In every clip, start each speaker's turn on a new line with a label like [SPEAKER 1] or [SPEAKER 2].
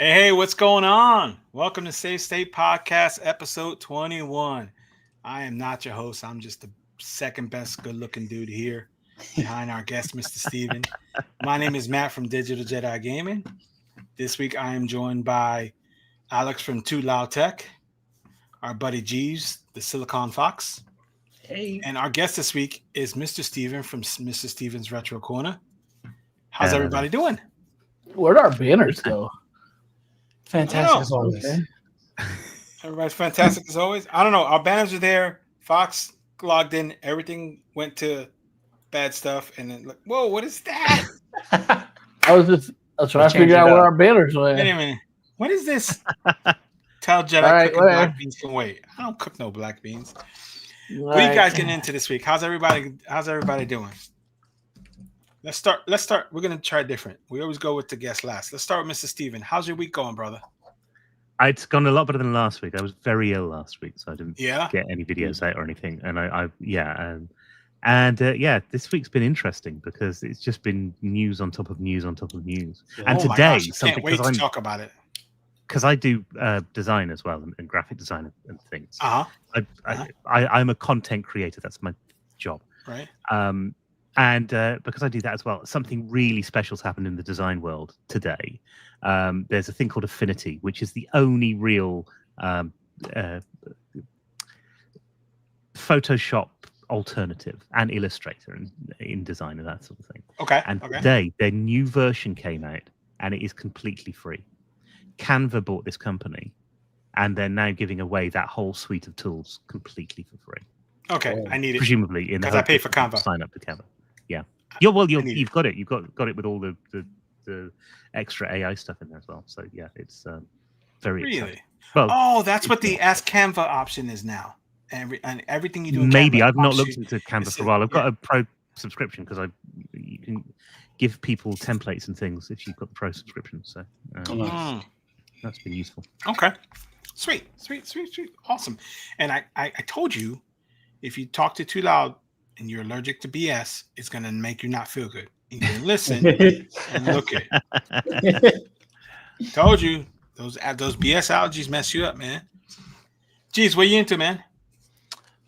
[SPEAKER 1] Hey, what's going on? Welcome to Safe State Podcast, episode 21. I am not your host. I'm just the second best good looking dude here behind our guest, Mr. Stephen. My name is Matt from Digital Jedi Gaming. This week I am joined by Alex from Too Loud Tech, our buddy Jeeves, the Silicon Fox.
[SPEAKER 2] Hey.
[SPEAKER 1] And our guest this week is Mr. Stephen from Mr. Stephen's Retro Corner. How's everybody doing?
[SPEAKER 3] Where'd our banners go?
[SPEAKER 2] Fantastic as always.
[SPEAKER 3] Okay.
[SPEAKER 1] Everybody's fantastic as always. I don't know. Our banners are there. Fox logged in. Everything went to bad stuff. And then, like, whoa, what is that?
[SPEAKER 3] I was trying to figure out where our banners went.
[SPEAKER 1] Wait a minute. What is this? Tell Jedi
[SPEAKER 3] Right,
[SPEAKER 1] cooking black beans can wait. I don't cook no black beans. What are you guys getting into this week? How's everybody doing? Let's start. We're gonna try different. We always go with the guest last. Let's start with Mr. Stephen. How's your week going, brother?
[SPEAKER 2] It's gone a lot better than last week. I was very ill last week, so I didn't get any videos out or anything. And this week's been interesting because it's just been news on top of news on top of news. And today,
[SPEAKER 1] can't wait to talk about it.
[SPEAKER 2] Because I do design as well and graphic design and things. I'm a content creator. That's my job.
[SPEAKER 1] Right.
[SPEAKER 2] And because I do that as well, something really special's happened in the design world today. There's a thing called Affinity, which is the only real Photoshop alternative and Illustrator in design and that sort of thing.
[SPEAKER 1] Okay.
[SPEAKER 2] And today, their new version came out, and it is completely free. Canva bought this company, and they're now giving away that whole suite of tools completely for free.
[SPEAKER 1] Okay, I need it.
[SPEAKER 2] Presumably, in
[SPEAKER 1] because I pay for Canva.
[SPEAKER 2] Sign up to Canva. Yeah. You've got it. You've got it with all the extra AI stuff in there as well. So yeah, it's very
[SPEAKER 1] really.
[SPEAKER 2] Exciting. Well,
[SPEAKER 1] that's what the Ask Canva option is now. And everything you do.
[SPEAKER 2] Maybe
[SPEAKER 1] Canva
[SPEAKER 2] I've not looked into Canva for a while. I've got a pro subscription because you can give people templates and things if you've got the pro subscription. So that's been useful.
[SPEAKER 1] Okay, sweet, awesome. And I told you, if you talk Too loud and you're allergic to BS, it's gonna make you not feel good. You can listen and look it. Told you those BS allergies mess you up, man. Jeez, what are you into, man?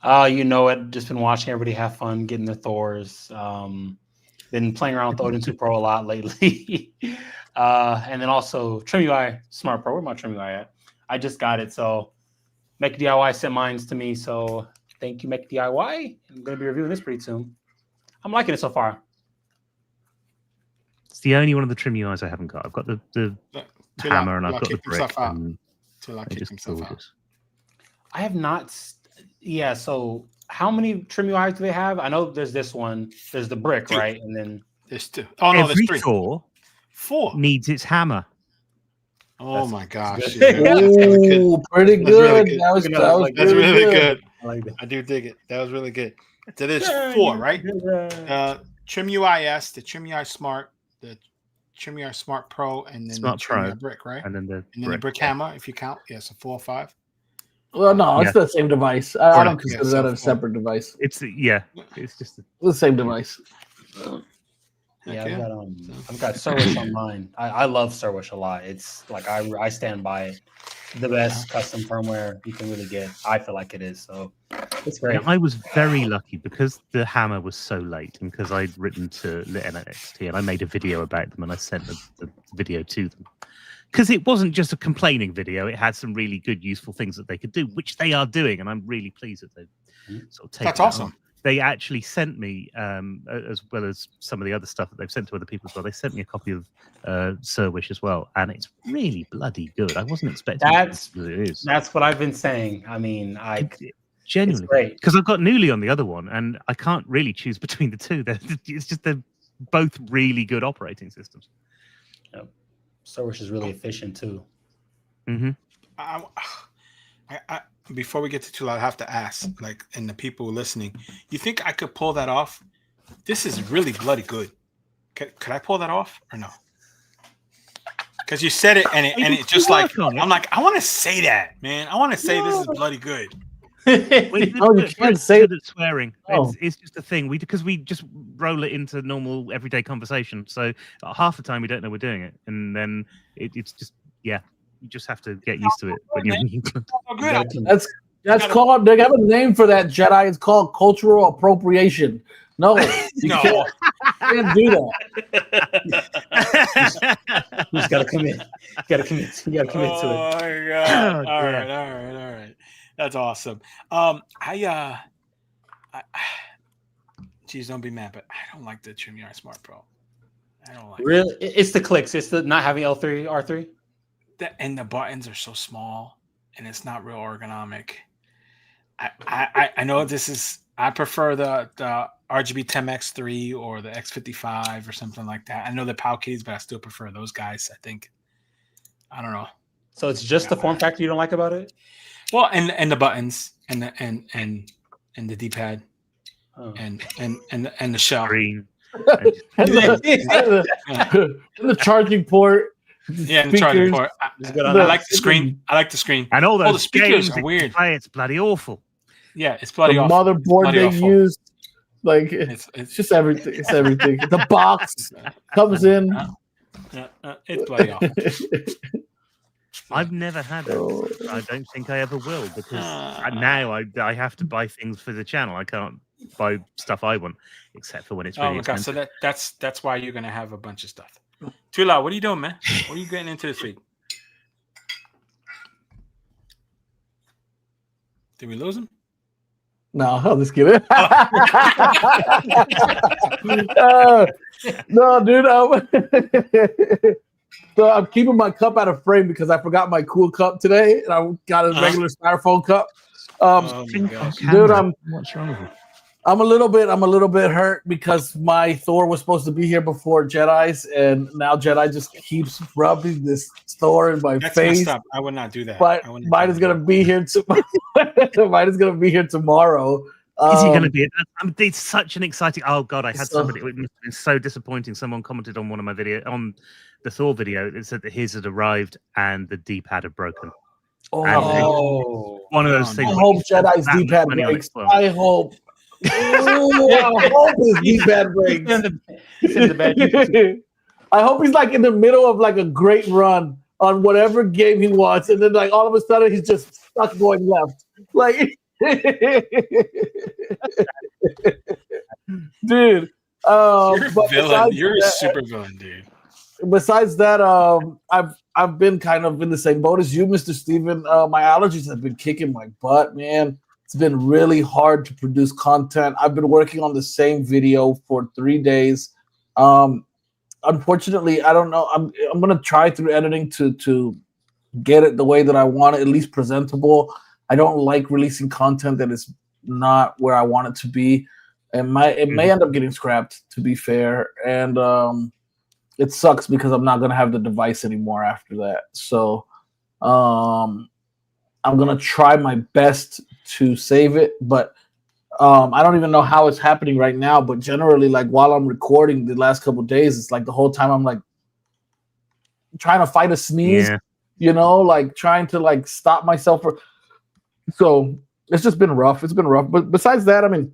[SPEAKER 4] You know it. Just been watching everybody have fun, getting their Thors. Been playing around with Odin 2 Pro a lot lately. And then also Trim UI Smart Pro. Where my Trim UI at? I just got it. So Make DIY sent mine to me. So thank you, Make DIY. I'm going to be reviewing this pretty soon. I'm liking it so far.
[SPEAKER 2] It's the only one of the Trim UIs I haven't got. I've got the hammer and I've got the brick.
[SPEAKER 4] I have not. Yeah. So how many Trim UIs do they have? I know there's this one. There's the brick, right? And then
[SPEAKER 1] there's two. Oh no, there's three.
[SPEAKER 2] Four needs its hammer.
[SPEAKER 1] Oh my gosh!
[SPEAKER 3] Ooh, pretty good.
[SPEAKER 1] That was really good. I do dig it. That was really good. So there's four, right? Trim UIS, the Trim UI Smart, the Trim UI Smart Pro, and then the Trim UI Brick, right?
[SPEAKER 2] And then
[SPEAKER 1] the Brick Hammer, if you count. Yeah, so 4 or 5.
[SPEAKER 3] Well, no, it's the same device. I don't consider that a separate device.
[SPEAKER 2] It's just
[SPEAKER 3] the same device.
[SPEAKER 4] Yeah, I've got Surwish on mine. I love Surwish a lot. It's like I stand by it. The best custom firmware you can really get. I feel like it is. So it's great.
[SPEAKER 2] I was very lucky because the hammer was so late and because I'd written to NXT and I made a video about them and I sent the video to them. Because it wasn't just a complaining video. It had some really good, useful things that they could do, which they are doing. And I'm really pleased that they've sort of taken
[SPEAKER 1] That's awesome.
[SPEAKER 2] On. They actually sent me, as well as some of the other stuff that they've sent to other people as well, they sent me a copy of Surwish as well. And it's really bloody good. I wasn't expecting
[SPEAKER 4] it is. That's what I've been saying. I mean,
[SPEAKER 2] genuinely great. Because I've got Newly on the other one, and I can't really choose between the two. They're both really good operating systems.
[SPEAKER 4] Yep. Surwish is really efficient too.
[SPEAKER 2] Mm-hmm.
[SPEAKER 1] Before we get to Too Loud, I have to ask, and the people listening, you think I could pull that off? This is really bloody good. Could I pull that off or no? Because you said it, and it just I'm like, I want to say that, man. I want to say this is bloody good.
[SPEAKER 3] You can't say
[SPEAKER 2] that swearing. It's just a thing because we just roll it into normal everyday conversation. So half the time we don't know we're doing it, and then it's just Yeah, you just have to get used to it when you're in England.
[SPEAKER 1] Oh, good.
[SPEAKER 3] That's called. They have a name for that, Jedi. It's called cultural appropriation. No, you
[SPEAKER 1] No.
[SPEAKER 3] can't do that.
[SPEAKER 4] You just gotta commit. You gotta commit. You gotta commit to it.
[SPEAKER 1] Oh my god! All right. That's awesome. Geez, don't be mad, but I don't like the StreamYard Smart Pro. I don't like
[SPEAKER 4] Really, it's the clicks. It's the not having L3 R3.
[SPEAKER 1] And the buttons are so small, and it's not real ergonomic. I know this is. I prefer the RGB 10X3 or the X55 or something like that. I know the Pocast, but I still prefer those guys. I think. I don't know.
[SPEAKER 4] So it's just the form factor you don't like about it?
[SPEAKER 1] Well, and the buttons and the D-pad and the shell.
[SPEAKER 2] Green.
[SPEAKER 3] And the charging port.
[SPEAKER 1] Yeah, and the charging port. I like the screen.
[SPEAKER 2] And all those
[SPEAKER 1] the speakers
[SPEAKER 2] games
[SPEAKER 1] are weird.
[SPEAKER 2] It's bloody awful.
[SPEAKER 1] Yeah, it's bloody
[SPEAKER 3] the
[SPEAKER 1] awful.
[SPEAKER 3] motherboard they
[SPEAKER 1] awful.
[SPEAKER 3] use, like it's just everything. It's everything. The box comes in.
[SPEAKER 1] It's bloody awful.
[SPEAKER 2] I've never had it. I don't think I ever will because now I have to buy things for the channel. I can't buy stuff I want except for when it's really expensive.
[SPEAKER 1] So that's why you're gonna have a bunch of stuff. Too loud. What are you doing, man? What are you getting into this week? Did we lose him?
[SPEAKER 3] No, I'll just kidding. No, dude. So I'm keeping my cup out of frame because I forgot my cool cup today, and I got a regular styrofoam cup. Dude,
[SPEAKER 2] what's wrong with you?
[SPEAKER 3] I'm a little bit hurt because my Thor was supposed to be here before Jedi's, and now Jedi just keeps rubbing this Thor in my face.
[SPEAKER 1] Messed up. I would not do that.
[SPEAKER 3] But mine is gonna be here tomorrow.
[SPEAKER 2] Is he going to be? It's such an exciting. Oh god, I had somebody. It must have been so disappointing. Someone commented on one of my on the Thor video. It said that his had arrived and the D-pad had broken. One of those things.
[SPEAKER 3] I hope Jedi's D-pad breaks. I hope. I hope his D-pad breaks. I hope he's like in the middle of like a great run on whatever game he wants, and then like all of a sudden he's just stuck going left. Like, dude.
[SPEAKER 1] You're a villain. You're a super villain, dude.
[SPEAKER 3] Besides that, I've been kind of in the same boat as you, Mr. Stephen. My allergies have been kicking my butt, man. It's been really hard to produce content. I've been working on the same video for 3 days. Unfortunately, I don't know. I'm gonna try through editing to get it the way that I want it, at least presentable. I don't like releasing content that is not where I want it to be. It may end up getting scrapped, to be fair. And it sucks because I'm not gonna have the device anymore after that. So I'm gonna try my best to save it, but I don't even know how it's happening right now. But generally, like while I'm recording the last couple of days, it's like the whole time I'm like trying to fight a sneeze, like trying to like stop myself. So it's just been rough. It's been rough. But besides that, I mean,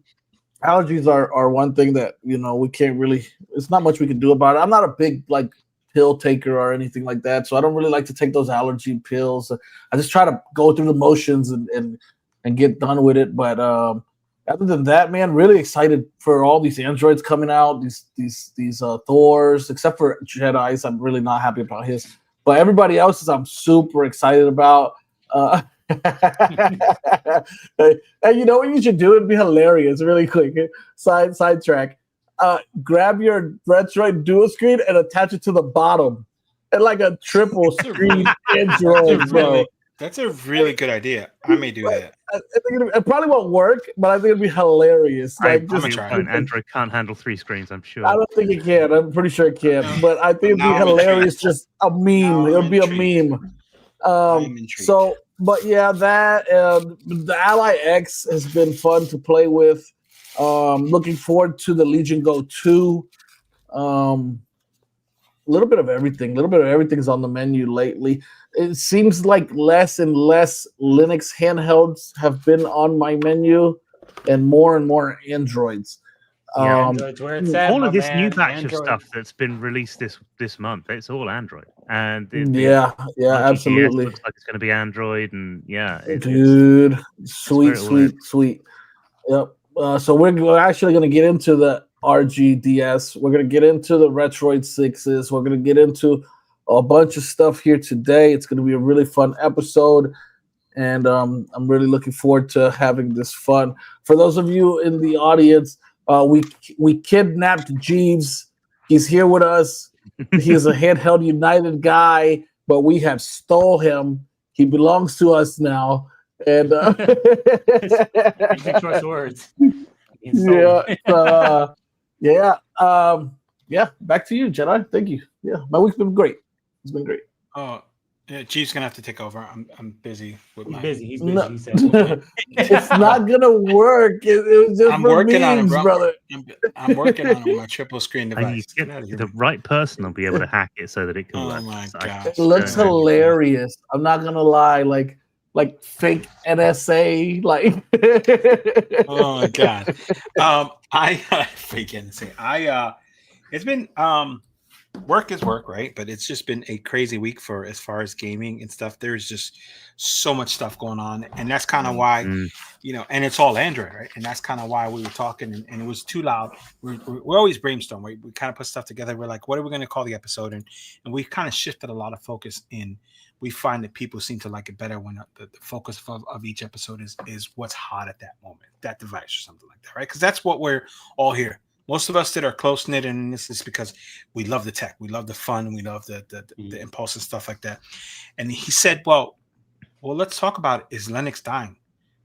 [SPEAKER 3] allergies are one thing that, we can't really, it's not much we can do about it. I'm not a big like pill taker or anything like that. So I don't really like to take those allergy pills. I just try to go through the motions and get done with it. But other than that, man, really excited for all these androids coming out, these Thors, except for Jedi's. I'm really not happy about his. But everybody else's I'm super excited about. And you know what you should do? It'd be hilarious, really quick. Sidetrack. Grab your Retroid dual screen and attach it to the bottom, and like a triple screen Android, bro.
[SPEAKER 1] That's a really good idea. I may do that.
[SPEAKER 3] I think it probably won't work, but I think it'd be hilarious.
[SPEAKER 2] I'm gonna try. Android can't handle 3 screens, I'm sure.
[SPEAKER 3] I don't think it can. I'm pretty sure it can, but I think it'd be hilarious. Just a meme. It'll be a meme. So. But yeah, that the Ally X has been fun to play with. Looking forward to the Legion Go 2. A little bit of everything. A little bit of everything is on the menu lately. It seems like less and less Linux handhelds have been on my menu, and more Androids.
[SPEAKER 2] Yeah.
[SPEAKER 4] Android's where it's at,
[SPEAKER 2] All
[SPEAKER 4] my
[SPEAKER 2] of this new
[SPEAKER 4] man.
[SPEAKER 2] batch
[SPEAKER 4] Android.
[SPEAKER 2] of stuff that's been released this month, it's all Android. And
[SPEAKER 3] yeah,
[SPEAKER 2] Monkey DS
[SPEAKER 3] absolutely,
[SPEAKER 2] looks like it's going to be Android, and
[SPEAKER 3] dude.
[SPEAKER 2] where it all
[SPEAKER 3] Sweet. Yep. So we're actually going to get into the RGDS. We're going to get into the Retroid 6s. We're going to get into a bunch of stuff here today. It's going to be a really fun episode, and I'm really looking forward to having this fun. For those of you in the audience, we kidnapped Jeeves. He's here with us. He is a Handheld United guy, but we have stole him. He belongs to us now. And
[SPEAKER 4] Big choice words.
[SPEAKER 3] Back to you, Jedi. Thank you. Yeah, my week's been great. It's been great.
[SPEAKER 1] Oh, yeah, Chief's gonna have to take over. I'm busy with my.
[SPEAKER 4] He's busy.
[SPEAKER 3] No.
[SPEAKER 4] He said.
[SPEAKER 3] It's not gonna work. It was just
[SPEAKER 1] I'm
[SPEAKER 3] for
[SPEAKER 1] working on it,
[SPEAKER 3] memes,
[SPEAKER 1] bro.
[SPEAKER 3] brother.
[SPEAKER 1] I'm working on it with my triple screen
[SPEAKER 2] And you
[SPEAKER 1] device.
[SPEAKER 2] get the right person will be able to hack it so that it can
[SPEAKER 1] Oh
[SPEAKER 2] work.
[SPEAKER 1] my
[SPEAKER 2] So
[SPEAKER 1] gosh.
[SPEAKER 3] It looks
[SPEAKER 1] Yeah.
[SPEAKER 3] hilarious. I'm not gonna lie, like fake NSA, like.
[SPEAKER 1] Oh my god. I fake NSA. It's been work is work, right? But it's just been a crazy week for as far as gaming and stuff. There's just so much stuff going on, and that's kind of why, and it's all Android, right? And that's kind of why we were talking, and it was too loud. We always brainstorm. We kind of put stuff together. We're like, what are we going to call the episode? And we kind of shifted a lot of focus in. We find that people seem to like it better when the focus of each episode is what's hot at that moment, that device or something like that, right? Because that's what we're all here. Most of us that are close knit, and this is because we love the tech, we love the fun, we love the impulse and stuff like that. And he said, "Well, let's talk about is Linux dying?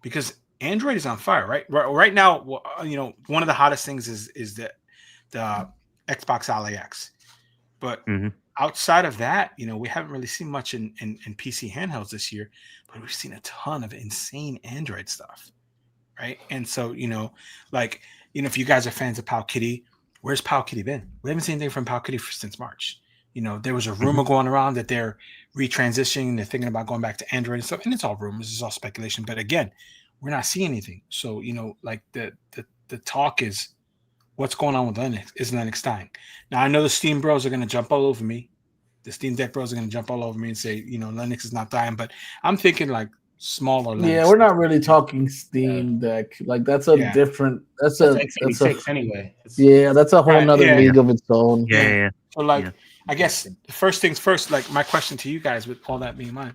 [SPEAKER 1] Because Android is on fire, right? Right now, one of the hottest things is the Xbox Ally X, but outside of that, we haven't really seen much in PC handhelds this year, but we've seen a ton of insane Android stuff, right? And so, if you guys are fans of Pal Kitty, where's Pal Kitty been? We haven't seen anything from Pal Kitty since March. There was a rumor going around that they're retransitioning, they're thinking about going back to Android and stuff, and it's all rumors, it's all speculation. But again, we're not seeing anything. So, the talk is, what's going on with Linux? Is Linux dying? Now, I know the Steam bros are going to jump all over me. The Steam Deck bros are going to jump all over me and say, Linux is not dying. But I'm thinking like smaller Linux.
[SPEAKER 3] Yeah, we're not really talking Steam Deck. Like that's a different. That's
[SPEAKER 4] x86 anyway.
[SPEAKER 3] That's a whole nother league of its own.
[SPEAKER 1] Yeah. So I guess first things first. Like my question to you guys, with all that being in mind,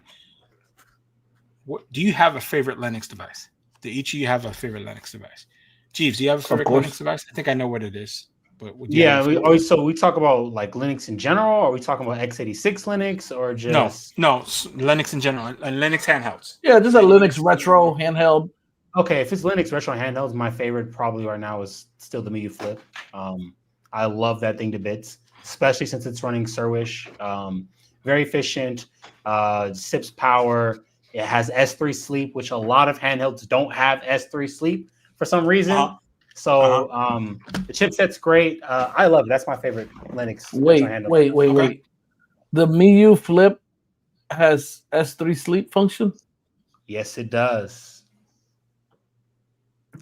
[SPEAKER 1] what do you have a favorite Linux device? Do each of you have a favorite Linux device? Jeeves, do you have a favorite Linux device? I think I know what it is. But
[SPEAKER 4] we talk about like Linux in general, or are we talking about x86 Linux, or just
[SPEAKER 1] no Linux in general and Linux handhelds?
[SPEAKER 3] Yeah, just a Linux retro handheld.
[SPEAKER 4] Okay, if it's Linux retro handhelds, my favorite probably right now is still the Miu Flip. I love that thing to bits, especially since it's running Surwish. Very efficient, sips power. It has S3 sleep, which a lot of handhelds don't have S3 sleep for some reason. So the chipset's great. I love it. That's my favorite Linux.
[SPEAKER 3] Wait. The Miu Flip has S3 sleep function?
[SPEAKER 4] Yes, it does.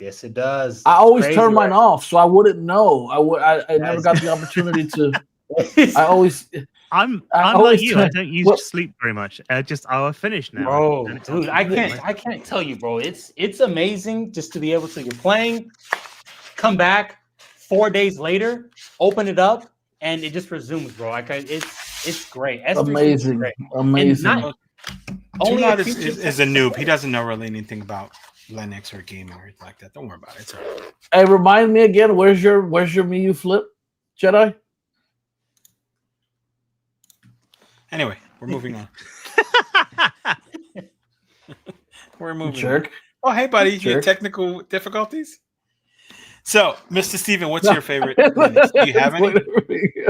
[SPEAKER 3] I always turn mine off, so I wouldn't know. I never got the opportunity to.
[SPEAKER 2] I'm like you. I don't use sleep very much. I'll finish now.
[SPEAKER 4] Bro, dude, I can't tell you, bro. It's amazing just to be able to. You're playing, come back 4 days later, open it up, and it just resumes, bro. It's great.
[SPEAKER 3] Amazing.
[SPEAKER 1] Only is a noob. He doesn't know really anything about Linux or gaming or anything like that. Don't worry about it. It's all right.
[SPEAKER 3] Hey, remind me again. Where's your Miu Flip, Jedi?
[SPEAKER 1] Anyway, we're moving on. We're moving.
[SPEAKER 3] Jerk.
[SPEAKER 1] On. Oh, hey, buddy. You had technical difficulties? So, Mr. Stephen, what's your favorite Linux? Do you have any?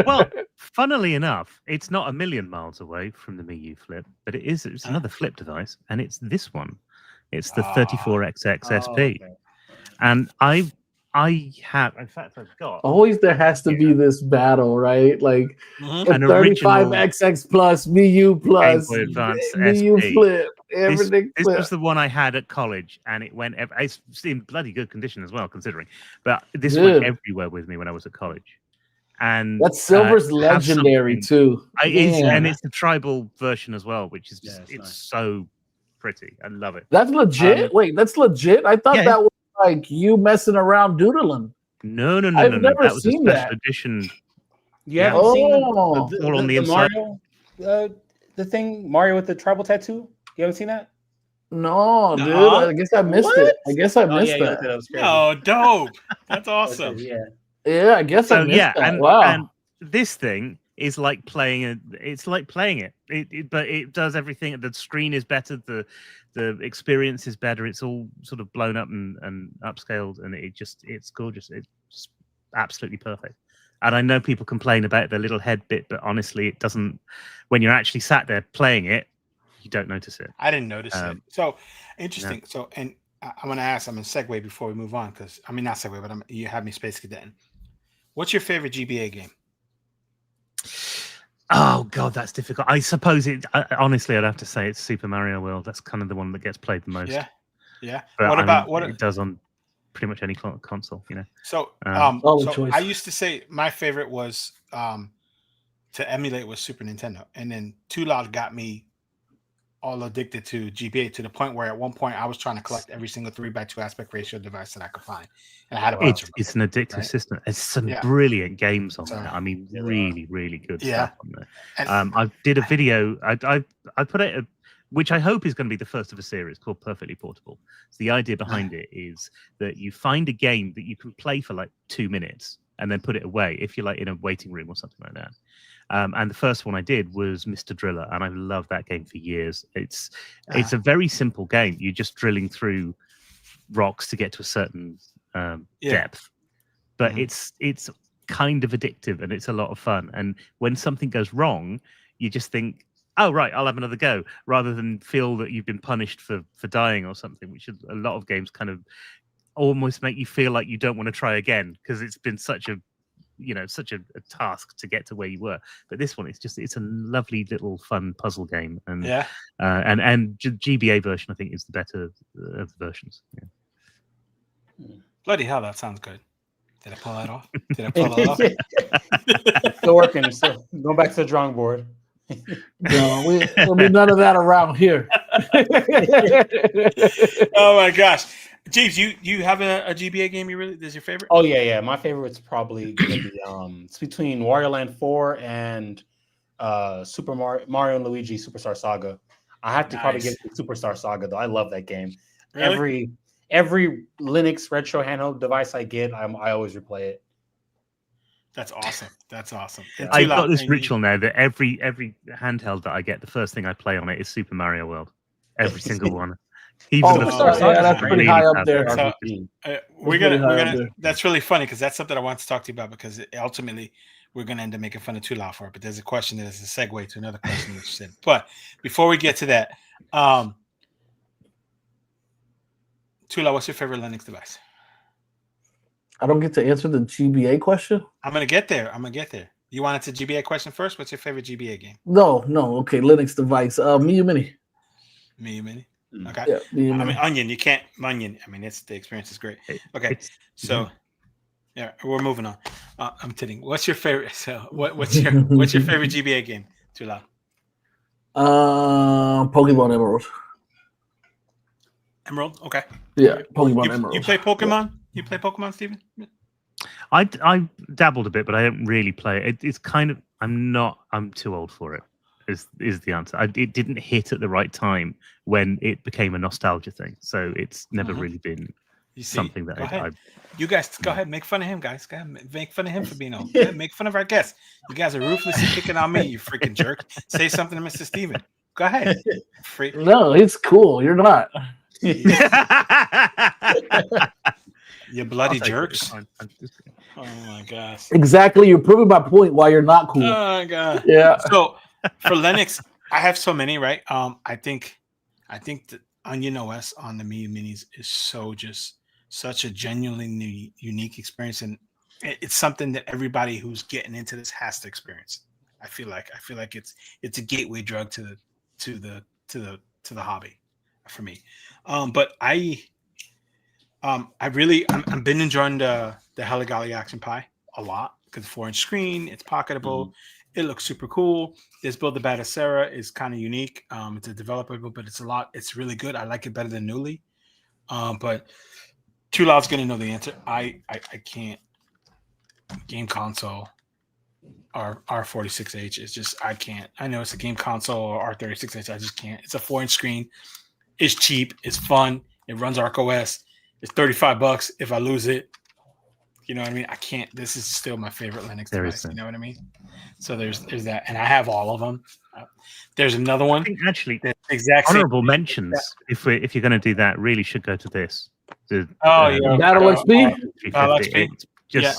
[SPEAKER 2] Well, funnily enough, it's not a million miles away from the Miu Flip, but it's another Flip device, and it's this one. It's the 34XX SP.
[SPEAKER 4] Okay.
[SPEAKER 2] And I I have, in fact, I've got
[SPEAKER 3] Always there has to be this battle, right? Like
[SPEAKER 2] an
[SPEAKER 3] 35XX plus, MIU
[SPEAKER 2] Game
[SPEAKER 3] plus,
[SPEAKER 2] Boy Advance
[SPEAKER 3] MIU
[SPEAKER 2] SP.
[SPEAKER 3] flip,
[SPEAKER 2] This
[SPEAKER 3] everything flip.
[SPEAKER 2] was the one I had at college, and it went. It's in bloody good condition as well, considering. But this went everywhere with me when I was at college. And
[SPEAKER 3] that silver's legendary too.
[SPEAKER 2] And it's the tribal version as well, which is just
[SPEAKER 4] nice.
[SPEAKER 2] so pretty. I love it.
[SPEAKER 3] That's legit. Wait, that's legit. I thought that was like you messing around doodling.
[SPEAKER 2] No.
[SPEAKER 3] I've never
[SPEAKER 2] That was a
[SPEAKER 3] seen
[SPEAKER 2] special
[SPEAKER 3] that.
[SPEAKER 2] edition.
[SPEAKER 4] You haven't seen
[SPEAKER 2] all on the inside.
[SPEAKER 4] Mario, the thing Mario with the tribal tattoo. You haven't seen that?
[SPEAKER 3] No, dude. I guess I missed it. I guess I missed that.
[SPEAKER 1] Oh, dope! That's awesome.
[SPEAKER 3] Yeah, I guess I missed that.
[SPEAKER 2] And,
[SPEAKER 3] wow.
[SPEAKER 2] And this thing is like playing it. It's like playing it. But it does everything. The screen is better. The experience is better. It's all sort of blown up and upscaled, and it's gorgeous. It's just absolutely perfect. And I know people complain about the little head bit, but honestly, it doesn't. When you're actually sat there playing it, you don't notice it.
[SPEAKER 1] I didn't notice it. So interesting. Yeah. So, and I'm going to ask. I'm going to segue before we move on because I mean not segue, but you have me space cadet. What's your favorite GBA game?
[SPEAKER 2] Oh God, that's difficult. I suppose honestly, I'd have to say it's Super Mario World. That's kind of the one that gets played the most.
[SPEAKER 1] Yeah.
[SPEAKER 2] But what it does on pretty much any console, you know.
[SPEAKER 1] So, I used to say my favorite was to emulate was Super Nintendo, and then Too Loud got me all addicted to GBA to the point where at one point I was trying to collect every single 3:2 aspect ratio device that I could find, and I had a bunch of them.
[SPEAKER 2] It's an addictive system. It's some brilliant games on there. I mean, really, really good stuff on there. And, I did a video. I put it, which I hope is going to be the first of a series called Perfectly Portable. So the idea behind it is that you find a game that you can play for like 2 minutes and then put it away if you're like in a waiting room or something like that. And the first one I did was Mr. Driller, and I've loved that game for years. It's a very simple game. You're just drilling through rocks to get to a certain depth, but it's kind of addictive and it's a lot of fun. And when something goes wrong, you just think, oh right, I'll have another go, rather than feel that you've been punished for dying or something, which is a lot of games kind of almost make you feel like you don't want to try again because it's been such a task to get to where you were. But this one, it's a lovely little fun puzzle game, and GBA version I think is the better of the versions.
[SPEAKER 1] Bloody hell, that sounds good. Did I pull that off?
[SPEAKER 4] Still working. So going back to the drawing board.
[SPEAKER 3] No, there'll be none of that around here.
[SPEAKER 1] Oh my gosh. Jeeves, you have a GBA game is your favorite?
[SPEAKER 4] Oh yeah. My favorite is probably gonna be it's between Wario Land 4 and Super Mario and Luigi Superstar Saga. I have to probably get the Superstar Saga though. I love that game. Really? Every Linux retro handheld device I get, I always replay it.
[SPEAKER 1] That's awesome.
[SPEAKER 2] I've got this ritual now that every handheld that I get, the first thing I play on it is Super Mario World. Every single one.
[SPEAKER 3] That's pretty high up there.
[SPEAKER 1] So, we're gonna. That's really funny because that's something I want to talk to you about because ultimately we're gonna end up making fun of Too Loud for it. But there's a question that is a segue to another question that you said. But before we get to that, Too Loud, what's your favorite Linux device?
[SPEAKER 3] I don't get to answer the GBA question.
[SPEAKER 1] I'm gonna get there. You want it to GBA question first? What's your favorite GBA game?
[SPEAKER 3] No. Okay, Linux device. MIU Mini.
[SPEAKER 1] MIU Mini. Okay.
[SPEAKER 3] Yeah,
[SPEAKER 1] I mean, Onion. You can't Onion. I mean, the experience is great. Okay. So, yeah, we're moving on. I'm kidding. What's your favorite? So, what's your favorite GBA game? Too Loud.
[SPEAKER 3] Pokemon Emerald.
[SPEAKER 1] Emerald. Okay.
[SPEAKER 3] Yeah, Pokemon Emerald.
[SPEAKER 1] You play Pokemon? You play Pokemon, Stephen?
[SPEAKER 2] I dabbled a bit, but I don't really play it. It's kind of I'm too old for it. Is the answer. It didn't hit at the right time when it became a nostalgia thing. So it's never really been something that
[SPEAKER 1] you guys go ahead, make fun of him, guys. Go ahead, make fun of him for being old. Go ahead, make fun of our guests. You guys are ruthlessly picking on me, you freaking jerk. Say something to Mr. Stephen. Go ahead.
[SPEAKER 3] No, it's cool. You're not.
[SPEAKER 1] You bloody jerks. Oh my gosh.
[SPEAKER 3] Exactly. You're proving my point why you're not cool.
[SPEAKER 1] Oh my god.
[SPEAKER 3] Yeah.
[SPEAKER 1] So for Linux, I have so many, right? I think the Onion OS on the MIU Minis is so just such a genuinely unique experience, and it's something that everybody who's getting into this has to experience. I feel like it's a gateway drug to the hobby for me. But I've been enjoying the Heligali Action Pi a lot because 4-inch screen, it's pocketable, it looks super cool. This build the beta Sarah is kind of unique. It's a developable, but it's really good. I like it better than Newly. But Too Loud's gonna know the answer. I can't game console. R46H is just I can't. I know it's a game console or R36H. I just can't. It's a 4-inch screen. It's cheap. It's fun. It runs ArcOS. It's $35. If I lose it, you know what I mean. I can't. This is still my favorite Linux device. You know what I mean. So there's that, and I have all of them. There's another one.
[SPEAKER 2] I think actually,
[SPEAKER 1] exact
[SPEAKER 2] honorable mentions. If you're going to do that, really should go to this.
[SPEAKER 3] Battle XP.
[SPEAKER 2] It's just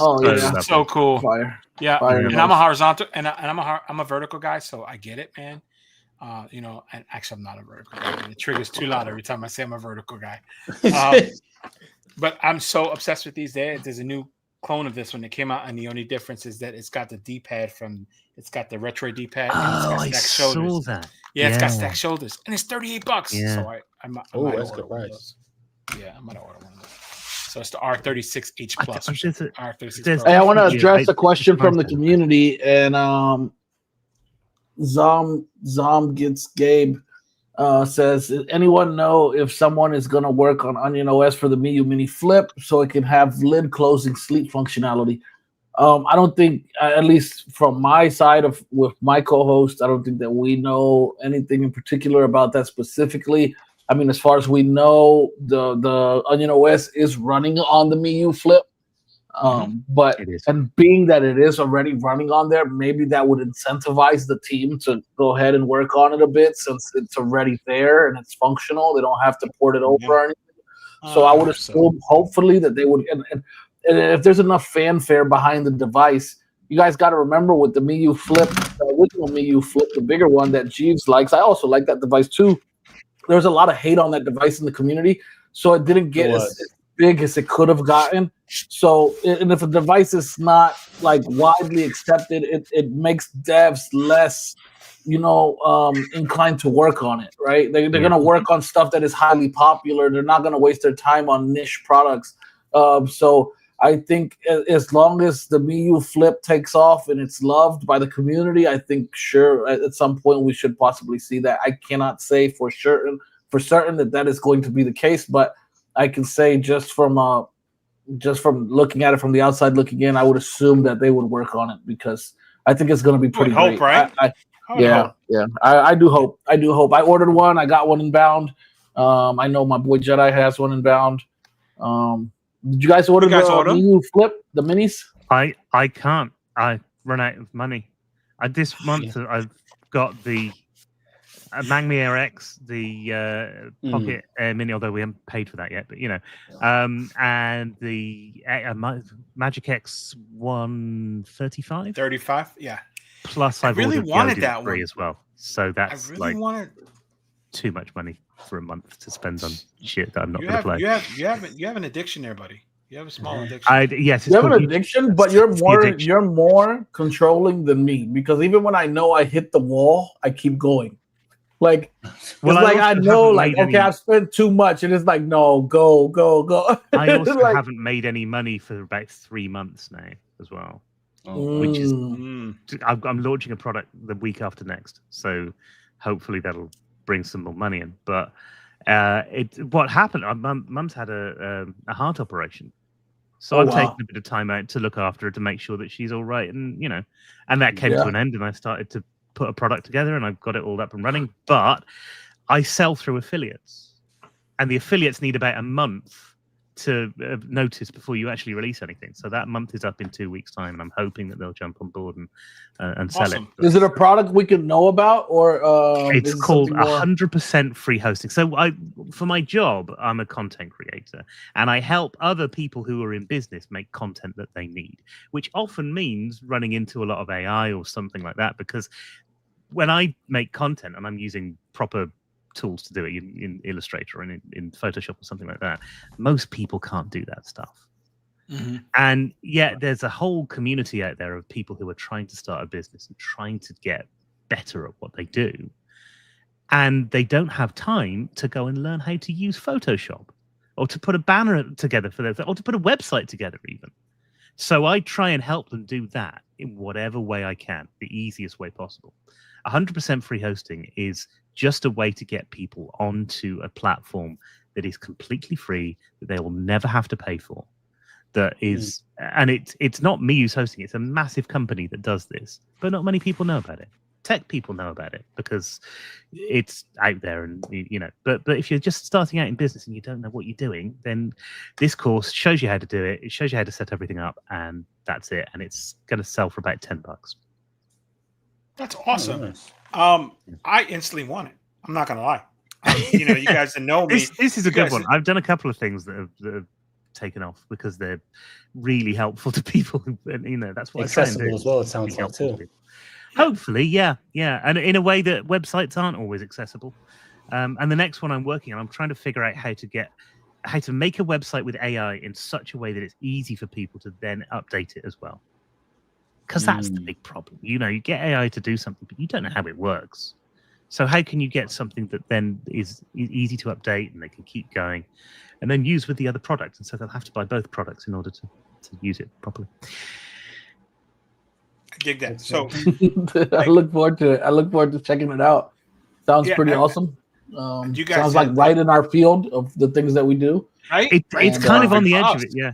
[SPEAKER 1] so cool.
[SPEAKER 3] Fire.
[SPEAKER 1] Yeah,
[SPEAKER 3] Fire
[SPEAKER 1] and I'm a horizontal, and I'm a vertical guy, so I get it, man. And actually, I'm not a vertical guy. The trigger's too loud every time I say I'm a vertical guy. But I'm so obsessed with these days. There's a new clone of this one that came out, and the only difference is that it's got the D-pad it's got the retro D-pad.
[SPEAKER 2] Oh, I saw that.
[SPEAKER 1] Yeah, it's got stacked shoulders, and it's $38.
[SPEAKER 2] Yeah.
[SPEAKER 1] So I might
[SPEAKER 4] that's
[SPEAKER 1] order
[SPEAKER 4] good
[SPEAKER 1] one of
[SPEAKER 4] price.
[SPEAKER 1] those. Yeah, I might order one of those. So it's the R36H Plus. R36
[SPEAKER 3] Hey, I want to
[SPEAKER 2] Pro.
[SPEAKER 3] address a question from the community, and Zom gets Gabe says, "Does anyone know if someone is going to work on Onion OS for the Miu Mini Flip so it can have lid closing sleep functionality?" I don't think, at least from my side with my co-host, I don't think that we know anything in particular about that specifically. I mean, as far as we know, the Onion OS is running on the Miu Flip. But and being that it is already running on there, maybe that would incentivize the team to go ahead and work on it a bit since it's already there and it's functional. They don't have to port it over or anything. So I would assume, hopefully, that they would. And if there's enough fanfare behind the device, you guys got to remember with the Miu Flip, the original Miu Flip, the bigger one that Jeeves likes. I also like that device too. There's a lot of hate on that device in the community, so it didn't get as big as it could have gotten. So, and if a device is not like widely accepted, it makes devs less, inclined to work on it, right? They're going to work on stuff that is highly popular. They're not going to waste their time on niche products. So I think as long as the Miu Flip takes off and it's loved by the community, I think sure at some point we should possibly see that. I cannot say for certain that is going to be the case, but I can say just from looking at it from the outside looking in, I would assume that they would work on it because I think it's going to be pretty great.
[SPEAKER 1] Hope, right?
[SPEAKER 3] I do hope. I ordered one. I got one inbound. I know my boy Jedi has one inbound. Did you guys order the Miu Flip, the minis?
[SPEAKER 2] I can't. I run out of money. This month I've got the Mangmi Air X, the Pocket Air Mini, although we haven't paid for that yet, but and the Magic X 135.
[SPEAKER 1] 35, yeah.
[SPEAKER 2] Plus, I've
[SPEAKER 1] really
[SPEAKER 2] ordered
[SPEAKER 1] wanted
[SPEAKER 2] the
[SPEAKER 1] that
[SPEAKER 2] free
[SPEAKER 1] one
[SPEAKER 2] as well. So that's too much money for a month to spend on shit that I'm not going to play.
[SPEAKER 1] You have an addiction there, buddy. You have a small addiction.
[SPEAKER 3] Yes, you have an addiction, but you're more controlling than me because even when I know I hit the wall, I keep going. Like, I know, I've spent too much, and it's like, no, go.
[SPEAKER 2] I also haven't made any money for about 3 months now as well, which is I'm launching a product the week after next, so hopefully that'll bring some more money in. But what happened? Mum's had a heart operation, so I'm taking a bit of time out to look after her to make sure that she's all right, and and that came to an end, and I started to put a product together and I've got it all up and running, but I sell through affiliates and the affiliates need about a month to notice before you actually release anything. So that month is up in 2 weeks' time and I'm hoping that they'll jump on board and sell it.
[SPEAKER 3] Is it a product we can know about or
[SPEAKER 2] it's called 100% free hosting. So for my job, I'm a content creator and I help other people who are in business make content that they need, which often means running into a lot of AI or something like that, because when I make content and I'm using proper tools to do it in Illustrator and in Photoshop or something like that. Most people can't do that stuff.
[SPEAKER 1] Mm-hmm.
[SPEAKER 2] And yet there's a whole community out there of people who are trying to start a business and trying to get better at what they do. And they don't have time to go and learn how to use Photoshop or to put a banner together for them, or to put a website together even. So I try and help them do that in whatever way I can, the easiest way possible. 100% free hosting is just a way to get people onto a platform that is completely free, that they will never have to pay for. That is, and it's not me who's hosting it. It's a massive company that does this, but not many people know about it. Tech people know about it because it's out there, and But if you're just starting out in business and you don't know what you're doing, then this course shows you how to do it. It shows you how to set everything up, and that's it. And it's going to sell for about $10.
[SPEAKER 1] That's awesome.
[SPEAKER 4] Oh, nice.
[SPEAKER 1] I instantly want it. I'm not gonna lie. You guys that know me.
[SPEAKER 2] This is a good one. I've done a couple of things that have taken off because they're really helpful to people. That's what
[SPEAKER 4] accessible
[SPEAKER 2] I try and do.
[SPEAKER 4] as well. It sounds like too.
[SPEAKER 2] Hopefully, yeah, and in a way that websites aren't always accessible. And the next one I'm working on, I'm trying to figure out how to make a website with AI in such a way that it's easy for people to then update it as well. Because that's the big problem. You get AI to do something, but you don't know how it works. So how can you get something that then is easy to update and they can keep going and then use with the other products? And so they'll have to buy both products in order to use it properly.
[SPEAKER 1] I dig that. So
[SPEAKER 3] I look forward to it. I look forward to checking it out. Sounds pretty awesome.
[SPEAKER 1] You guys
[SPEAKER 3] sounds like right in our field of the things that we do.
[SPEAKER 1] Right?
[SPEAKER 2] It's kind of on the edge of it, yeah.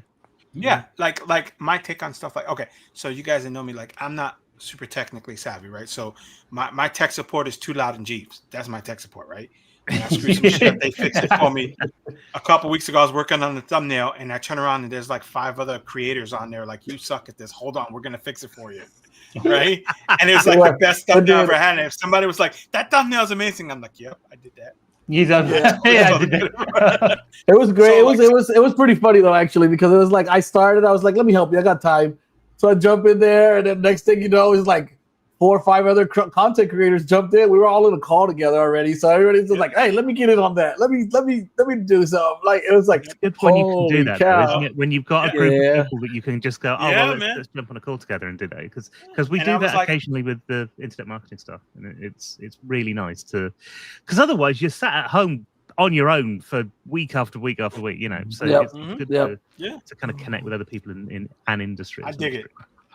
[SPEAKER 1] Yeah, like my take on stuff okay, so you guys that know me, I'm not super technically savvy, right? So my tech support is Too Loud and Jeeves. That's my tech support, right? And I screwed some shit. They fixed it for me. A couple weeks ago, I was working on the thumbnail, and I turn around and there's 5 other creators on there. You suck at this. Hold on, we're gonna fix it for you, right? And it was the best thumbnail I ever had. And if somebody was like, "That thumbnail is amazing," I'm like, "Yep, I did that."
[SPEAKER 3] It was great. So it was pretty funny though, actually, because it was I started. I was like, "Let me help you. I got time." So I jump in there, and then next thing you know, it's 4 or 5 other content creators jumped in. We were all in a call together already, so everybody's just "Hey, let me get in on that. Let me do something." It was
[SPEAKER 2] it's good when you can do that, though, isn't it? When you've got a group of people that you can just go, let's jump on a call together and do that, because we do that occasionally with the internet marketing stuff, and it's really nice because otherwise you're sat at home on your own for week after week after week, So it's good to kind of connect with other people in an industry.
[SPEAKER 1] I dig it.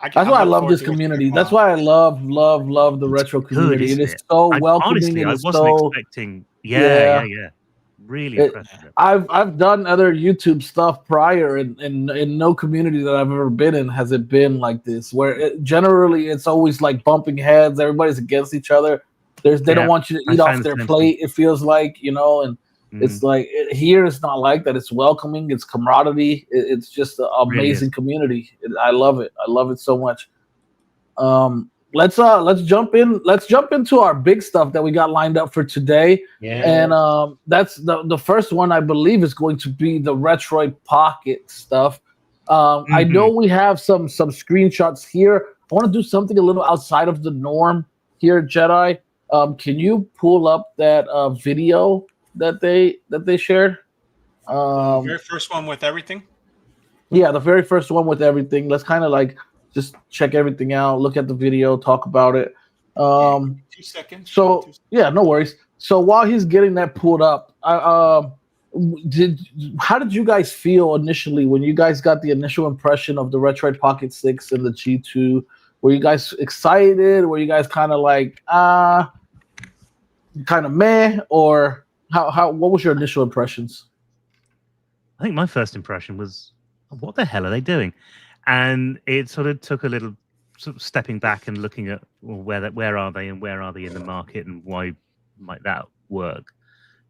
[SPEAKER 3] That's why I love this community. That's why I love the retro community. It is so welcoming.
[SPEAKER 2] Honestly, I wasn't expecting. Yeah. Really impressive.
[SPEAKER 3] I've done other YouTube stuff prior, and in no community that I've ever been in has it been like this, where generally it's always bumping heads. Everybody's against each other. They don't want you to eat off their plate. It feels like, and it's here it's not like that. It's welcoming. It's camaraderie. It's just an amazing community. I love it. I love it so much. Let's jump in. Let's jump into our big stuff that we got lined up for today.
[SPEAKER 4] Yeah.
[SPEAKER 3] And that's the first one, I believe, is going to be the Retroid Pocket stuff. I know we have some screenshots here. I want to do something a little outside of the norm here, Jedi. Can you pull up that video that they shared?
[SPEAKER 1] The very first one with everything?
[SPEAKER 3] Yeah, the very first one with everything. Let's kind of just check everything out, look at the video, talk about it.
[SPEAKER 1] 2 seconds.
[SPEAKER 3] So yeah, no worries. So while he's getting that pulled up, how did you guys feel initially when you guys got the initial impression of the Retroid Pocket 6 and the G2? Were you guys excited? Were you guys kind of kind of meh, or what was your initial impressions?
[SPEAKER 2] I think my first impression was, what the hell are they doing? And it sort of took a little sort of stepping back and looking at where are they and where are they in the market and why might that work,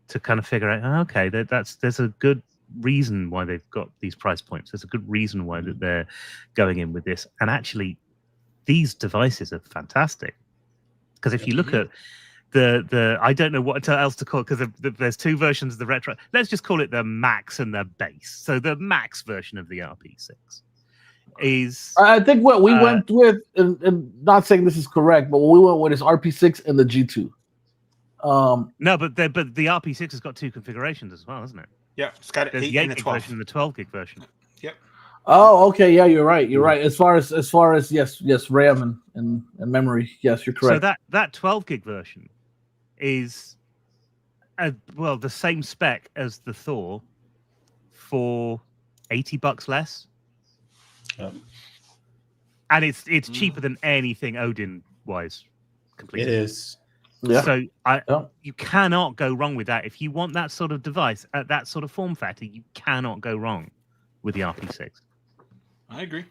[SPEAKER 2] to kind of figure out, okay, there's a good reason why they've got these price points. There's a good reason why that they're going in with this. And actually, these devices are fantastic, because if you look at the I don't know what else to call it, because there's 2 versions of the Retro. Let's just call it the Max and the Base. So the Max version of the RP6 is...
[SPEAKER 3] I think what we went with, and not saying this is correct, but what we went with is RP6 and the G2.
[SPEAKER 2] No, but the RP6 has got 2 configurations as well, hasn't it?
[SPEAKER 1] Yeah, it's got
[SPEAKER 2] There's
[SPEAKER 1] 8
[SPEAKER 2] the 8
[SPEAKER 1] and a
[SPEAKER 2] gig
[SPEAKER 1] 12.
[SPEAKER 2] version and the 12 gig version.
[SPEAKER 1] Yep.
[SPEAKER 3] Oh, okay, yeah, you're right. You're right. As far as yes, RAM and memory. Yes, you're correct.
[SPEAKER 2] So that 12 gig version is the same spec as the Thor for $80 less. And it's cheaper than anything Odin wise completely.
[SPEAKER 4] It is.
[SPEAKER 3] Yeah.
[SPEAKER 2] So you cannot go wrong with that. If you want that sort of device at that sort of form factor, you cannot go wrong with the RP6.
[SPEAKER 1] I agree.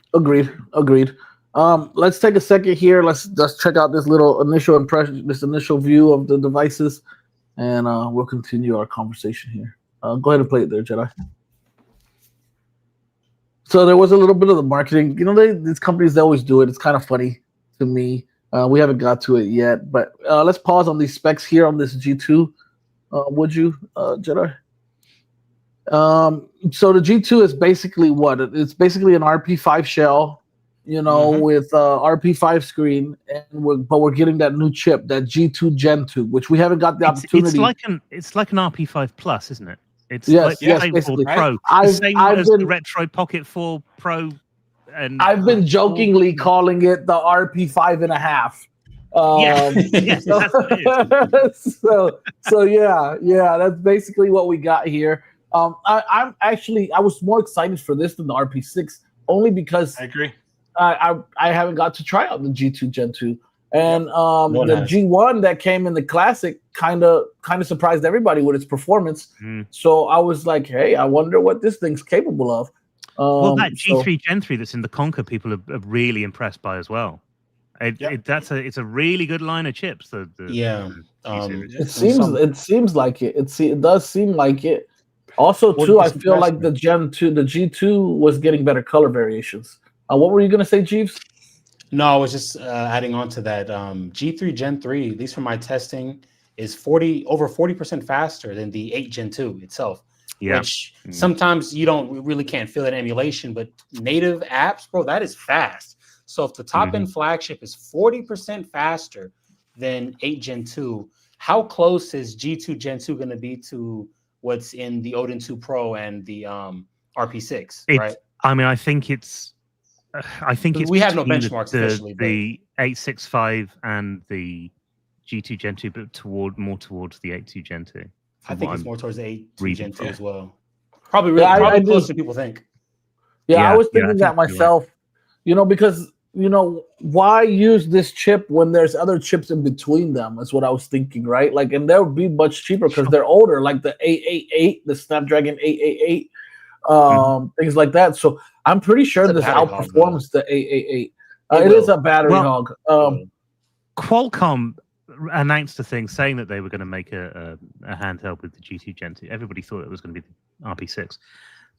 [SPEAKER 3] Agreed. Let's take a second here. Let's just check out this little initial impression, this initial view of the devices, and we'll continue our conversation here. Go ahead and play it there, Jedi. So there was a little bit of the marketing. You know, these companies, they always do it. It's kind of funny to me. We haven't got to it yet, but let's pause on these specs here on this G2. Would you, Jedi? So the G2 is basically what? It's basically an RP5 shell, you know, with RP5 screen, and we're getting that new chip, that G2 Gen 2, which we haven't got the opportunity.
[SPEAKER 2] It's like an RP5 Plus, isn't it? It's
[SPEAKER 3] basically.
[SPEAKER 2] Pro.
[SPEAKER 3] I've
[SPEAKER 2] the
[SPEAKER 3] been
[SPEAKER 2] Retro Pocket 4 Pro, and
[SPEAKER 3] I've been jokingly calling it the RP5 and a half.
[SPEAKER 2] Yes, that's what it is.
[SPEAKER 3] so yeah, that's basically what we got here. I was more excited for this than the RP6, only because
[SPEAKER 1] I agree.
[SPEAKER 3] I haven't got to try out the G2 Gen 2, and the G1 that came in the classic kind of surprised everybody with its performance. So I was like, hey, I wonder what this thing's capable of.
[SPEAKER 2] That G3 Gen 3 that's in the Conquer, people are really impressed by as well. It's a really good line of chips.
[SPEAKER 3] It seems like it. It does seem like it. Also, too, I feel like the G2 was getting better color variations. What were you gonna say, Jeeves?
[SPEAKER 4] No, I was just adding on to that. G3 Gen 3, at least from my testing, is over 40% faster than the 8 Gen 2 itself. Yeah. Which sometimes you really can't feel that emulation, but native apps, bro, that is fast. So if the top end flagship is 40% faster than 8 Gen 2, how close is G2 Gen 2 going to be to what's in the Odin 2 Pro and the RP6? Right.
[SPEAKER 2] I mean, I think it's
[SPEAKER 4] we have no benchmarks officially.
[SPEAKER 2] The 865 and the G2 Gen 2, but more towards the 82 Gen 2.
[SPEAKER 4] I think it's more towards the 8 Gen 2 as well. Probably closer than people think.
[SPEAKER 3] I was thinking that myself. Right. You know, because why use this chip when there's other chips in between them? Is what I was thinking, right? Like, and they would be much cheaper because they're older, like the 888, the Snapdragon 888, things like that. So I'm pretty sure this outperforms the 888. It is a battery hog.
[SPEAKER 2] Qualcomm announced a thing saying that they were going to make a handheld with the G2 Gen 2. Everybody thought it was going to be the RP6,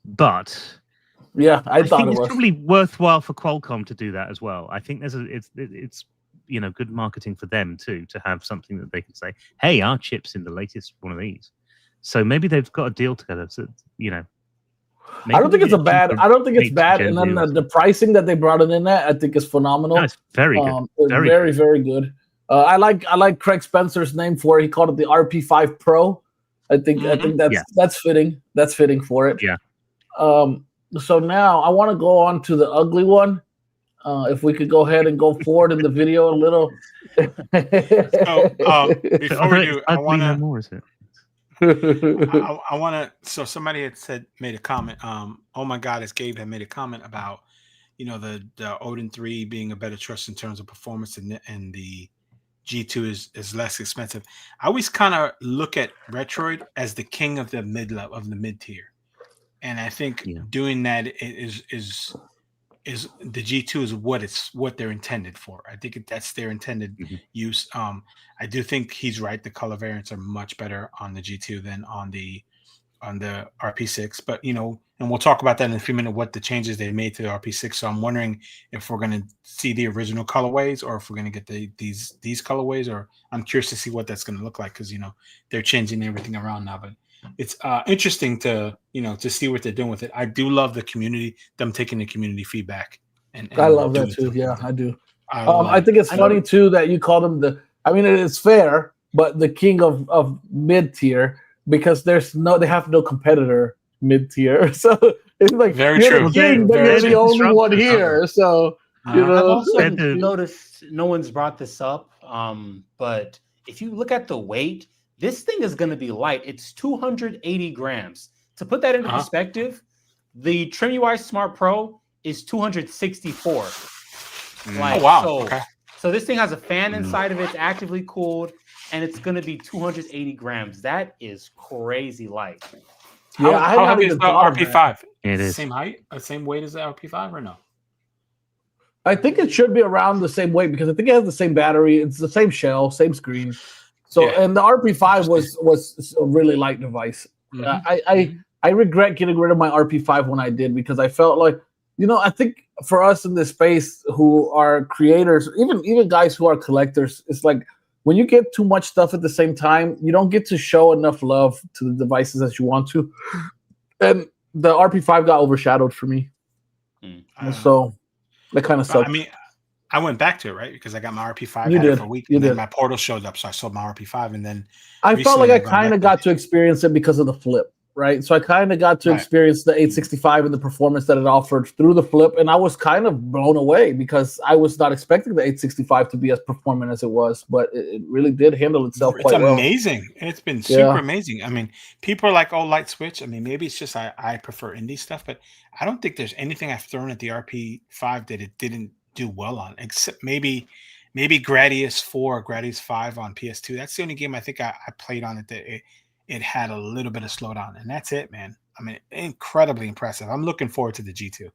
[SPEAKER 2] but I thought it's probably worthwhile for Qualcomm to do that as well. I think it's good marketing for them too, to have something that they can say, hey, our chip's in the latest one of these. So maybe they've got a deal together. So
[SPEAKER 3] I don't think it's bad. And then the pricing that they brought it in at, I think, is phenomenal.
[SPEAKER 2] No, it's very good.
[SPEAKER 3] Very good. I like Craig Spencer's name for it. He called it the RP5 Pro. I think that's fitting. That's fitting for it.
[SPEAKER 2] Yeah.
[SPEAKER 3] So now I want to go on to the ugly one. If we could go ahead and go forward in the video a little.
[SPEAKER 1] Before we do, I want to.
[SPEAKER 2] More, is it?
[SPEAKER 1] I want to. So somebody had made a comment. Oh my God, as Gabe had made a comment about, the Odin 3 being a better choice in terms of performance, and the G2 is less expensive. I always kind of look at Retroid as the king of the mid tier. And I think doing that is the G2 is what they're intended for. I think that's their intended use. I do think he's right. The color variants are much better on the G2 than on the RP6. But and we'll talk about that in a few minutes, what the changes they made to the RP6. So I'm wondering if we're going to see the original colorways, or if we're going to get these colorways, or I'm curious to see what that's going to look like, because they're changing everything around now. But it's interesting to see what they're doing with it. I do love the community, them taking the community feedback, and
[SPEAKER 3] I love that too. Yeah, I do. I think it's funny too that you call them I mean, it's fair. but the king of mid tier because they have no competitor mid tier. So it's like
[SPEAKER 1] Very
[SPEAKER 3] you're
[SPEAKER 1] true.
[SPEAKER 3] the king, but
[SPEAKER 4] Very
[SPEAKER 3] you're
[SPEAKER 4] true.
[SPEAKER 3] the only one
[SPEAKER 2] Disruptors,
[SPEAKER 3] here. So you
[SPEAKER 1] Uh,
[SPEAKER 3] know,
[SPEAKER 4] I've also
[SPEAKER 2] the-
[SPEAKER 4] noticed no one's brought this up, but if you look at the weight, this thing is going to be light. It's 280 grams. To put that into
[SPEAKER 1] Uh-huh.
[SPEAKER 4] perspective, the Trim UI Smart Pro is 264. Like,
[SPEAKER 1] oh wow.
[SPEAKER 4] so,
[SPEAKER 1] Okay.
[SPEAKER 4] so this thing has a fan inside of it. It's actively cooled, and it's going to be 280 grams. That is crazy light.
[SPEAKER 3] yeah, I had
[SPEAKER 1] how
[SPEAKER 3] not
[SPEAKER 1] heavy
[SPEAKER 3] even
[SPEAKER 1] is the
[SPEAKER 3] thought of that.
[SPEAKER 1] RP5?
[SPEAKER 2] It is.
[SPEAKER 1] Same height, same weight as the RP5 or no?
[SPEAKER 3] I think it should be around the same weight because I think it has the same battery. It's the same shell, same screen. So,
[SPEAKER 1] Yeah.
[SPEAKER 3] and the RP5 was a really light device.
[SPEAKER 1] Mhm.
[SPEAKER 3] I regret getting rid of my RP5 when I did because I felt like, I think for us in this space who are creators, even guys who are collectors, it's like when you get too much stuff at the same time, you don't get to show enough love to the devices as you want to. And the RP5 got overshadowed for me. And so that kind of
[SPEAKER 1] But,
[SPEAKER 3] sucks.
[SPEAKER 1] I mean, I went back to it, right? Because I got my RP5,
[SPEAKER 3] You
[SPEAKER 1] had it
[SPEAKER 3] did.
[SPEAKER 1] for a week,
[SPEAKER 3] You
[SPEAKER 1] and then
[SPEAKER 3] did.
[SPEAKER 1] my Portal showed up, so I sold my RP5, and then
[SPEAKER 3] I felt like
[SPEAKER 1] recently
[SPEAKER 3] I
[SPEAKER 1] I've gone
[SPEAKER 3] kind of
[SPEAKER 1] back
[SPEAKER 3] got to experience it because of the flip, right? So I kind of got to
[SPEAKER 1] Right.
[SPEAKER 3] experience the 865 and the performance that it offered through the flip, and I was kind of blown away because I was not expecting the 865 to be as performant as it was, but it really did handle itself
[SPEAKER 1] It's
[SPEAKER 3] quite well.
[SPEAKER 1] amazing. It's been super
[SPEAKER 3] Yeah.
[SPEAKER 1] amazing. I mean, people are like, "Oh, light switch." I mean, maybe it's just I prefer indie stuff, but I don't think there's anything I've thrown at the RP5 that it didn't do well on, except maybe Gradius 4 or Gradius 5 on PS2. That's the only game I think I played on it that it had a little bit of slowdown, and that's it, man. I mean, incredibly impressive. I'm looking forward to the G2.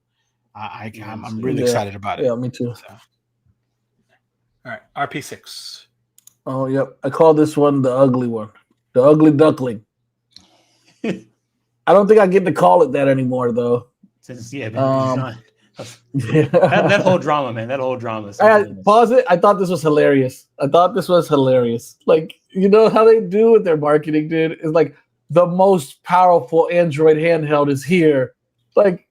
[SPEAKER 1] I'm really excited about it.
[SPEAKER 3] Yeah, me too.
[SPEAKER 1] So. All right, RP6.
[SPEAKER 3] Oh, yep. I call this one the ugly one, the ugly duckling. I don't think I get to call it that anymore, though.
[SPEAKER 4] Since that whole drama, man, that whole drama.
[SPEAKER 3] Pause it. I thought this was hilarious. Like, you know how they do with their marketing, dude? It's like the most powerful Android handheld is here. Like,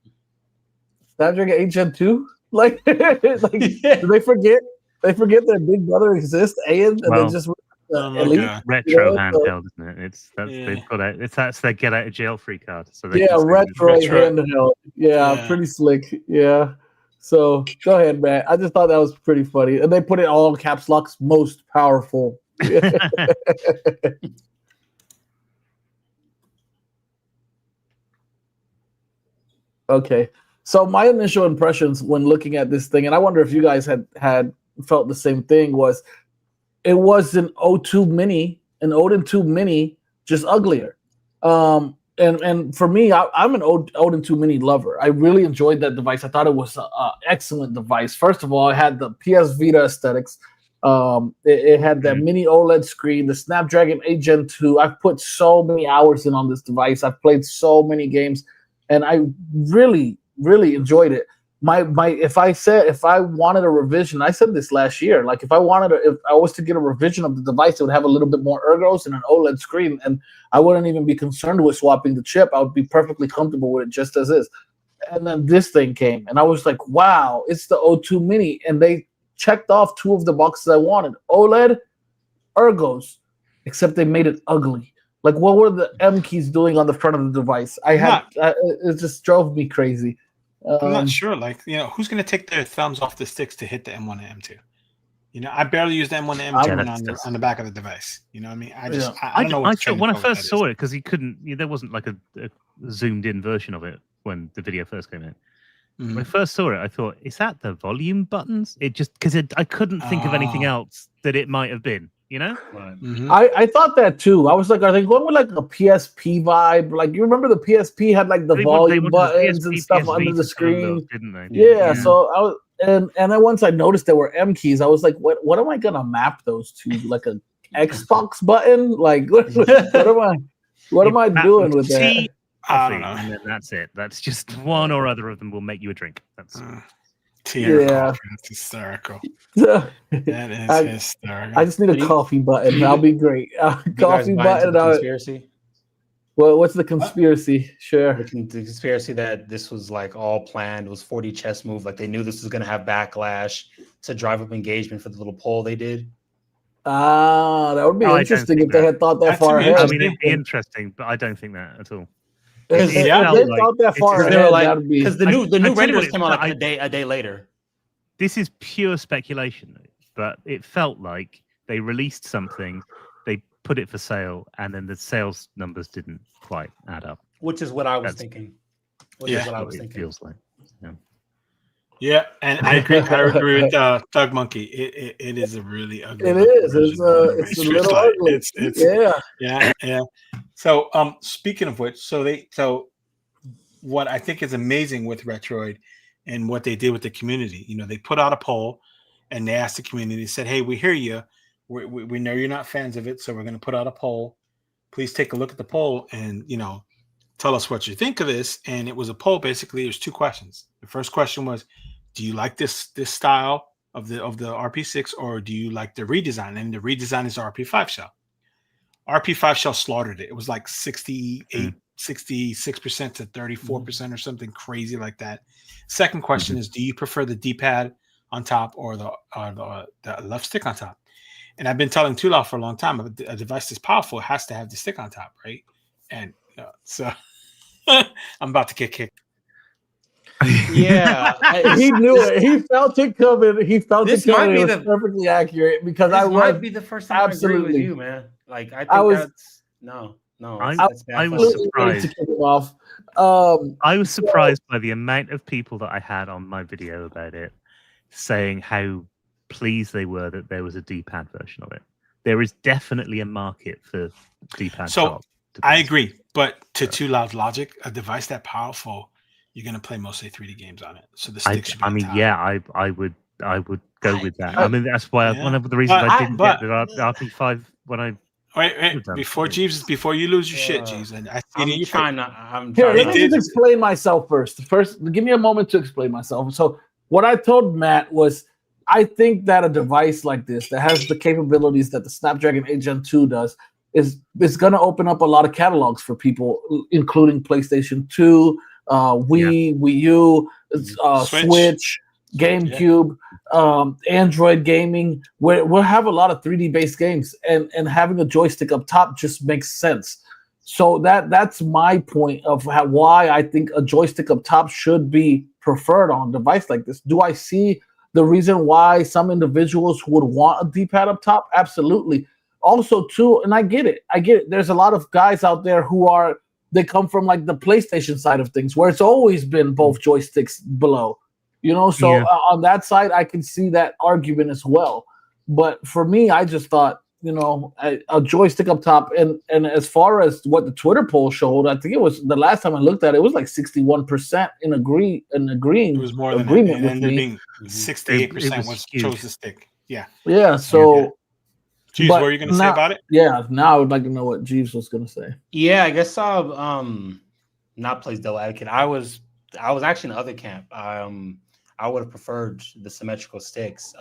[SPEAKER 3] Snapdragon 8 Gen 2? Like, do they forget? They forget their big brother exists, and they just Elite.
[SPEAKER 1] God.
[SPEAKER 2] Retro
[SPEAKER 3] Yeah,
[SPEAKER 2] handheld, isn't it? They've got that's their get out of jail free card. So they
[SPEAKER 3] Yeah,
[SPEAKER 2] can say
[SPEAKER 3] retro
[SPEAKER 1] retro.
[SPEAKER 3] handheld. Yeah, pretty slick. Yeah. So go ahead, man. I just thought that was pretty funny, and they put it all in caps locks. Most powerful. Okay. So my initial impressions when looking at this thing, and I wonder if you guys had felt the same thing, was it was an O2 Mini, an Odin 2 Mini, just uglier. And for me, I'm an Odin 2 Mini lover. I really enjoyed that device. I thought it was an excellent device. First of all, it had the PS Vita aesthetics. It had that mini OLED screen, the Snapdragon 8 Gen 2. I've put so many hours in on this device. I've played so many games, and I really, really enjoyed it. If I wanted a revision, I said this last year. Like if I was to get a revision of the device, it would have a little bit more ergos and an OLED screen, and I wouldn't even be concerned with swapping the chip. I would be perfectly comfortable with it just as is. And then this thing came, and I was like, wow, it's the O2 Mini, and they checked off two of the boxes I wanted: OLED, ergos, except they made it ugly. Like, what were the M keys doing on the front of the device? It just drove me crazy.
[SPEAKER 1] I'm not sure. Like, who's going to take their thumbs off the sticks to hit the M1 and M2? I barely use the M1 and M2 on the back of the device. You know what I mean? I don't know.
[SPEAKER 2] When I first saw it, because there wasn't like a zoomed in version of it when the video first came in. Mm-hmm. When I first saw it, I thought, is that the volume buttons? It just because I couldn't think of anything else that it might have been. Right.
[SPEAKER 3] Mm-hmm. I thought that too. I was like, are they going with like a PSP vibe? Like, you remember the PSP had like the volume buttons and stuff PSV under the screen,
[SPEAKER 2] those, didn't they?
[SPEAKER 3] Yeah. So I was, and then once I noticed there were M keys, I was like, what am I gonna map those to? Like a Xbox button? Like what am I doing with that?
[SPEAKER 1] I don't know.
[SPEAKER 2] And then that's it. That's just one or other of them will make you a drink. That's
[SPEAKER 1] tea or coffee. That's hysterical. That is hysterical.
[SPEAKER 3] I just need a coffee button. That'll be great. Coffee button.
[SPEAKER 4] Conspiracy.
[SPEAKER 3] Well, what's the conspiracy? Sure.
[SPEAKER 4] The conspiracy that this was like all planned, was 4D chess move. Like they knew this was going to have backlash to drive up engagement for the little poll they did.
[SPEAKER 3] That would be
[SPEAKER 2] No, I don't
[SPEAKER 3] interesting
[SPEAKER 2] think
[SPEAKER 3] if they
[SPEAKER 2] that.
[SPEAKER 3] had thought that
[SPEAKER 1] That's
[SPEAKER 3] far
[SPEAKER 1] really
[SPEAKER 3] ahead.
[SPEAKER 2] I mean, it'd be interesting, but I don't think that at all.
[SPEAKER 3] If
[SPEAKER 2] It
[SPEAKER 3] they
[SPEAKER 2] felt like
[SPEAKER 3] thought that
[SPEAKER 2] it's
[SPEAKER 3] far
[SPEAKER 2] just-
[SPEAKER 4] They were
[SPEAKER 3] ahead,
[SPEAKER 4] like,
[SPEAKER 3] that'd be.
[SPEAKER 4] because the
[SPEAKER 2] I
[SPEAKER 4] new
[SPEAKER 2] tell you
[SPEAKER 4] renders
[SPEAKER 2] what,
[SPEAKER 4] came out like
[SPEAKER 2] I-
[SPEAKER 4] a day later.
[SPEAKER 2] This is pure speculation, but it felt like they released something, they put it for sale, and then the sales numbers didn't quite add up.
[SPEAKER 4] Which is what I was
[SPEAKER 2] That's-
[SPEAKER 4] thinking.
[SPEAKER 1] Yeah.
[SPEAKER 2] It feels like. Yeah.
[SPEAKER 1] Yeah, and I agree. I agree with Thug Monkey. It is a really ugly.
[SPEAKER 3] It is.
[SPEAKER 1] version of
[SPEAKER 3] It's a
[SPEAKER 1] Street
[SPEAKER 3] little
[SPEAKER 1] Fight.
[SPEAKER 3] ugly.
[SPEAKER 1] It's
[SPEAKER 3] Yeah.
[SPEAKER 1] yeah. So speaking of which, so what I think is amazing with Retroid and what they did with the community, they put out a poll and they asked the community, they said, hey, we hear you. We know you're not fans of it, so we're going to put out a poll. Please take a look at the poll and tell us what you think of this. And it was a poll. Basically, there's two questions. The first question was, do you like this style of the RP6, or do you like the redesign? And the redesign is the RP5 shell. RP5 shell slaughtered it. It was like 66% to 34% or something crazy like that. Second question is, do you prefer the D-pad on top or the left stick on top? And I've been telling Tula for a long time, a device that's powerful has to have the stick on top, right? And so I'm about to get kicked.
[SPEAKER 4] Yeah,
[SPEAKER 3] He knew it. He felt it coming. He felt
[SPEAKER 4] This
[SPEAKER 3] it coming.
[SPEAKER 4] might be
[SPEAKER 3] It was perfectly accurate because I
[SPEAKER 4] This
[SPEAKER 3] was
[SPEAKER 4] might be the first time I agree
[SPEAKER 3] absolutely.
[SPEAKER 4] with you, man. Like I think that's no. That's bad.
[SPEAKER 2] I
[SPEAKER 4] fun.
[SPEAKER 2] was
[SPEAKER 3] absolutely ready to
[SPEAKER 2] surprised.
[SPEAKER 3] kick him off.
[SPEAKER 2] I was surprised by the amount of people that I had on my video about it saying how pleased they were that there was a D-pad version of it. There is definitely a market for D-pad.
[SPEAKER 1] So I agree, but to Too Loud logic, a device that powerful, you're going to play mostly 3D games on it. So the stick should be on top.
[SPEAKER 2] I would go with that. I mean, that's why one of the reasons
[SPEAKER 1] But
[SPEAKER 2] I didn't get the RP5 when I.
[SPEAKER 1] Wait, before you lose your shit, Jeeves, and
[SPEAKER 4] I'm trying to.
[SPEAKER 3] Here, let
[SPEAKER 1] It
[SPEAKER 3] me
[SPEAKER 1] did-
[SPEAKER 3] just explain myself first. First, give me a moment to explain myself. So, what I told Matt was, I think that a device like this that has the capabilities that the Snapdragon 8 Gen 2 does is going to open up a lot of catalogs for people, including PlayStation 2, Wii U, Switch, GameCube, Android gaming. We'll have a lot of 3D based games, and having a joystick up top just makes sense. So that's my point of why I think a joystick up top should be preferred on a device like this. Do I see the reason why some individuals would want a D-pad up top? Absolutely. Also, too, and I get it. There's a lot of guys out there who they come from like the PlayStation side of things, where it's always been both joysticks below. So on that side, I can see that argument as well. But for me, I just thought, a joystick up top. And as far as what the Twitter poll showed, I think it was the last time I looked at it was like 61% in agreeing.
[SPEAKER 1] It was more than
[SPEAKER 3] agreement
[SPEAKER 1] it
[SPEAKER 3] with me.
[SPEAKER 1] Being 68%
[SPEAKER 2] huge.
[SPEAKER 1] chose the stick. Yeah.
[SPEAKER 3] Yeah. So,
[SPEAKER 1] Jeeves, what were you going to say about it?
[SPEAKER 3] Yeah. Now I would like to know what Jeeves was going to say.
[SPEAKER 4] Yeah, I guess I'll not play devil advocate. I was actually in the other camp. I would have preferred the symmetrical sticks,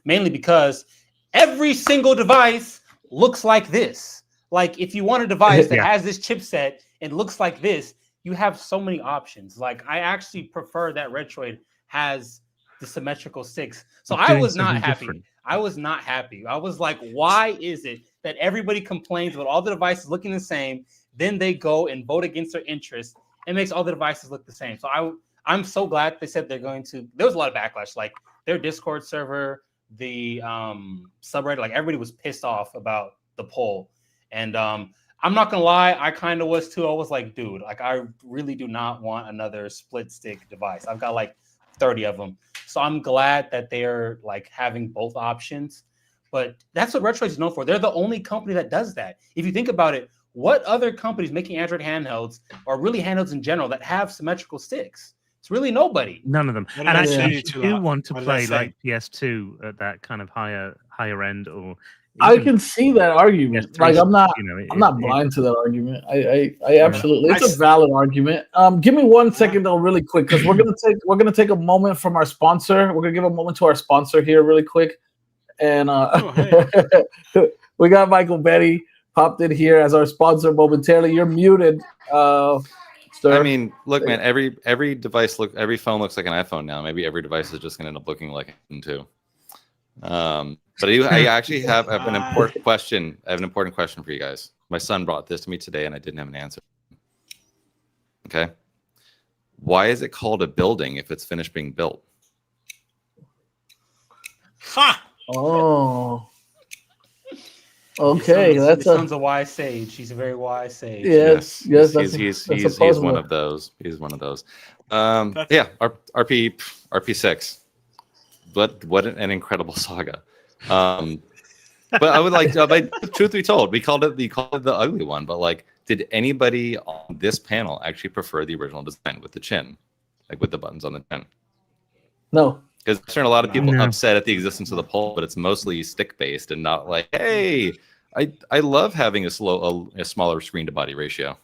[SPEAKER 4] mainly because every single device looks like this. Like if you want a device that has this chipset and looks like this, you have so many options. Like I actually prefer that Retroid has the symmetrical sticks. So I was not happy.
[SPEAKER 2] Different.
[SPEAKER 4] I was not happy. I was like, why is it that everybody complains about all the devices looking the same, then they go and vote against their interests and makes all the devices look the same? So I'm so glad they said they're going to. There was a lot of backlash, like their Discord server, the subreddit, like everybody was pissed off about the poll. And I'm not gonna lie, I kind of was too. I was like, dude, like I really do not want another split stick device. I've got like 30 of them. So I'm glad that they're like having both options. But that's what Retroid's known for. They're the only company that does that. If you think about it, what other companies making Android handhelds, or really handhelds in general, that have symmetrical sticks? It's really nobody.
[SPEAKER 2] None of them.
[SPEAKER 1] What
[SPEAKER 2] And
[SPEAKER 1] did I say
[SPEAKER 2] actually,
[SPEAKER 1] to
[SPEAKER 2] if you
[SPEAKER 1] that?
[SPEAKER 2] want to
[SPEAKER 1] What did I
[SPEAKER 2] play
[SPEAKER 1] say?
[SPEAKER 2] like PS2 at that kind of higher end, or
[SPEAKER 3] I
[SPEAKER 2] even
[SPEAKER 3] can see that argument.
[SPEAKER 2] PS3,
[SPEAKER 3] Like I'm not
[SPEAKER 2] it-
[SPEAKER 3] blind to that argument. I absolutely, it's
[SPEAKER 1] I
[SPEAKER 3] a valid argument. Give me 1 second though, really quick, because we're gonna take a moment from our sponsor. We're gonna give a moment to our sponsor here, really quick, and we got Michael Betty popped in here as our sponsor momentarily. You're muted, sir.
[SPEAKER 5] I mean, look, man. Every phone looks like an iPhone now. Maybe every device is just gonna end up looking like it too. But I actually have an important question. I have an important question for you guys. My son brought this to me today, and I didn't have an answer. Okay. Why is it called a building if it's finished being built?
[SPEAKER 1] Ha!
[SPEAKER 3] Oh. Okay,
[SPEAKER 4] Your son's a wise sage. He's a very wise sage.
[SPEAKER 3] Yes.
[SPEAKER 5] He's one of those. He's one of those. Yeah, RP6. What an incredible saga. But I would like, truth be told, we called it the ugly one. But like, did anybody on this panel actually prefer the original design with the chin, like with the buttons on the chin?
[SPEAKER 3] No.
[SPEAKER 5] Because I've heard a lot of people upset at the existence of the pole, but it's mostly stick based and not like, hey, I love having a smaller screen to body ratio.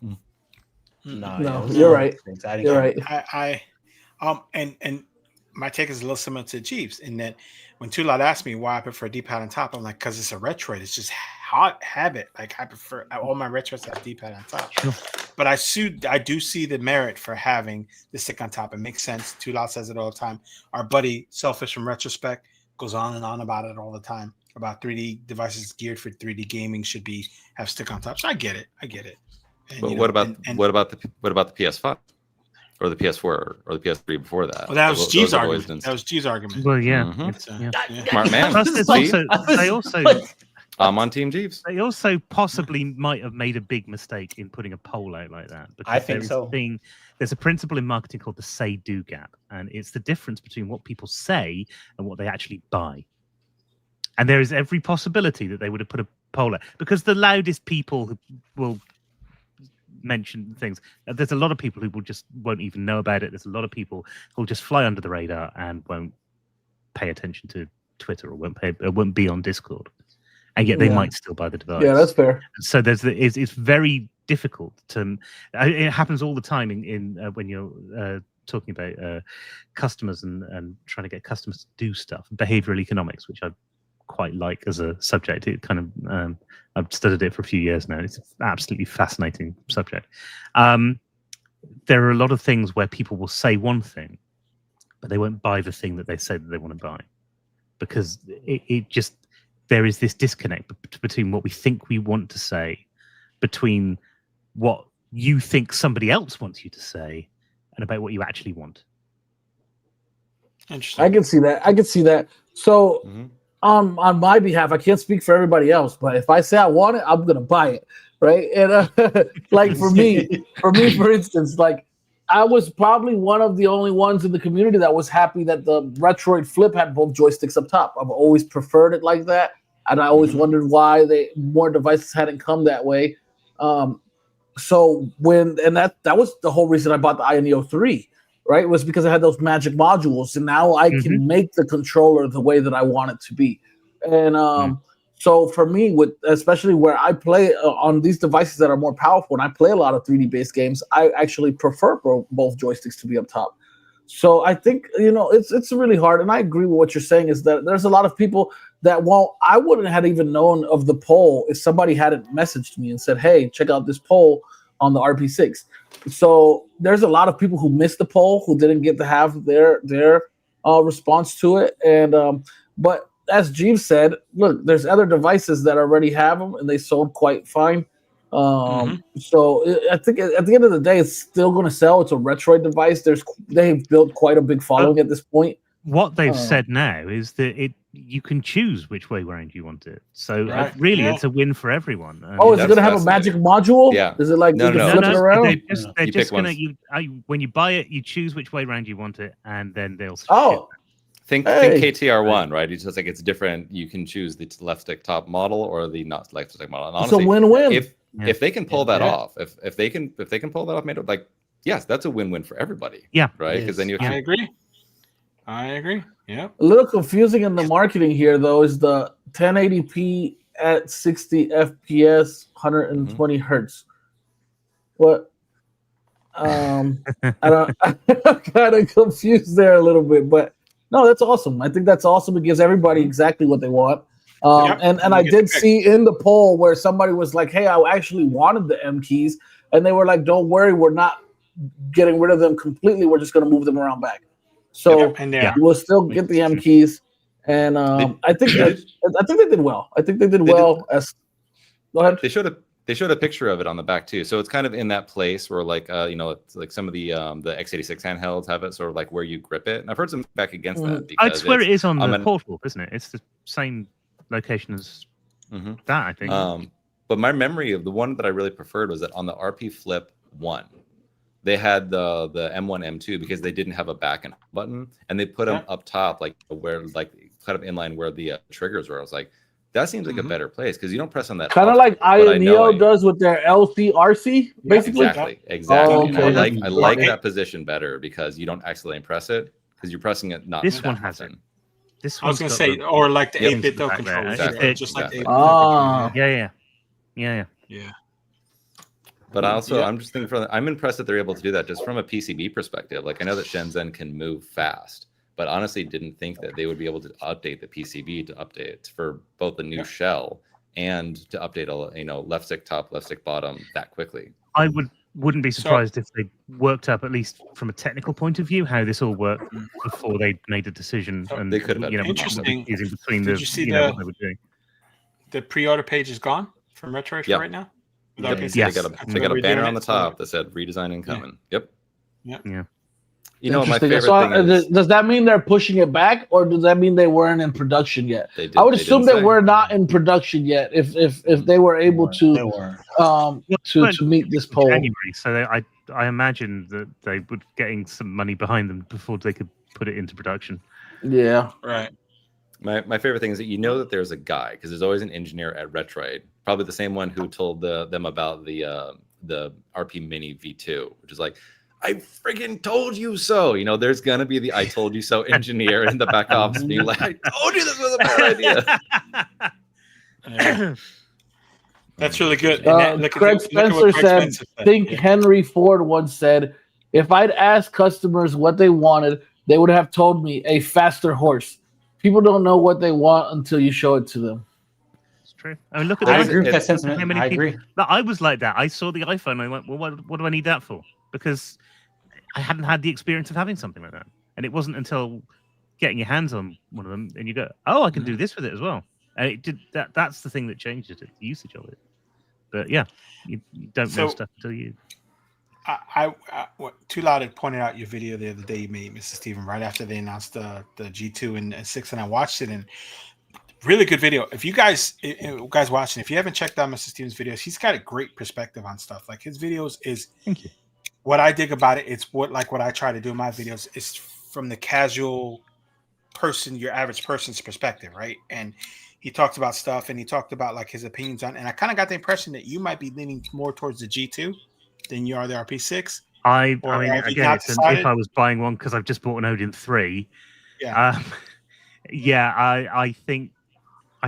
[SPEAKER 3] No, you're right. You're right.
[SPEAKER 1] And my take is a little similar to Jeeves in that when Tulad asked me why I prefer D-pad on top, I'm like, because it's a Retroid. It's just hot habit. Like I prefer all my Retroids have D-pad on top. Sure. But I do see the merit for having the stick on top. It makes sense. Tulad says it all the time. Our buddy Selfish from Retrospect goes on and on about it all the time. About 3D devices geared for 3D gaming should have stick on top. So I get it. And,
[SPEAKER 5] but what about the PS5 or the PS4 or the PS3 before that?
[SPEAKER 1] Well, that was Jeeves' argument. That was Jeeves' argument.
[SPEAKER 2] Well, yeah.
[SPEAKER 5] Smart man.
[SPEAKER 2] They
[SPEAKER 5] I'm on Team Jeeves.
[SPEAKER 2] They also possibly might have made a big mistake in putting a poll out like that.
[SPEAKER 4] I think so.
[SPEAKER 2] There's a principle in marketing called the say-do gap, and it's the difference between what people say and what they actually buy. And there is every possibility that they would have put a poll out, because the loudest people who will mention things, there's a lot of people who won't even know about it. There's a lot of people who will just fly under the radar and won't pay attention to Twitter or won't be on Discord, and yet they might still buy the device.
[SPEAKER 3] Yeah, that's fair.
[SPEAKER 2] So it's very difficult to. It happens all the time in when you're talking about customers and trying to get customers to do stuff. Behavioral economics, which I quite like as a subject. It kind of I've studied it for a few years now. It's an absolutely fascinating subject. There are a lot of things where people will say one thing, but they won't buy the thing that they say that they want to buy, because it just, there is this disconnect between what we think we want to say, between what you think somebody else wants you to say, and about what you actually want.
[SPEAKER 1] Interesting.
[SPEAKER 3] I can see that. So on my behalf, I can't speak for everybody else, but if I say I want it, I'm gonna buy it, right? And like for me, for instance, like I was probably one of the only ones in the community that was happy that the Retroid Flip had both joysticks up top. I've always preferred it like that, and I always wondered why more devices hadn't come that way. So that was the whole reason I bought the Ioneo 3. Right, it was because I had those magic modules, and now I can make the controller the way that I want it to be. And so for me, especially where I play on these devices that are more powerful, and I play a lot of 3D based games, I actually prefer both joysticks to be up top. So I think it's really hard, and I agree with what you're saying. Is that there's a lot of people that I wouldn't have even known of the poll if somebody hadn't messaged me and said, "Hey, check out this poll on the RP6." So there's a lot of people who missed the poll, who didn't get to have their response to it. And but as Jeeves said, look, there's other devices that already have them, and they sold quite fine. So I think at the end of the day, it's still going to sell. It's a Retroid device. They've built quite a big following at this point.
[SPEAKER 2] What they've said now is that you can choose which way around you want it. So really, it's a win for everyone.
[SPEAKER 3] Is it going to have a magic module? Yeah. Is it like you can flip it around?
[SPEAKER 2] They're just going to. When you buy it, you choose which way around you want it, and then they'll.
[SPEAKER 5] Think KTR1, right? It's just like it's different. You can choose the left stick top model or the not left stick model. And honestly,
[SPEAKER 3] it's a win-win.
[SPEAKER 5] If they can pull that off, if they can pull that off, like yes, that's a win-win for everybody.
[SPEAKER 2] Yeah.
[SPEAKER 5] Right. Because then
[SPEAKER 1] I agree. Yeah.
[SPEAKER 3] A little confusing in the marketing here, though, is the 1080p at 60 FPS, 120 hertz. What? I'm kind of confused there a little bit, but no, that's awesome. I think that's awesome. It gives everybody exactly what they want. And I did see in the poll where somebody was like, "Hey, I actually wanted the M keys," and they were like, "Don't worry, we're not getting rid of them completely. We're just going to move them around back." So we'll still get the M keys, And I think they did well. I think they did well. Go ahead.
[SPEAKER 5] They showed a picture of it on the back too, so it's kind of in that place where like it's like some of the x86 handhelds have it sort of like where you grip it. And I've heard some back against that.
[SPEAKER 2] I swear it is on the portal, isn't it? It's the same location as that, I think.
[SPEAKER 5] But my memory of the one that I really preferred was that on the RP Flip 1, they had the M1, M2 because they didn't have a back and button, and they put them up top, like where like kind of in line where the triggers were. I was like, that seems like a better place because you don't press on that.
[SPEAKER 3] Kind of like Neo does with their LC-RC, basically.
[SPEAKER 5] Exactly.
[SPEAKER 3] Oh, okay.
[SPEAKER 5] I like that position better because you don't accidentally press it because you're pressing it not.
[SPEAKER 2] This one hasn't.
[SPEAKER 1] I was going to say, or like the 8-bit controller,
[SPEAKER 5] exactly.
[SPEAKER 1] just like the 8-bit.
[SPEAKER 2] Yeah.
[SPEAKER 5] But I'm just thinking I'm impressed that they're able to do that just from a PCB perspective. Like I know that Shenzhen can move fast, but honestly didn't think that they would be able to update the PCB to update it for both the new shell and to update left stick top, left stick bottom that quickly.
[SPEAKER 2] I wouldn't be surprised if they worked up, at least from a technical point of view, how this all worked before they made the decision. And
[SPEAKER 5] they could have
[SPEAKER 1] interesting.
[SPEAKER 2] Between
[SPEAKER 1] Did you see
[SPEAKER 2] what they were doing.
[SPEAKER 1] The pre-order page is gone from Retroid right now?
[SPEAKER 5] Yep. Yes. They got a banner on the top that said redesign incoming. Yep.
[SPEAKER 2] Yeah.
[SPEAKER 5] My favorite thing is,
[SPEAKER 3] does that mean they're pushing it back, or does that mean they weren't in production yet?
[SPEAKER 5] I
[SPEAKER 3] would assume they were not in production yet. If they were able to meet this poll.
[SPEAKER 2] January, so I imagine that they would getting some money behind them before they could put it into production.
[SPEAKER 3] Yeah.
[SPEAKER 1] Right.
[SPEAKER 5] My favorite thing is that that there's a guy, because there's always an engineer at Retroid, probably the same one who told them about the RP Mini V2, which is like, I friggin' told you so. There's gonna be the I told you so engineer in the back office being like, I told you this was a bad idea.
[SPEAKER 1] That's really good.
[SPEAKER 3] Craig Spencer said, think Henry Ford once said, if I'd asked customers what they wanted, they would have told me a faster horse. People don't know what they want until you show it to them.
[SPEAKER 2] It's true. I mean, look at
[SPEAKER 4] I agree with that sentiment. I agree.
[SPEAKER 2] No, I was like that. I saw the iPhone. I went, well, what do I need that for? Because I hadn't had the experience of having something like that. And it wasn't until getting your hands on one of them and you go, oh, I can do this with it as well. And it did that. That's the thing that changed it, the usage of it. But yeah, you don't know stuff until you.
[SPEAKER 1] Too Loud had pointed out your video the other day you made, Mr. Stephen, right after they announced the G2 and 6, and I watched it, and really good video. If you guys watching, if you haven't checked out Mr. Stephen's videos, he's got a great perspective on stuff. Like his videos is,
[SPEAKER 2] thank you.
[SPEAKER 1] What I dig about it, it's what I try to do in my videos is from the casual person, your average person's perspective, right? And he talked about stuff, and he talked about like his opinions on, and I kind of got the impression that you might be leaning more towards the G2 than you are the RP6.
[SPEAKER 2] I mean, again, if I was buying one because I've just bought an Odin 3, I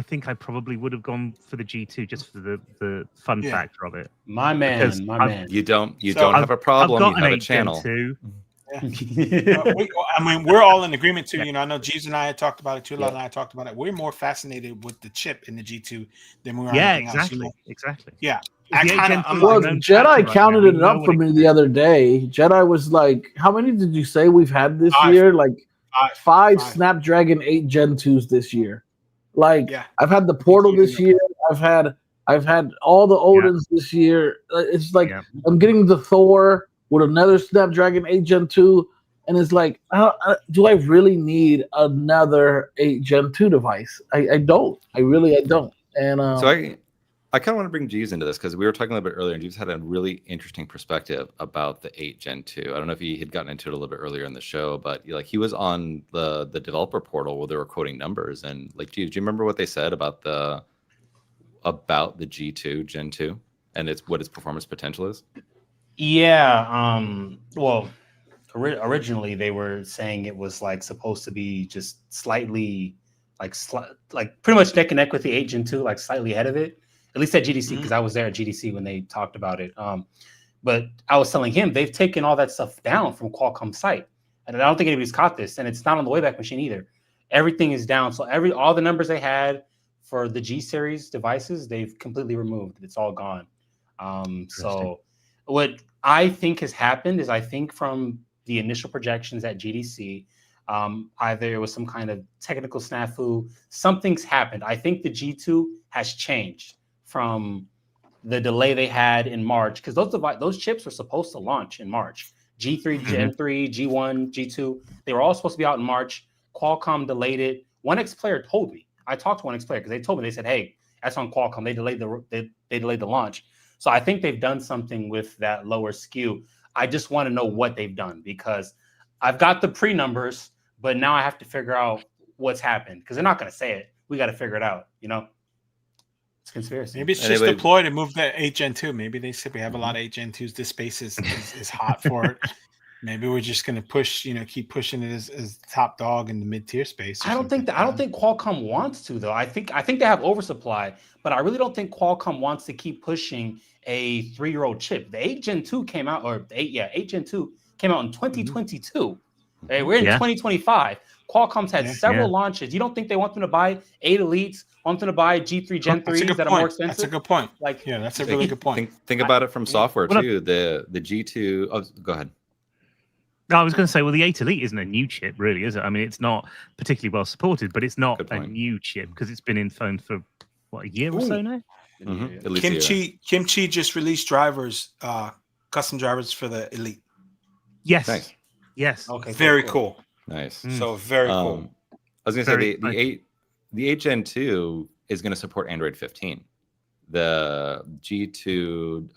[SPEAKER 2] think I probably would have gone for the G2 just for the fun factor of it.
[SPEAKER 4] My man.
[SPEAKER 5] You don't have a problem. You have a channel.
[SPEAKER 1] I mean, we're all in agreement too. I know Jeeves and I had talked about it too. A lot and I talked about it. We're more fascinated with the chip in the G2 than we are.
[SPEAKER 2] Yeah, exactly. Exactly.
[SPEAKER 1] Yeah.
[SPEAKER 3] Jedi counted it up for me the other day. Jedi was like, how many did you say we've had this year? Like five Snapdragon 8 Gen 2s this year. Like I've had the Portal this year. I've had all the Odins this year. It's like I'm getting the Thor with another Snapdragon 8 Gen 2, and it's like, do I really need another 8 Gen 2 device? I don't. I don't. And
[SPEAKER 5] so I kind of want to bring Jeeves into this because we were talking a little bit earlier, and Jeeves had a really interesting perspective about the 8 Gen 2. I don't know if he had gotten into it a little bit earlier in the show, but like he was on the developer portal where they were quoting numbers, and like, Jeeves, do you remember what they said about the G2 Gen 2 and what its performance potential is?
[SPEAKER 4] Yeah. Well, originally they were saying it was like supposed to be just slightly like pretty much neck and neck with the 8 Gen 2, like slightly ahead of it. At least at GDC, because I was there at GDC when they talked about it. But I was telling him they've taken all that stuff down from Qualcomm's site, and I don't think anybody's caught this. And it's not on the Wayback Machine either. Everything is down. So all the numbers they had for the G series devices, they've completely removed. It's all gone. So what I think has happened is I think from the initial projections at GDC, Either it was some kind of technical snafu, something's happened. I think the G2 has changed from the delay they had in March, because those chips were supposed to launch in March. G3, Gen 3, G1, G2, they were all supposed to be out in March. Qualcomm delayed it. One ex-player told me. I talked to one ex-player because they told me, they said, hey, that's on Qualcomm. They delayed the launch. So I think they've done something with that lower SKU. I just want to know what they've done, because I've got the pre-numbers, but now I have to figure out what's happened, because they're not going to say it. We got to figure it out, you know? It's conspiracy.
[SPEAKER 1] Maybe it's just deployed and move to 8 Gen 2. Maybe they said we have a lot of 8 Gen 2s. This space is hot for it. Maybe we're just going to push, keep pushing it as top dog in the mid-tier space.
[SPEAKER 4] I don't think Qualcomm wants to, though. I think they have oversupply, but I really don't think Qualcomm wants to keep pushing a 3-year-old chip. The 8 Gen 2 came out, 8 Gen 2 came out in 2022. Hey, we're in 2025. Qualcomm's had several launches. You don't think they want them to buy 8 Elites, want them to buy G3 Gen 3s that are more expensive?
[SPEAKER 1] That's a good point. That's a really good point.
[SPEAKER 5] Think about it from software too. The G2. Oh, go ahead.
[SPEAKER 2] No, I was going to say, well, the 8 Elite isn't a new chip, really, is it? I mean, it's not particularly well supported, but it's not a new chip because it's been in phone for a year or so now.
[SPEAKER 1] Kimchi just released drivers, custom drivers for the Elite.
[SPEAKER 2] Yes.
[SPEAKER 5] Nice.
[SPEAKER 2] Yes.
[SPEAKER 1] Okay. Very cool.
[SPEAKER 5] Nice.
[SPEAKER 1] So very cool.
[SPEAKER 5] I was going to say the 8 Gen 2 is going to support Android 15. The G2,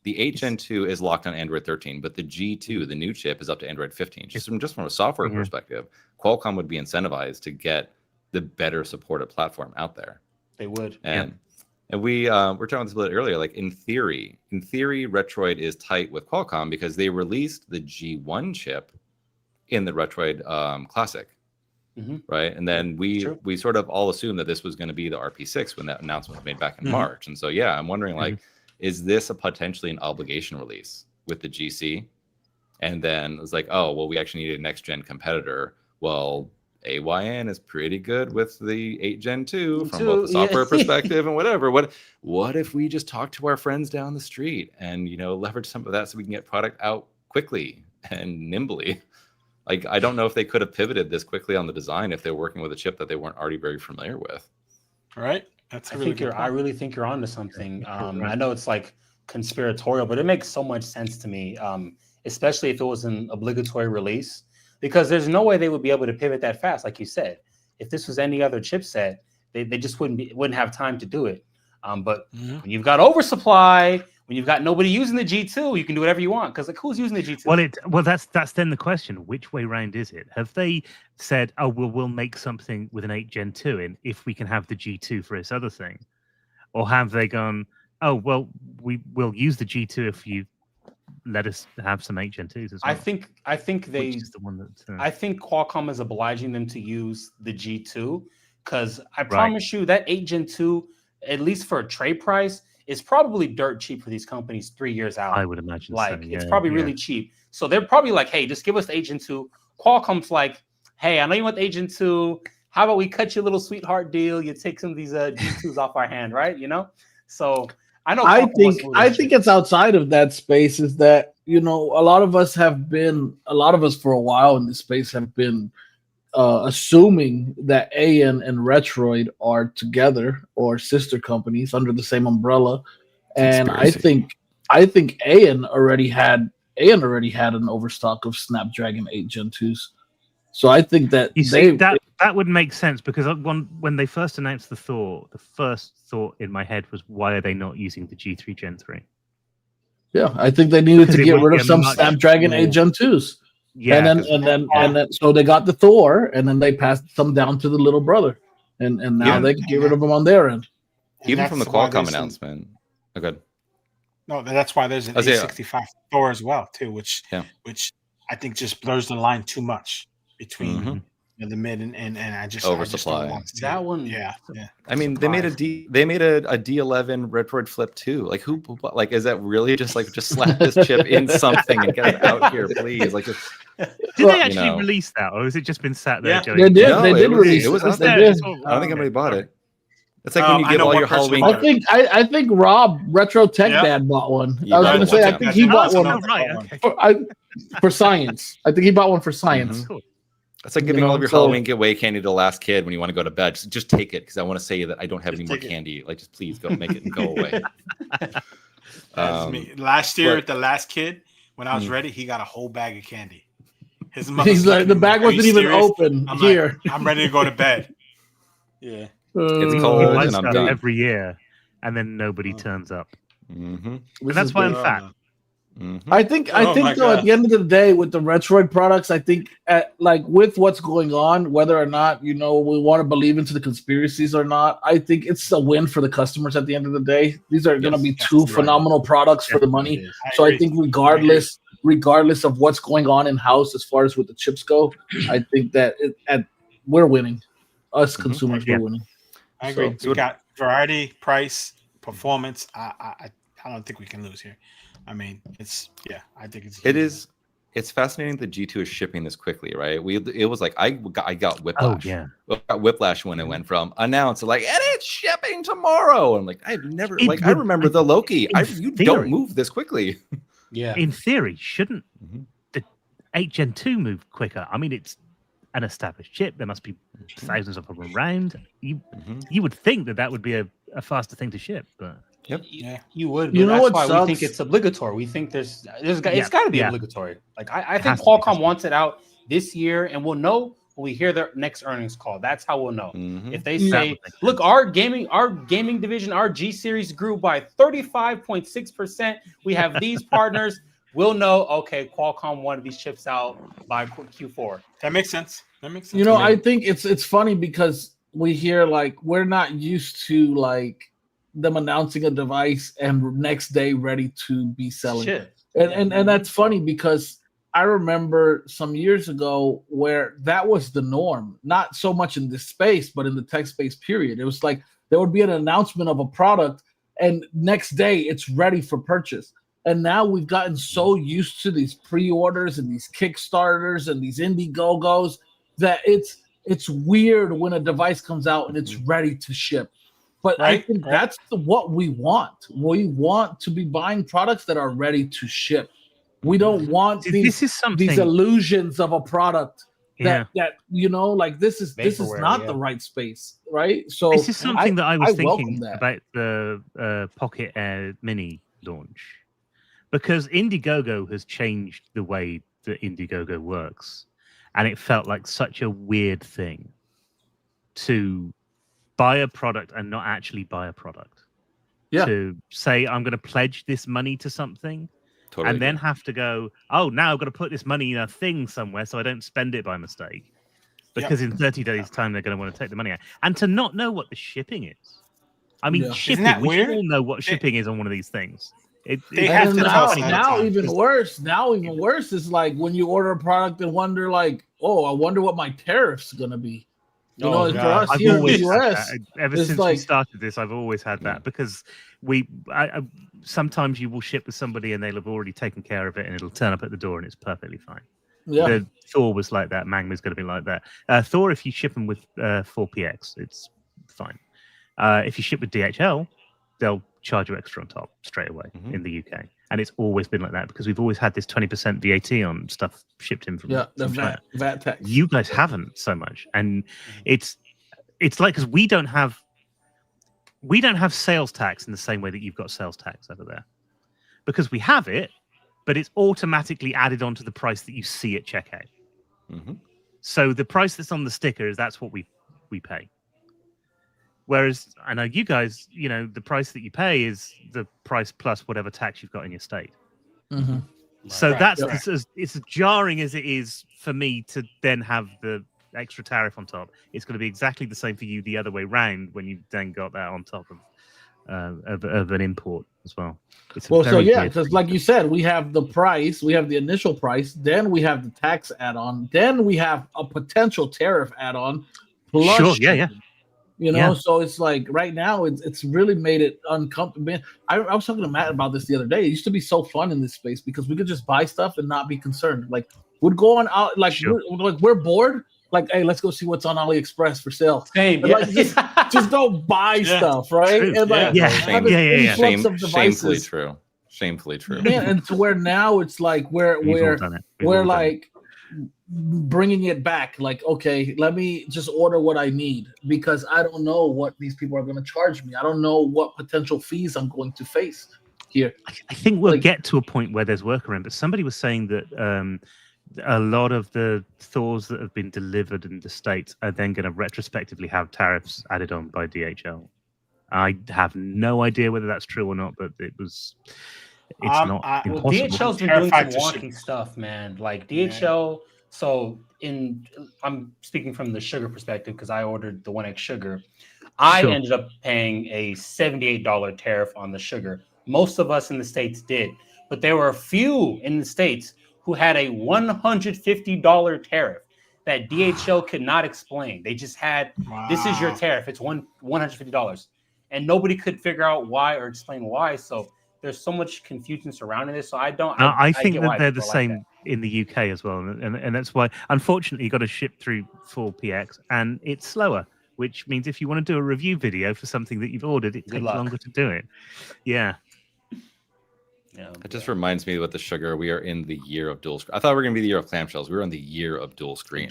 [SPEAKER 5] the 8 Gen 2 is locked on Android 13, but the G2, the new chip, is up to Android 15. Just from a software perspective, Qualcomm would be incentivized to get the better supported platform out there.
[SPEAKER 4] They would.
[SPEAKER 5] And we were talking about this a bit earlier. Like in theory, Retroid is tight with Qualcomm because they released the G1 chip in the Retroid Classic, right? And then we sort of all assumed that this was going to be the RP6 when that announcement was made back in March. And so I'm wondering is this a potentially an obligation release with the GC? And then it's like, oh, well, we actually need a next gen competitor. Well, AYN is pretty good with the 8 Gen 2 from both the software perspective and whatever. What if we just talk to our friends down the street and leverage some of that so we can get product out quickly and nimbly? Like, I don't know if they could have pivoted this quickly on the design if they're working with a chip that they weren't already very familiar with.
[SPEAKER 1] Right.
[SPEAKER 4] I really think you're onto something. I know it's like conspiratorial, but it makes so much sense to me, especially if it was an obligatory release, because there's no way they would be able to pivot that fast. Like you said, if this was any other chipset, they just wouldn't have time to do it. But when you've got oversupply, when you've got nobody using the G2, you can do whatever you want. Because who's using the G2?
[SPEAKER 2] Well, that's then the question. Which way round is it? Have they said, oh, we'll make something with an 8 Gen 2 in if we can have the G2 for this other thing? Or have they gone, oh, well, we'll use the G2 if you let us have some 8 Gen 2s as well?
[SPEAKER 4] I think Qualcomm is obliging them to use the G2 because I promise you that 8 Gen 2, at least for a trade price, is probably dirt cheap for these companies 3 years out.
[SPEAKER 2] I would imagine
[SPEAKER 4] it's probably really cheap. So they're probably like, hey, just give us the 8 Gen 2. Qualcomm's like, hey, I know you want the 8 Gen 2. How about we cut you a little sweetheart deal? You take some of these G2s off our hand, right? So I know.
[SPEAKER 3] I think it's outside of that space. Is that a lot of us for a while in this space have been assuming that AN and Retroid are together or sister companies under the same umbrella, and I think AN already had an overstock of Snapdragon 8 Gen 2s. So I think that
[SPEAKER 2] that would make sense because when they first announced the first thought in my head was, why are they not using the G3 Gen 3?
[SPEAKER 3] Yeah, I think they needed to get rid of some Snapdragon 8 Gen 2s. Yeah, and then so they got the Thor, and then they passed some down to the little brother, and now they can get rid of them on their end.
[SPEAKER 5] Even from the Qualcomm announcement. Oh, good.
[SPEAKER 1] No, that's why there's an 865 Thor as well too, which I think just blurs the line too much between the mid and I just
[SPEAKER 5] oversupply.
[SPEAKER 4] That one,
[SPEAKER 1] yeah.
[SPEAKER 5] I mean, they made a D11 Retroid Flip 2. Like who? Like is that really just slap this chip in something and get it out here, please? Like,
[SPEAKER 2] did they actually release that, or has it just been sat there?
[SPEAKER 3] Yeah, they did. They did release it.
[SPEAKER 5] It was out there. I don't think anybody bought it. It's like when you give all your Halloween.
[SPEAKER 3] I think Rob Retro Tech Dad bought one. I was going to say I think he bought one for science. I think he bought one for science.
[SPEAKER 2] Cool.
[SPEAKER 5] It's like giving all of your Halloween giveaway candy to the last kid when you want to go to bed. Just take it, because I want to say that I don't have any more candy. Like, just please go make it and go away.
[SPEAKER 1] That's me. Last year, the last kid, when I was ready, he got a whole bag of candy. His mother. He's
[SPEAKER 3] like, the bag wasn't even open.
[SPEAKER 1] I'm
[SPEAKER 3] here.
[SPEAKER 1] Like, I'm ready to go to bed. Yeah.
[SPEAKER 5] It's cold and I'm done.
[SPEAKER 2] Every year, and then nobody turns up.
[SPEAKER 5] Mm-hmm.
[SPEAKER 2] And that's why I'm fat.
[SPEAKER 3] Mm-hmm. I think though, at the end of the day, with the Retroid products, I think with what's going on, whether or not we want to believe into the conspiracies or not, I think it's a win for the customers at the end of the day. These are going to be two phenomenal products for the money. So I think regardless of what's going on in house as far as with the chips go, I think that we're winning. Us consumers, we're winning.
[SPEAKER 1] I agree. So we got variety, price, performance. I don't think we can lose here. I mean, I think
[SPEAKER 5] it's fascinating that G2 is shipping this quickly, right? It was like I got whiplash.
[SPEAKER 2] Oh, yeah.
[SPEAKER 5] I got whiplash when it went from announced like, and it's shipping tomorrow. I'm like, I've never I remember the Loki. You don't move this quickly.
[SPEAKER 4] Yeah.
[SPEAKER 2] In theory, shouldn't the 8 Gen 2 move quicker? I mean, it's an established chip. There must be thousands of them around. You would think that would be a faster thing to ship, but
[SPEAKER 4] yep. Yeah, you would.
[SPEAKER 3] But
[SPEAKER 4] that's why we think it's obligatory. We think it's got to be obligatory. Like I think Qualcomm wants it out this year, and we'll know when we hear their next earnings call. That's how we'll know. If they say, "Look, our gaming division, our G series grew by 35.6%. We have these partners." We'll know. Okay, Qualcomm wanted these chips out by Q4.
[SPEAKER 1] That makes sense.
[SPEAKER 3] I think it's funny because we hear we're not used to them announcing a device and next day ready to be selling.
[SPEAKER 4] Shit.
[SPEAKER 3] And that's funny because I remember some years ago where that was the norm, not so much in this space, but in the tech space period. It was like there would be an announcement of a product and next day it's ready for purchase. And now we've gotten so used to these pre-orders and these Kickstarters and these Indiegogos that it's weird when a device comes out and it's ready to ship. But I think that's what we want. We want to be buying products that are ready to ship. We don't want these illusions of a product that this is not the right space, right? So
[SPEAKER 2] this is something that I was thinking about the Pocket Air Mini launch, because Indiegogo has changed the way that Indiegogo works, and it felt like such a weird thing to buy a product and not actually buy a product. Yeah. To say, I'm going to pledge this money to something and then have to go, oh, now I've got to put this money in a thing somewhere so I don't spend it by mistake. Because in 30 days' time, they're going to want to take the money out. And to not know what the shipping is. I mean, shipping, we should all know what shipping is on one of these things.
[SPEAKER 3] They have to tell us now. Even worse is when you order a product and wonder I wonder what my tariff's going to be. For us here in the US,
[SPEAKER 2] ever since we started this, I've always had that because sometimes you will ship with somebody and they'll have already taken care of it and it'll turn up at the door and it's perfectly fine. Yeah. The Thor was like that. Magma's going to be like that. Thor, if you ship them with 4PX, it's fine. If you ship with DHL, they'll charge you extra on top straight away in the UK. And it's always been like that because we've always had this 20% VAT on stuff shipped in from
[SPEAKER 3] the VAT tax.
[SPEAKER 2] You guys haven't so much, and it's like because we don't have sales tax in the same way that you've got sales tax over there, because we have it, but it's automatically added onto the price that you see at checkout. So the price that's on the sticker that's what we pay. Whereas I know you guys, the price that you pay is the price plus whatever tax you've got in your state. So that's as jarring as it is for me to then have the extra tariff on top. It's going to be exactly the same for you the other way round when you've then got that on top of an import as well.
[SPEAKER 3] Because like you said, we have the price, we have the initial price, then we have the tax add-on, then we have a potential tariff add-on. Plus so it's right now it's really made it uncomfortable. I was talking to Matt about this the other day. It used to be so fun in this space because we could just buy stuff and not be concerned. We'd go on out we're bored. Hey, let's go see what's on AliExpress for sale.
[SPEAKER 4] Same,
[SPEAKER 3] just go buy stuff, right?
[SPEAKER 2] True.
[SPEAKER 3] And
[SPEAKER 5] Shamefully true.
[SPEAKER 3] Yeah, and to where now it's we're bringing it back. Like, okay, let me just order what I need because I don't know what these people are going to charge me. I don't know what potential fees I'm going to face here.
[SPEAKER 2] I think we'll get to a point where there's workaround. But somebody was saying that a lot of the Thors that have been delivered in the States are then going to retrospectively have tariffs added on by DHL. I have no idea whether that's true or not, but it's not impossible.
[SPEAKER 4] Well, DHL's been doing some wonky stuff, man. Like DHL. So I'm speaking from the sugar perspective because I ordered the 1X sugar. I ended up paying a $78 tariff on the sugar. Most of us in the States did, but there were a few in the States who had a $150 tariff that DHL could not explain. They just had, this is your tariff. It's $150. And nobody could figure out why or explain why. So there's so much confusion surrounding this. So I
[SPEAKER 2] think that they're the same in the UK as well. And that's why, unfortunately, you got to ship through 4PX and it's slower, which means if you want to do a review video for something that you've ordered, it takes longer to do it. Yeah.
[SPEAKER 5] It just reminds me with the sugar, we are in the year of dual screen. I thought we were going to be the year of clamshells. We were in the year of dual screens.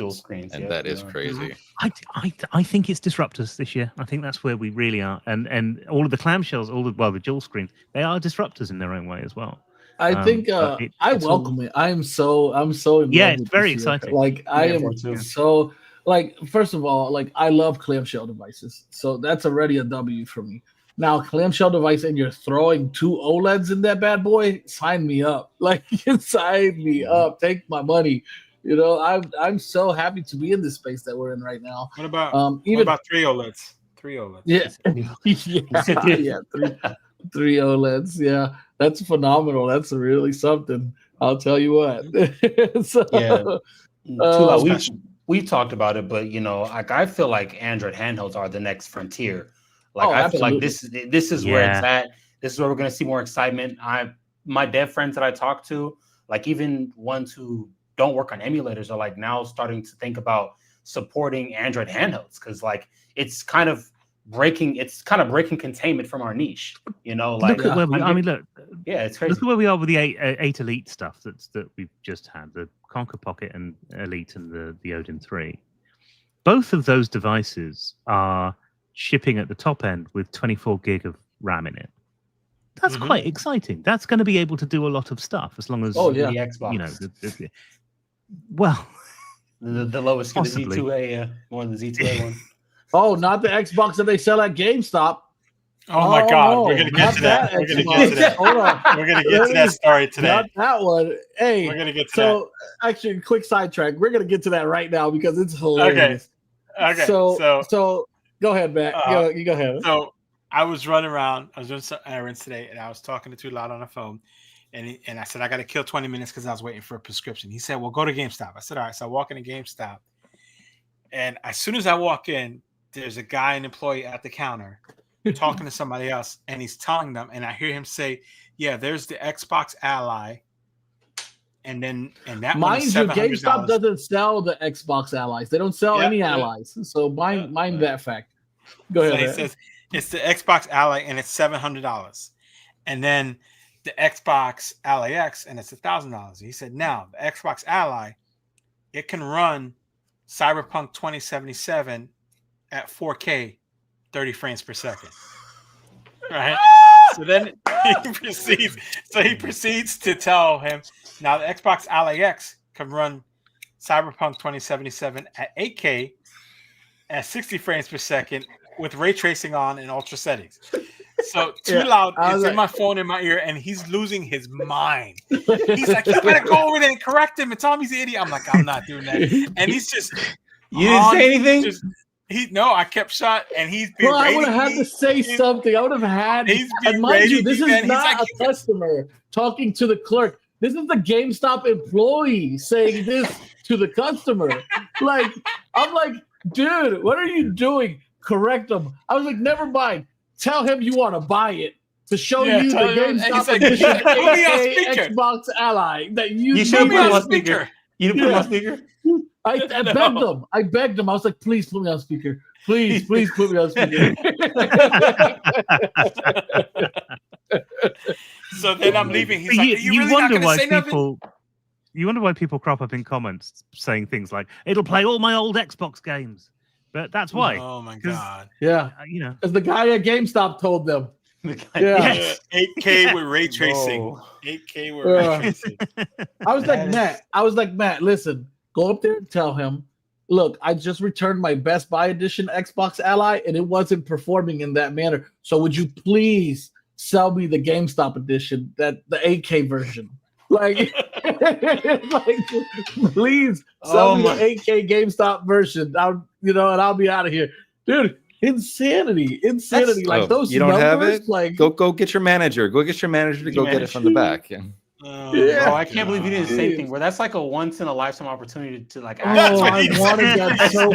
[SPEAKER 5] And that is crazy.
[SPEAKER 2] I think it's disruptors this year. I think that's where we really are. And all of the clamshells, the dual screens, they are disruptors in their own way as well.
[SPEAKER 3] I think I welcome it. I'm so in love
[SPEAKER 2] it's very exciting.
[SPEAKER 3] Like I am so like, first of all, like I love clamshell devices. So that's already a W for me. Now, clamshell device, and you're throwing 2 OLEDs in that bad boy. Sign me up! Like, sign me up. Take my money. You know, I'm so happy to be in this space that we're in right now.
[SPEAKER 1] What about 3 OLEDs? 3 OLEDs.
[SPEAKER 3] Yeah, 3 OLEDs. Yeah, that's phenomenal. That's really something. I'll tell you what.
[SPEAKER 4] We've talked about it, but like I feel like Android handhelds are the next frontier. Like I feel like this is where it's at. This is where we're going to see more excitement. My dev friends that I talk to, like even ones who don't work on emulators, are like now starting to think about supporting Android handhelds because like it's kind of breaking containment from our niche. Like
[SPEAKER 2] look at where we.
[SPEAKER 4] it's crazy.
[SPEAKER 2] Look at where we are with the 8 Elite stuff that we've just had, the Conquer Pocket and Elite and the Odin 3. Both of those devices are shipping at the top end with 24 gig of RAM in it. That's quite exciting. That's going to be able to do a lot of stuff as long as
[SPEAKER 4] the Xbox. The lowest is the Z2A, more than the Z2A one.
[SPEAKER 3] Oh, not the Xbox that they sell at GameStop.
[SPEAKER 1] Oh my God, we're gonna get to that. We're gonna get to that. Hold on, we're gonna get to that story today.
[SPEAKER 3] Not that one. Hey,
[SPEAKER 1] we're gonna get to that.
[SPEAKER 3] Actually, quick sidetrack. We're gonna get to that right now because it's hilarious.
[SPEAKER 1] Okay.
[SPEAKER 3] So. Go ahead, Matt. You go ahead.
[SPEAKER 1] So I was running around. I was doing some errands today, and I was talking to Too Loud on the phone. And I said, I got to kill 20 minutes because I was waiting for a prescription. He said, well, go to GameStop. I said, all right. So I walk into GameStop. And as soon as I walk in, there's a guy, an employee at the counter talking to somebody else. And he's telling them. And I hear him say, yeah, there's the Xbox Ally. And that
[SPEAKER 3] mind you, GameStop doesn't sell the Xbox Allies. They don't sell any allies. So mind that fact. Go ahead.
[SPEAKER 1] So he says it's the Xbox Ally and it's $700. And then the Xbox Ally X and it's $1,000. He said now the Xbox Ally, it can run Cyberpunk 2077 at 4K, 30 frames per second. Right? So then he proceeds to tell him now the Xbox Ally X can run Cyberpunk 2077 at 8K at 60 frames per second with ray tracing on and ultra settings. So Too Loud is in my phone in my ear and he's losing his mind. He's like, you better go over there and correct him and tell him he's an idiot. I'm like, I'm not doing that. And he's just
[SPEAKER 4] you didn't say anything?
[SPEAKER 1] I kept shut and he's been
[SPEAKER 3] I would have had to say something. I would have had and mind you, this is not a customer talking to the clerk. This is the GameStop employee saying this to the customer. Like, I'm like, dude, what are you doing? Correct him. I was like, never mind. Tell him you want to buy it to show you the GameStop edition Xbox Ally that you
[SPEAKER 4] should put on speaker. You didn't put on speaker?
[SPEAKER 3] I begged him. I was like, please put me on speaker. Please put me on speaker.
[SPEAKER 1] So then I'm leaving. He's like, you really not going to say nothing?
[SPEAKER 2] You wonder why people crop up in comments saying things like, "It'll play all my old Xbox games," but that's why.
[SPEAKER 1] Oh my god!
[SPEAKER 3] Yeah,
[SPEAKER 2] You know,
[SPEAKER 3] because the guy at GameStop told them.
[SPEAKER 2] Yes.
[SPEAKER 1] 8K with ray tracing.
[SPEAKER 4] Whoa.
[SPEAKER 1] 8K with ray tracing.
[SPEAKER 3] I was like, Matt, listen, go up there and tell him, look, I just returned my Best Buy edition Xbox Ally, and it wasn't performing in that manner. So would you please sell me the GameStop edition, the 8K version? Like, please sell me the 8K GameStop version. And I'll be out of here, dude. Insanity. Like those
[SPEAKER 5] you don't
[SPEAKER 3] numbers,
[SPEAKER 5] have it?
[SPEAKER 3] Like,
[SPEAKER 5] go get your manager. Go get your manager to go get it from the back. Yeah.
[SPEAKER 4] Bro, I can't believe you did the same thing. Where that's like a once in a lifetime opportunity to like.
[SPEAKER 3] I wanted that so.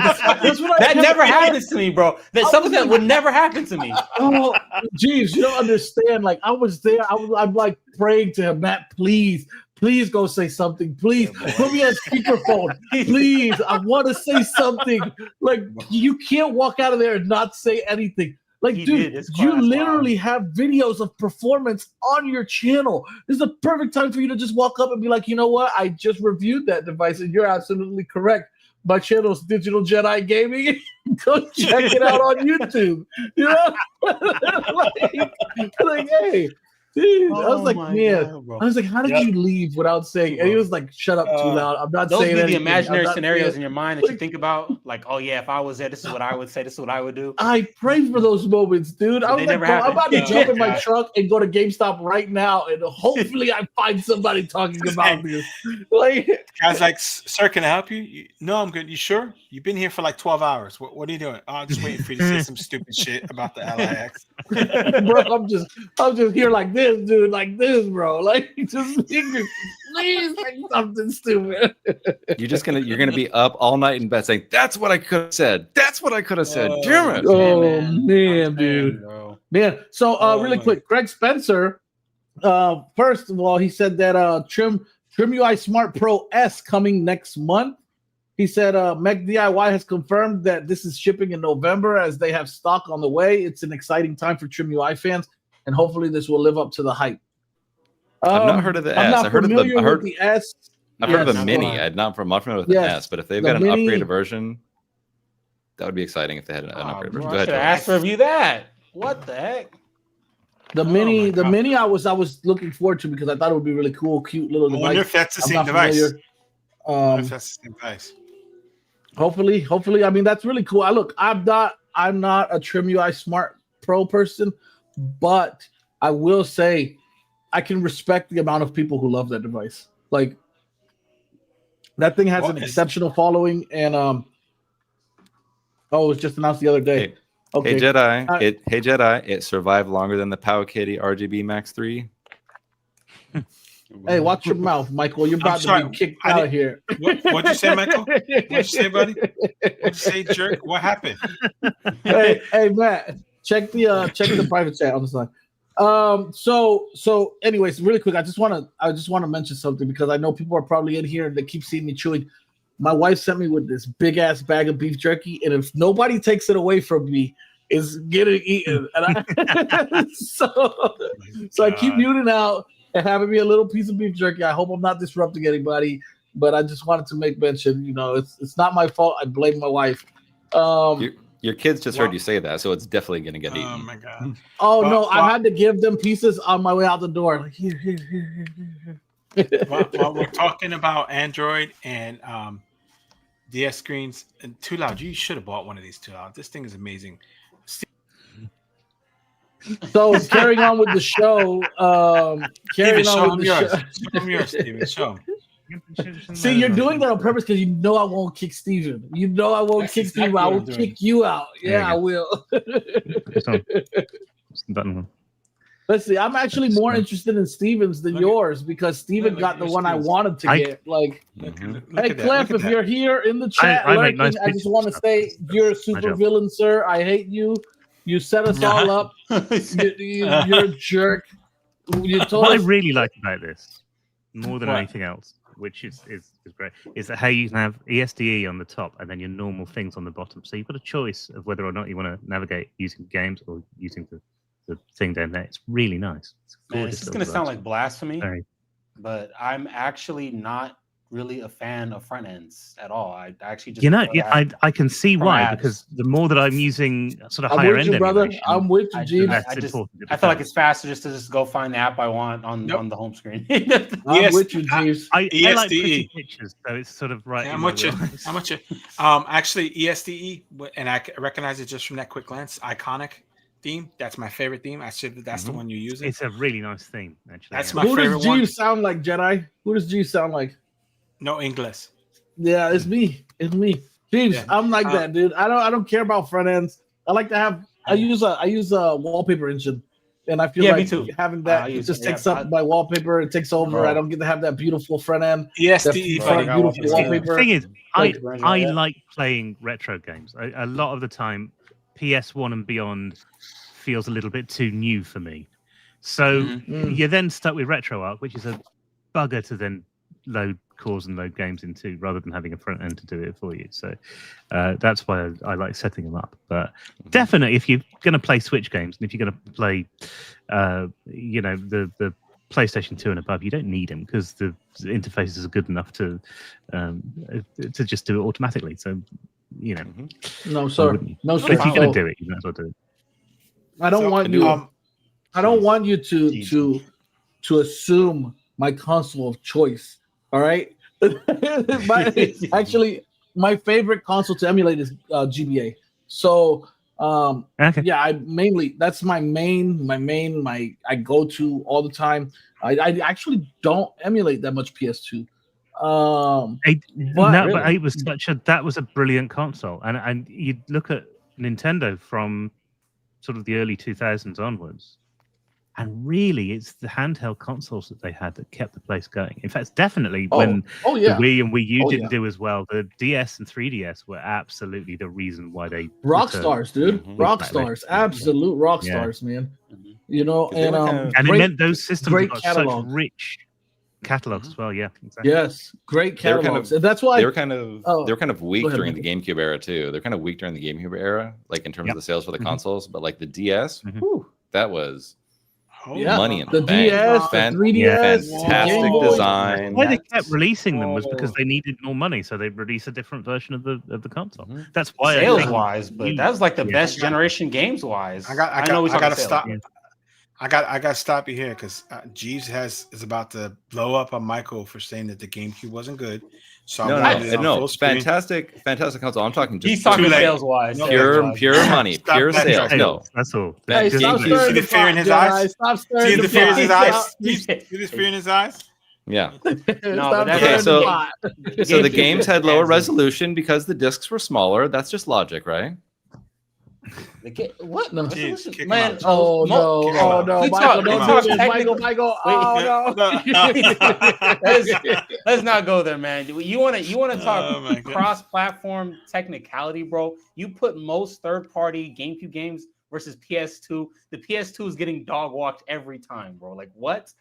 [SPEAKER 4] That never happens to me, bro. That's something that would never happen to me.
[SPEAKER 3] Oh, geez, you don't understand. Like I was there. I'm like praying to him, Matt. Please go say something. Please put me on speakerphone. Please, I want to say something. Like you can't walk out of there and not say anything. Like, dude, you literally have videos of performance on your channel. This is the perfect time for you to just walk up and be like, you know what? I just reviewed that device, and you're absolutely correct. My channel's Digital Jedi Gaming. Go check it out on YouTube. You know, like, hey. Dude, I was like, man. God, I was like, how did you leave without saying? And he was like, shut up too loud. I'm not saying anything.
[SPEAKER 4] Those be the imaginary scenarios in your mind that you think about. Like, oh yeah, if I was there, this is what I would say. This is what I would do.
[SPEAKER 3] I pray for those moments, dude. I was like, bro, I'm about to jump in my truck and go to GameStop right now, and hopefully I find somebody talking about this. Like,
[SPEAKER 1] guys, like, sir, can I help you? No, I'm good. You sure? You've been here for like 12 hours. What are you doing? Oh, I'm just waiting for you to say some stupid shit about the LIX.
[SPEAKER 3] Bro, I'm just here like this, dude, like this, bro. Like, just please say something stupid.
[SPEAKER 5] You're gonna be up all night in bed saying, "That's what I could have said. That's what I could have said." Damn it!
[SPEAKER 3] Oh man, dude, man. So, really quick, Greg Spencer. First of all, he said that Trim UI Smart Pro S coming next month. He said Mech DIY has confirmed that this is shipping in November as they have stock on the way. It's an exciting time for Trim UI fans, and hopefully this will live up to the hype.
[SPEAKER 5] I've not heard of the S. I heard of
[SPEAKER 3] the S.
[SPEAKER 5] I've heard of the Mini. I'm not familiar with the S, but if they've got an upgraded version, that would be exciting if they had an upgraded version. Go ahead.
[SPEAKER 4] Ask to review that. What the heck?
[SPEAKER 3] The Mini, I was looking forward to because I thought it would be really cool, cute little device.
[SPEAKER 1] I wonder if that's the same device. If that's the same device.
[SPEAKER 3] Hopefully, I mean that's really cool. I'm not a Trim UI Smart Pro person, but I will say I can respect the amount of people who love that device. Like that thing has an exceptional following, and it was just announced the other day.
[SPEAKER 5] Hey, okay. Hey Jedi, it survived longer than the Powkiddy RGB Max 3.
[SPEAKER 3] Hey, watch your mouth, Michael. You're about to be kicked out of here.
[SPEAKER 1] What'd you say, Michael? What'd you say, buddy? What'd you say, jerk? What happened?
[SPEAKER 3] Hey, Matt, check the private chat on the side. So anyways, really quick, I just want to mention something because I know people are probably in here and they keep seeing me chewing. My wife sent me with this big ass bag of beef jerky, and if nobody takes it away from me, it's getting eaten. And so I keep muting out and having me a little piece of beef jerky. I hope I'm not disrupting anybody, but I just wanted to make mention. You know, it's not my fault. I blame my wife.
[SPEAKER 5] Your kids just heard you say that, so it's definitely going to get eaten.
[SPEAKER 1] Oh my god!
[SPEAKER 3] No, I had to give them pieces on my way out the door. Like here.
[SPEAKER 1] While we're talking about Android and DS screens and too loud, you should have bought one of these too loud. This thing is amazing.
[SPEAKER 3] So carrying on with the show,
[SPEAKER 1] show them yours, Steven. Show them.
[SPEAKER 3] See, you're doing that on purpose because you know I won't kick Steven. You know I won't kick Steven. I will kick you out. Yeah, I will. Let's see. I'm actually more interested in Steven's than yours because Steven got the one I wanted to get. Like, hey, Clef, if you're here in the chat lurking, I just want to say you're a super villain, sir. I hate you. You set us all up. You're a jerk.
[SPEAKER 2] What I really like about this, more than anything else, which is great, is that how you can have ESDE on the top and then your normal things on the bottom. So you've got a choice of whether or not you want to navigate using games or using the thing down there. It's really nice.
[SPEAKER 4] Man, this is going to sound like blasphemy, but I'm actually not really a fan of front ends at all. I actually just
[SPEAKER 2] I can see why,
[SPEAKER 4] apps.
[SPEAKER 2] Because the more that I'm using sort of
[SPEAKER 3] I'm
[SPEAKER 2] higher
[SPEAKER 3] with
[SPEAKER 2] end
[SPEAKER 3] you, brother.
[SPEAKER 2] emulation,
[SPEAKER 3] I'm with you, Jeeves.
[SPEAKER 4] I feel like it's faster just to go find the app I want on the home screen.
[SPEAKER 3] I'm with you, Jeeves.
[SPEAKER 2] I like pretty pictures, so it's sort of right.
[SPEAKER 1] How much? Actually, ESDE, and I recognize it just from that quick glance. Iconic theme. That's my favorite theme. I said that's the one you're using.
[SPEAKER 2] It's a really nice theme, actually.
[SPEAKER 1] That's my favorite one.
[SPEAKER 3] Who does Jeeves sound like, Jedi? Who does Jeeves sound like?
[SPEAKER 1] No English.
[SPEAKER 3] Yeah, it's me. It's me. Jeeves, yeah. I'm like that, dude. I don't care about front ends. I like to have. I use a wallpaper engine, and I feel like having that it just takes up my wallpaper. It takes over. Bro. I don't get to have that beautiful front end.
[SPEAKER 1] ESDE,
[SPEAKER 3] beautiful wallpaper.
[SPEAKER 2] The thing is, I like playing retro games. A lot of the time, PS1 and beyond feels a little bit too new for me. So you're then stuck with RetroArch, which is a bugger to then load cores and load games into, rather than having a front end to do it for you. So that's why I like setting them up. But definitely, if you're going to play Switch games and if you're going to play, the PlayStation 2 and above, you don't need them because the interfaces are good enough to just do it automatically. So,
[SPEAKER 3] no, sir. No, sir.
[SPEAKER 2] If you're going to do it, you might as well do it.
[SPEAKER 3] I don't want you to assume my console of choice. All right. My favorite console to emulate is GBA. So that's my I go to all the time. I actually don't emulate that much PS2.
[SPEAKER 2] That was a brilliant console, and you look at Nintendo from sort of the early 2000s onwards, and really it's the handheld consoles that they had that kept the place going. In fact, definitely when the Wii and Wii U didn't do as well, the DS and 3DS were absolutely the reason why they
[SPEAKER 3] rock stars, dude. Rock stars, absolute rock stars, man.
[SPEAKER 2] And it meant those systems got such rich catalogs as well. Yeah, exactly.
[SPEAKER 3] Yes, great catalogs. And that's why
[SPEAKER 5] they were kind of weak during the GameCube era too. They're kind of weak during the GameCube era, like in terms of the sales for the consoles. But like the DS, that was money in the bank.
[SPEAKER 3] DS, the 3DS,
[SPEAKER 5] fantastic design.
[SPEAKER 2] Why they kept releasing them was because they needed more money, so they released a different version of the console. That's why
[SPEAKER 4] sales wise, but that was like the best generation games wise.
[SPEAKER 1] I gotta stop. I got to stop you here because Jeeves is about to blow up on Michael for saying that the GameCube wasn't good. So
[SPEAKER 5] no, fantastic console. I'm talking just
[SPEAKER 4] he's talking sales wise,
[SPEAKER 5] pure money, pure sales. No,
[SPEAKER 2] that's all.
[SPEAKER 3] Hey,
[SPEAKER 1] see the fear in his eyes. See the fear in his eyes. See the fear in his eyes.
[SPEAKER 5] Yeah. So the games had lower resolution because the discs were smaller. That's just logic, right?
[SPEAKER 4] What? No,
[SPEAKER 1] Jeez,
[SPEAKER 4] man.
[SPEAKER 3] Oh no, Michael, don't do this. Michael. Oh
[SPEAKER 4] no. Let's not go there, man. You want to talk cross-platform technicality, bro? You put most third-party GameCube games versus PS2. The PS2 is getting dog walked every time, bro. Like what?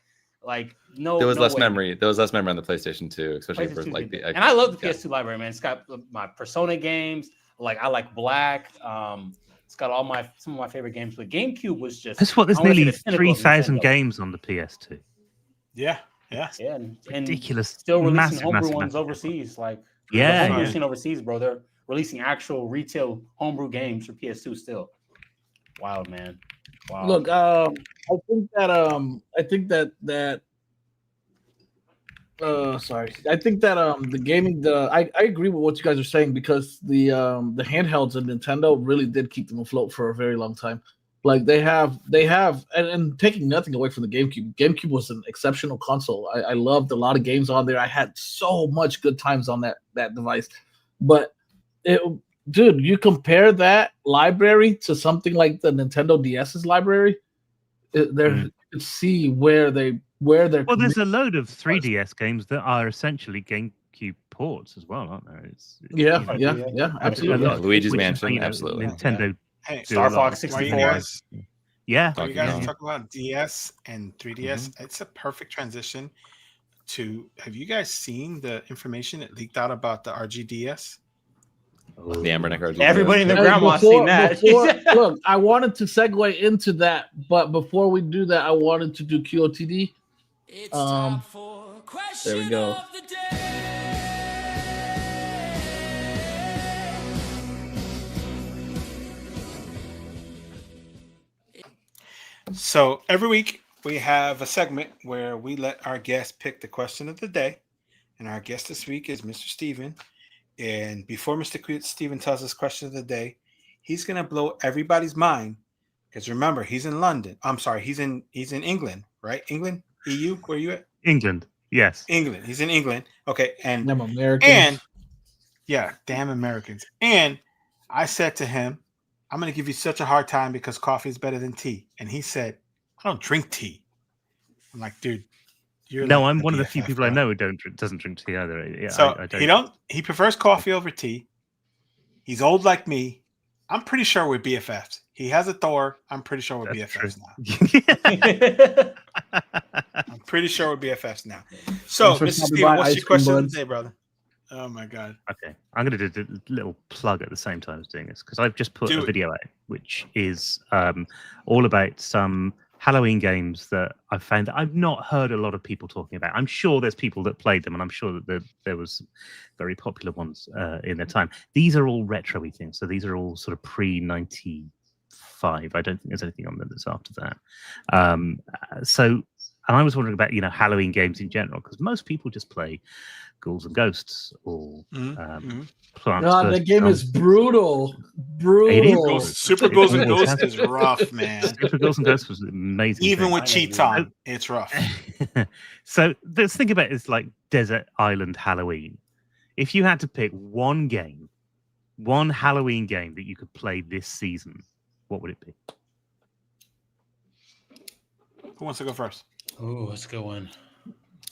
[SPEAKER 4] Like no.
[SPEAKER 5] There was less memory. There was less memory on the PlayStation 2, especially for like the.
[SPEAKER 4] And I love the PS2 library, man. It's got my Persona games. Like I like Black. It's got some of my favorite games, but GameCube was just.
[SPEAKER 2] That's what. There's nearly 3,000 games on the PS2.
[SPEAKER 1] Yeah.
[SPEAKER 4] And
[SPEAKER 2] ridiculous.
[SPEAKER 4] Still releasing homebrew ones overseas. Like releasing overseas, bro. They're releasing actual retail homebrew games for PS2 still. Wild, man. Wow.
[SPEAKER 3] Look, I think the gaming, I agree with what you guys are saying because the handhelds and Nintendo really did keep them afloat for a very long time. Like they have, and taking nothing away from the GameCube. GameCube was an exceptional console. I loved a lot of games on there. I had so much good times on that device. But dude, you compare that library to something like the Nintendo DS's library, you can see where they're. Well,
[SPEAKER 2] there's a load of 3DS games that are essentially GameCube ports as well, aren't there?
[SPEAKER 3] Absolutely.
[SPEAKER 5] Luigi's Mansion, absolutely.
[SPEAKER 2] Nintendo.
[SPEAKER 4] Star Fox 64.
[SPEAKER 2] Yeah.
[SPEAKER 1] When you guys talk about DS and 3DS, it's a perfect transition to. Have you guys seen the information that leaked out about the RGDS?
[SPEAKER 5] The Amberneck RGDS.
[SPEAKER 4] Everybody in the grandma's seen that.
[SPEAKER 3] Look, I wanted to segue into that, but before we do that, I wanted to do QOTD. There we go.
[SPEAKER 1] So every week we have a segment where we let our guests pick the question of the day. And our guest this week is Mr. Stephen. And before Mr. Stephen tells us question of the day, he's going to blow everybody's mind. Because remember, he's in London. I'm sorry, he's in England, right? England? EU? Where are you at?
[SPEAKER 2] England. Yes.
[SPEAKER 1] England. He's in England. Okay. And
[SPEAKER 3] Damn Americans.
[SPEAKER 1] And yeah, damn Americans. And I said to him, I'm going to give you such a hard time because coffee is better than tea. And he said, I don't drink tea. I'm like, dude, you're
[SPEAKER 2] no,
[SPEAKER 1] like
[SPEAKER 2] I'm one of the
[SPEAKER 1] BFF,
[SPEAKER 2] few people
[SPEAKER 1] bro.
[SPEAKER 2] I know who doesn't drink tea either. Yeah,
[SPEAKER 1] So
[SPEAKER 2] I don't.
[SPEAKER 1] He prefers coffee over tea. He's old like me. I'm pretty sure we're BFFs. He has a Thor. I'm pretty sure we're
[SPEAKER 2] That's
[SPEAKER 1] BFFs
[SPEAKER 2] true.
[SPEAKER 1] now. I'm pretty sure we're BFFs now. So,
[SPEAKER 3] Thanks for
[SPEAKER 1] Mr.
[SPEAKER 3] stopping
[SPEAKER 1] Steven,
[SPEAKER 3] by,
[SPEAKER 1] what's
[SPEAKER 3] ice
[SPEAKER 1] your
[SPEAKER 3] cream
[SPEAKER 1] question of
[SPEAKER 3] buds.
[SPEAKER 1] the day, brother? Oh my God.
[SPEAKER 2] Okay, I'm going to do a little plug at the same time as doing this because I've just put
[SPEAKER 1] Do
[SPEAKER 2] a
[SPEAKER 1] it.
[SPEAKER 2] video out, which is all about some Halloween games that I've found that I've not heard a lot of people talking about. I'm sure there's people that played them, and I'm sure that there was very popular ones in their time. These are all retro-y things, so these are all sort of pre-95. I don't think there's anything on them that's after that. And I was wondering about Halloween games in general because most people just play Ghouls and Ghosts or Plants
[SPEAKER 3] God,
[SPEAKER 2] vs.
[SPEAKER 3] that game is brutal. Brutal.
[SPEAKER 1] Super Ghouls and Ghosts is rough, man.
[SPEAKER 2] Super Ghouls and Ghosts was an amazing.
[SPEAKER 1] Even
[SPEAKER 2] thing.
[SPEAKER 1] with cheats on, it's rough.
[SPEAKER 2] So let's think about it as like Desert Island Halloween. If you had to pick one game, one Halloween game that you could play this season, what would it be?
[SPEAKER 1] Who wants to go first?
[SPEAKER 4] Oh, that's a good one.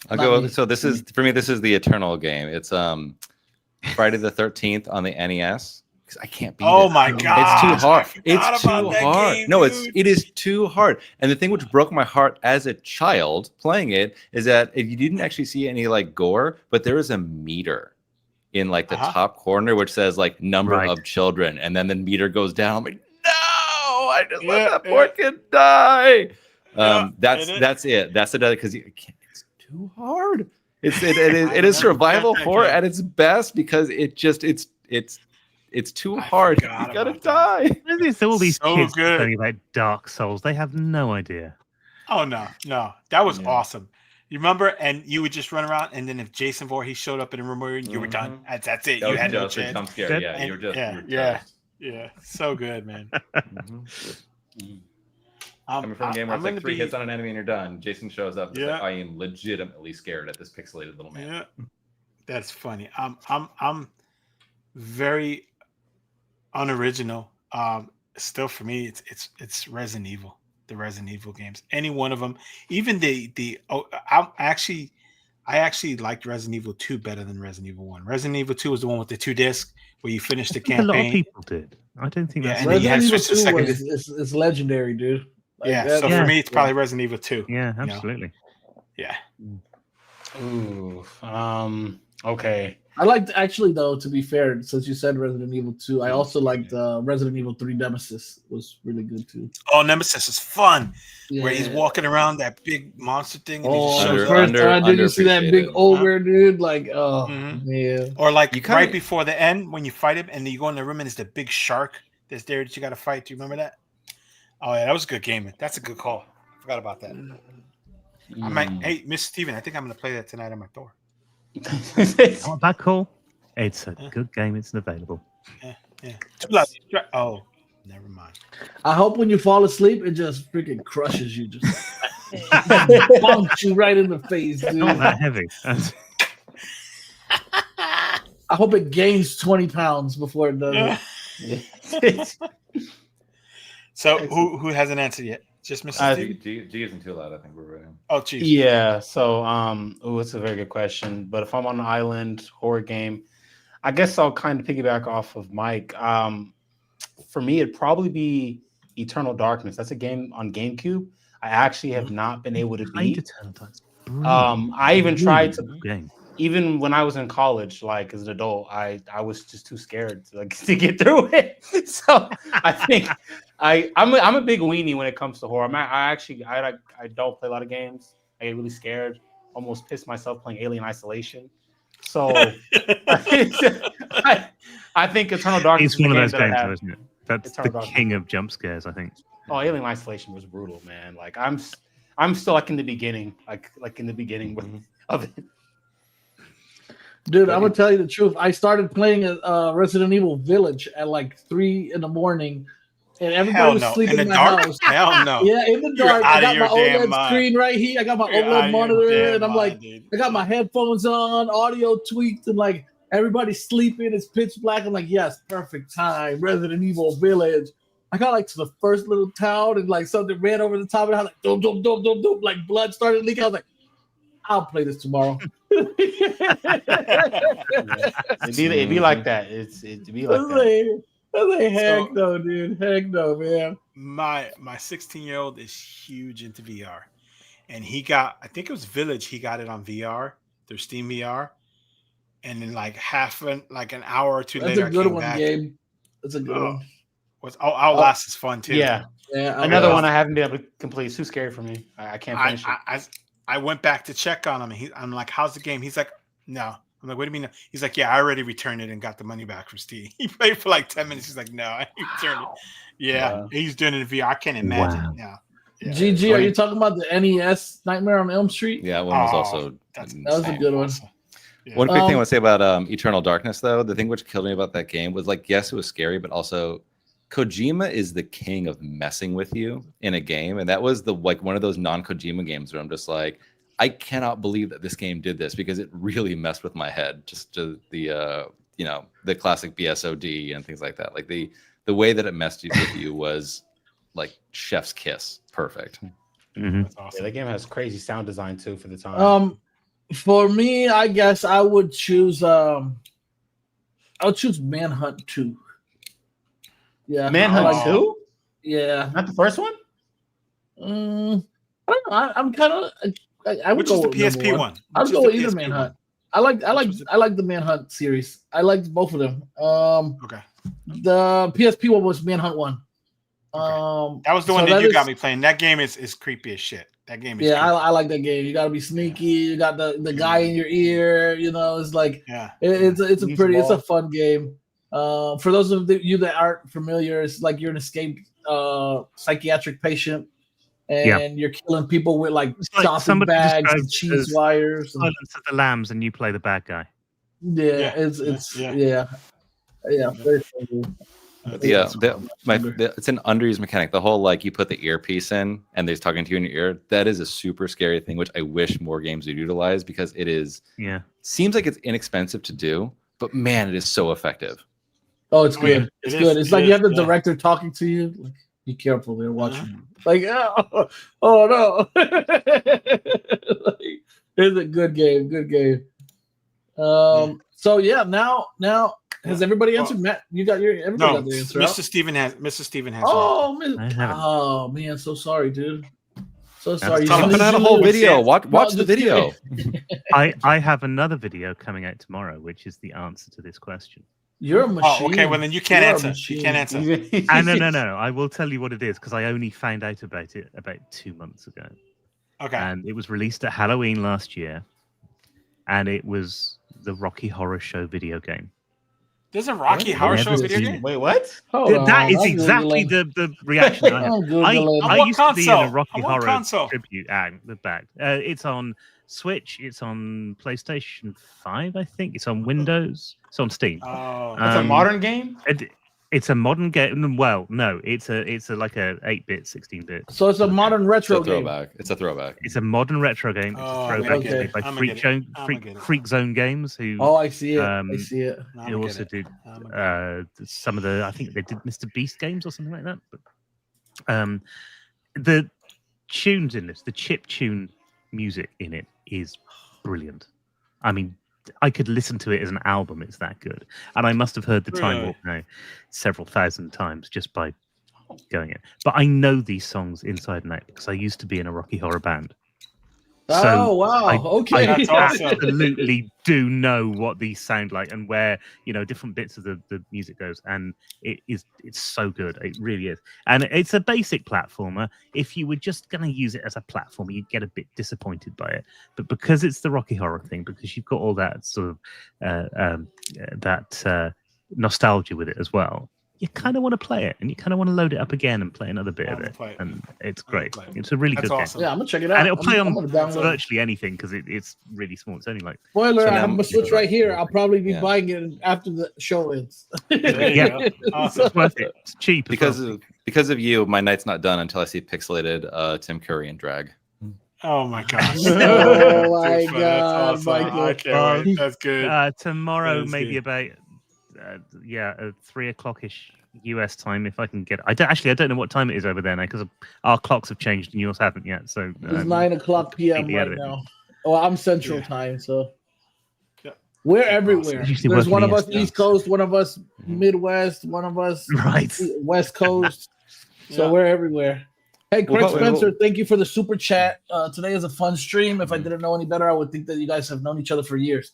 [SPEAKER 5] I'll
[SPEAKER 3] Not
[SPEAKER 5] go.
[SPEAKER 3] me.
[SPEAKER 5] So this is for me. This is the Eternal game. It's Friday the 13th on the NES because I can't beat it.
[SPEAKER 1] Oh my God.
[SPEAKER 5] It's too hard.
[SPEAKER 1] I forgot
[SPEAKER 5] It's too
[SPEAKER 1] about that
[SPEAKER 5] hard.
[SPEAKER 1] game,
[SPEAKER 5] No,
[SPEAKER 1] dude.
[SPEAKER 5] it is too hard. And the thing which broke my heart as a child playing it is that if you didn't actually see any like gore, but there is a meter in like the top corner which says like number
[SPEAKER 2] Right.
[SPEAKER 5] of children, and then the meter goes down. I'm like, no, I just
[SPEAKER 1] Yeah,
[SPEAKER 5] let that poor kid die.
[SPEAKER 1] Yeah,
[SPEAKER 5] That's it. That's the because it's too hard. It is survival horror at its best because it's too hard. You
[SPEAKER 1] forgot
[SPEAKER 5] gotta
[SPEAKER 1] about
[SPEAKER 5] die.
[SPEAKER 2] There's all these
[SPEAKER 1] So
[SPEAKER 2] kids
[SPEAKER 1] good.
[SPEAKER 2] talking about Dark Souls. They have no idea.
[SPEAKER 1] Oh no, that was
[SPEAKER 5] Yeah.
[SPEAKER 1] awesome. You remember, and you would just run around, and then if Jason Voorhees showed up in a room, you were done. That's it. You had no chance.
[SPEAKER 5] jump scare.
[SPEAKER 2] Yeah,
[SPEAKER 1] And-
[SPEAKER 5] you were just
[SPEAKER 1] yeah, so good, man.
[SPEAKER 5] Coming from a game where
[SPEAKER 1] I'm
[SPEAKER 5] it's like
[SPEAKER 1] gonna
[SPEAKER 5] 3
[SPEAKER 1] be-
[SPEAKER 5] hits on an enemy and you're done. Jason shows up. It's
[SPEAKER 1] Yeah.
[SPEAKER 5] like, I am legitimately scared at this pixelated little man.
[SPEAKER 1] Yeah, that's funny. I'm very unoriginal. Still for me, it's Resident Evil. The Resident Evil games, any one of them, even I actually liked Resident Evil 2 better than Resident Evil 1. Resident Evil 2 was the one with the 2 discs where you finished the
[SPEAKER 2] I think a lot of
[SPEAKER 1] campaign.
[SPEAKER 2] people did. I don't think
[SPEAKER 1] Yeah,
[SPEAKER 2] that's.
[SPEAKER 1] and then you had
[SPEAKER 3] Resident
[SPEAKER 1] to switch to
[SPEAKER 3] Evil 2
[SPEAKER 1] second
[SPEAKER 3] is legendary, dude. Like,
[SPEAKER 1] Yeah,
[SPEAKER 3] that's-
[SPEAKER 1] so
[SPEAKER 2] Yeah.
[SPEAKER 1] for me, it's probably Resident Evil 2.
[SPEAKER 2] Yeah,
[SPEAKER 1] know.
[SPEAKER 2] absolutely.
[SPEAKER 1] Yeah.
[SPEAKER 4] Ooh. Okay.
[SPEAKER 3] I liked actually though, to be fair, since you said Resident Evil 2, I also liked Resident Evil 3 Nemesis was really good too.
[SPEAKER 1] Oh, Nemesis is fun.
[SPEAKER 3] Yeah.
[SPEAKER 1] Where he's walking around that big monster thing, and he just
[SPEAKER 3] Oh,
[SPEAKER 1] shows
[SPEAKER 3] the
[SPEAKER 1] up.
[SPEAKER 3] first time did you see that big
[SPEAKER 5] underappreciated.
[SPEAKER 3] ogre, dude? Like, oh
[SPEAKER 1] Mhm.
[SPEAKER 3] man.
[SPEAKER 1] Or like
[SPEAKER 5] You kinda-
[SPEAKER 1] right before the end when you fight him, and then you go in the room and it's the big shark that's there that you got to fight. Do you remember that? Oh yeah, that was a good game. That's a good call. Forgot about that. I might. Hey, Miss Steven, I think I'm gonna play that tonight on my Thor.
[SPEAKER 2] Not a bad call. It's a good game. It's available.
[SPEAKER 1] Yeah. Too loud. Oh, never mind.
[SPEAKER 3] I hope when you fall asleep, it just freaking crushes you, just bonks you right in the face, dude.
[SPEAKER 2] Not that heavy.
[SPEAKER 3] I hope it gains 20 pounds before it does it.
[SPEAKER 1] So who hasn't answered yet? Just Mr. Steven?
[SPEAKER 5] G isn't too loud. I think we're ready.
[SPEAKER 1] Oh, geez.
[SPEAKER 4] Yeah. So, it's a very good question. But if I'm on an island horror game, I guess I'll kind of piggyback off of Mike. For me, it'd probably be Eternal Darkness. That's a game on GameCube. I actually have not been able to beat. I even tried to.
[SPEAKER 2] Game.
[SPEAKER 4] Even when I was in college, like as an adult, I was just too scared to get through it. So I think I'm a big weenie when it comes to horror. I don't play a lot of games. I get really scared. Almost pissed myself playing Alien Isolation. So I think Eternal Darkness
[SPEAKER 2] It's one of
[SPEAKER 4] is
[SPEAKER 2] those
[SPEAKER 4] the game
[SPEAKER 2] games,
[SPEAKER 4] that I
[SPEAKER 2] though,
[SPEAKER 4] have.
[SPEAKER 2] isn't it? That's
[SPEAKER 4] Eternal
[SPEAKER 2] the
[SPEAKER 4] Darkness.
[SPEAKER 2] king of jump scares, I think.
[SPEAKER 4] Oh, Alien Isolation was brutal, man. Like I'm still like in the beginning, of it.
[SPEAKER 3] Dude, I'm gonna tell you the truth. I started playing Resident Evil Village at like 3 in the morning, and everybody was sleeping in my house.
[SPEAKER 1] Hell no.
[SPEAKER 3] Yeah, in the dark. I got my OLED screen right here. I got my OLED monitor, and I'm like, I got my headphones on, audio tweaked, and like everybody's sleeping. It's pitch black. I'm like, yes, perfect time. Resident Evil Village. I got like to the first little town, and like something ran over the top of it. I was like, doom, doom, doom, doom, doom, like blood started leaking. I was like, I'll play this tomorrow.
[SPEAKER 4] It'd be like that. It'd be like that.
[SPEAKER 3] Heck no, dude. Heck no, man.
[SPEAKER 1] My 16-year-old is huge into VR, and he got, I think it was Village. He got it on VR through Steam VR, and then like an hour or two later,
[SPEAKER 3] that's a good one, Gabe. That's a good one.
[SPEAKER 1] Outlast is fun too.
[SPEAKER 3] Yeah.
[SPEAKER 4] Another one I haven't been able to complete. It's too scary for me. I can't finish it.
[SPEAKER 1] I went back to check on him. And I'm like, "How's the game?" He's like, "No." I'm like, "What do you mean?" He's like, "Yeah, I already returned it and got the money back from Steam." He played for like 10 minutes. He's like, "No, I returned it." Yeah, he's doing it in VR. I can't imagine. Wow. Yeah.
[SPEAKER 3] GG, are you talking about the NES Nightmare on Elm Street?
[SPEAKER 5] Yeah, one was also.
[SPEAKER 3] That was a good one.
[SPEAKER 5] Yeah. One quick thing I want to say about Eternal Darkness, though, the thing which killed me about that game was like, yes, it was scary, but also Kojima is the king of messing with you in a game, and that was one of those non-Kojima games where I'm just like, I cannot believe that this game did this because it really messed with my head. Just to the classic BSOD and things like that. Like the way that it messed with you was like chef's kiss, perfect.
[SPEAKER 2] Mm-hmm.
[SPEAKER 4] That's awesome. Yeah, that game has crazy sound design too for the time.
[SPEAKER 3] For me, I guess I would choose. I'll choose Manhunt 2. Yeah,
[SPEAKER 4] Manhunt 2.
[SPEAKER 3] Yeah,
[SPEAKER 4] not the first one.
[SPEAKER 3] I don't know. I'm kind of. I would
[SPEAKER 1] Which is the PSP one?
[SPEAKER 3] I'd go with either Manhunt. I like the Manhunt series. I liked both of them.
[SPEAKER 1] Okay.
[SPEAKER 3] The PSP one was Manhunt 1.
[SPEAKER 1] Okay. That was the one that you got me playing. That game is creepy as shit. That game is creepy.
[SPEAKER 3] I like that game. You got to be sneaky. You got the guy in your ear. You know, it's like it's a fun game. For those of you that aren't familiar, it's like you're an escaped psychiatric patient. And you're killing people with like sausage bags and cheese wires.
[SPEAKER 2] Silence of the Lambs, and you play the bad guy.
[SPEAKER 3] Yeah, it's very funny.
[SPEAKER 5] It's an underused mechanic. The whole like you put the earpiece in and they're talking to you in your ear. That is a super scary thing, which I wish more games would utilize because it is.
[SPEAKER 2] Yeah,
[SPEAKER 5] seems like it's inexpensive to do, but man, it is so effective.
[SPEAKER 3] Oh, it's good. It's good. It's like you have the director talking to you. Like, be careful, they're watching. Like, oh no! Like, it's a good game. Good game. So yeah, now has everybody answered? Matt, you got your everybody got the answer.
[SPEAKER 1] Mr. Stephen has.
[SPEAKER 3] Oh man, so sorry, dude. So sorry.
[SPEAKER 5] You put out a whole video. Watch the video.
[SPEAKER 2] I have another video coming out tomorrow, which is the answer to this question.
[SPEAKER 3] You're a machine.
[SPEAKER 1] Oh, okay. Well, then you can't answer. You can't answer.
[SPEAKER 2] No. I will tell you what it is because I only found out about it about 2 months ago.
[SPEAKER 1] Okay.
[SPEAKER 2] And it was released at Halloween last year, and it was the Rocky Horror Show video game.
[SPEAKER 1] There's a Rocky Horror Show video game?
[SPEAKER 4] Wait, what?
[SPEAKER 2] That is exactly the reaction I had. I used to be in a Rocky Horror tribute act. It's on Switch. It's on PlayStation 5, I think. It's on Windows. It's on Steam.
[SPEAKER 4] Oh, it's a modern game.
[SPEAKER 2] It's a modern game. Well, no, it's a like a 8-bit, 16-bit.
[SPEAKER 3] So it's a modern retro game.
[SPEAKER 5] It's a throwback.
[SPEAKER 2] It's a modern retro game. It's a throwback made by Freak Zone Games. Who?
[SPEAKER 3] Oh, I see it. I see it.
[SPEAKER 2] They also did some of the. I think they did Mr. Beast games or something like that. But the tunes in this, the chip tune music in it is brilliant. I mean, I could listen to it as an album. It's that good. And I must have heard the Time Warp now several thousand times just by going it. But I know these songs inside and out because I used to be in a Rocky Horror band.
[SPEAKER 3] Oh, wow. Okay.
[SPEAKER 2] I absolutely do know what these sound like and where, different bits of the music goes. And it's so good. It really is. And it's a basic platformer. If you were just going to use it as a platformer, you'd get a bit disappointed by it. But because it's the Rocky Horror thing, because you've got all that sort of nostalgia with it as well, you kind of want to play it, and you kind of want to load it up again and play another bit of it.
[SPEAKER 1] Play it.
[SPEAKER 2] And it's great. It's a really
[SPEAKER 1] That's
[SPEAKER 2] good
[SPEAKER 1] awesome.
[SPEAKER 2] game.
[SPEAKER 3] Yeah, I'm gonna check it out.
[SPEAKER 2] And it'll play on
[SPEAKER 3] gonna download
[SPEAKER 2] virtually anything because it's really small. It's only like
[SPEAKER 3] Spoiler,
[SPEAKER 5] So
[SPEAKER 3] I have
[SPEAKER 5] now-
[SPEAKER 3] my Switch right here. I'll probably be
[SPEAKER 5] Yeah.
[SPEAKER 3] buying it after the show ends.
[SPEAKER 2] Yeah.
[SPEAKER 1] Awesome.
[SPEAKER 2] it's worth it. It's cheap
[SPEAKER 5] Because of you, my night's not done until I see pixelated Tim Curry in drag.
[SPEAKER 1] Oh my gosh.
[SPEAKER 3] Oh my
[SPEAKER 1] Dude,
[SPEAKER 3] God,
[SPEAKER 1] that's awesome.
[SPEAKER 3] Michael.
[SPEAKER 1] I can't wait. That's good.
[SPEAKER 2] Tomorrow,
[SPEAKER 1] That is
[SPEAKER 2] maybe
[SPEAKER 1] good.
[SPEAKER 2] about 3:00ish US time, if I can get it. I don't know what time it is over there now because our clocks have changed and yours haven't yet. So
[SPEAKER 3] It's 9:00 p.m.
[SPEAKER 2] completely
[SPEAKER 3] right
[SPEAKER 2] out of it.
[SPEAKER 3] now. Oh, I'm Central
[SPEAKER 1] Yeah.
[SPEAKER 3] time, so
[SPEAKER 1] Yeah.
[SPEAKER 3] we're everywhere.
[SPEAKER 2] Usually
[SPEAKER 3] There's
[SPEAKER 2] working
[SPEAKER 3] one of us
[SPEAKER 2] EST.
[SPEAKER 3] East Coast, one of us
[SPEAKER 5] Mhm.
[SPEAKER 3] Midwest, one of us
[SPEAKER 2] Right.
[SPEAKER 3] West Coast. So
[SPEAKER 1] Yeah.
[SPEAKER 3] we're everywhere. Hey, Craig
[SPEAKER 5] Well,
[SPEAKER 3] Spencer, thank you for the super chat. Today is a fun stream. If I didn't know any better, I would think that you guys have known each other for years.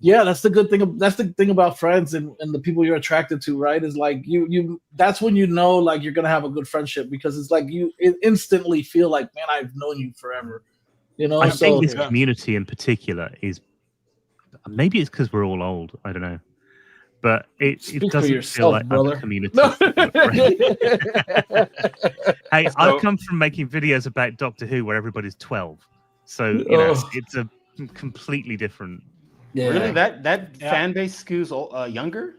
[SPEAKER 3] Yeah, that's the good thing. That's the thing about friends and the people you're attracted to, right? Is like you. That's when you know like you're gonna have a good friendship because it's like you instantly feel like, man, I've known you forever. You know,
[SPEAKER 2] I
[SPEAKER 3] so
[SPEAKER 2] think this
[SPEAKER 1] Yeah.
[SPEAKER 2] community in particular is maybe it's because we're all old. I don't know, but it
[SPEAKER 3] Speak for
[SPEAKER 2] doesn't feel
[SPEAKER 3] yourself,
[SPEAKER 2] like
[SPEAKER 3] brother.
[SPEAKER 2] other communities.
[SPEAKER 3] No.
[SPEAKER 2] Hey,
[SPEAKER 1] So-
[SPEAKER 2] I've come from making videos about Doctor Who where everybody's 12, so you know
[SPEAKER 3] Oh.
[SPEAKER 2] it's a completely different.
[SPEAKER 3] Yeah.
[SPEAKER 4] Really, that
[SPEAKER 1] Yeah.
[SPEAKER 4] fan base skews younger.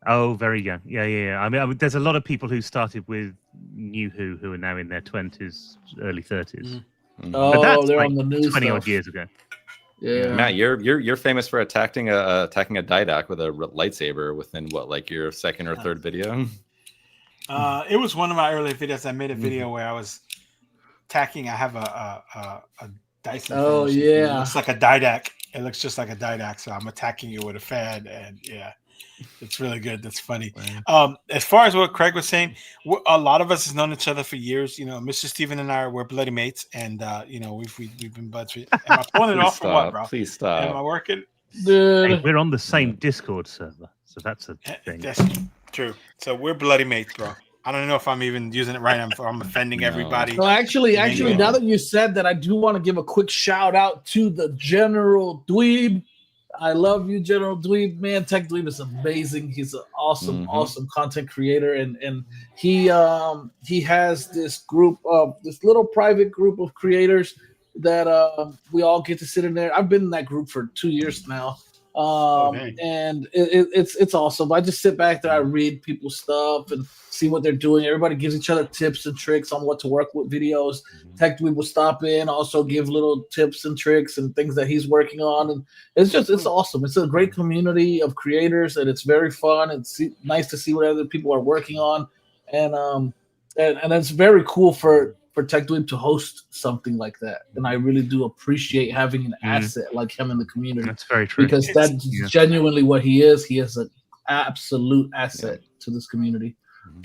[SPEAKER 2] Oh, very young. Yeah. I mean, there's a lot of people who started with New Who are now in their 20s, early 30s.
[SPEAKER 3] Oh,
[SPEAKER 2] that's
[SPEAKER 3] they're
[SPEAKER 2] like
[SPEAKER 3] on the new
[SPEAKER 2] 20
[SPEAKER 3] stuff.
[SPEAKER 2] odd years ago.
[SPEAKER 3] Yeah.
[SPEAKER 5] Matt, you're famous for attacking a Didac with a lightsaber within what, like your second or third video?
[SPEAKER 1] It was one of my early videos. I made a video where I was attacking. I have a Dyson.
[SPEAKER 3] Oh,
[SPEAKER 1] fan machine.
[SPEAKER 3] yeah.
[SPEAKER 1] It looks like a Didac. It looks just like a Didac. So I'm attacking you with a fan, and yeah, it's really good. That's funny. As far as what Craig was saying, a lot of us has known each other for years. You know, Mr. Stephen and I we're bloody mates, and you know we've been buds. Am I pulling it
[SPEAKER 5] Please
[SPEAKER 1] off or what,
[SPEAKER 5] stop.
[SPEAKER 1] bro?
[SPEAKER 5] Please
[SPEAKER 1] Am I
[SPEAKER 5] stop.
[SPEAKER 1] working?
[SPEAKER 3] Dude.
[SPEAKER 2] Hey, we're on the same Discord server, so that's a thing.
[SPEAKER 1] That's true. So we're bloody mates, bro. I don't know if I'm even using it right. I'm offending
[SPEAKER 5] No.
[SPEAKER 1] everybody.
[SPEAKER 3] No, actually,
[SPEAKER 1] Bingo.
[SPEAKER 3] now that you said that, I do want to give a quick shout out to the General Dweeb. I love you, General Dweeb. Man, Tech Dweeb is amazing. He's an awesome,
[SPEAKER 5] Mhm.
[SPEAKER 3] awesome content creator, and he has this little private group of creators that we all get to sit in there. I've been in that group for 2 years now.
[SPEAKER 1] dang.
[SPEAKER 3] And it's awesome. I just sit back there, I read people's stuff and see what they're doing. Everybody gives each other tips and tricks on what to work with videos. Tech Dweeb will stop in, also give little tips and tricks and things that he's working on. And it's awesome. It's a great community of creators, and it's very fun. It's nice to see what other people are working on. And it's very cool for Tech Dweeb to host something like that. And I really do appreciate having an asset like him in the community.
[SPEAKER 2] That's very true.
[SPEAKER 3] Because that's genuinely what he is. He is an absolute asset to this community.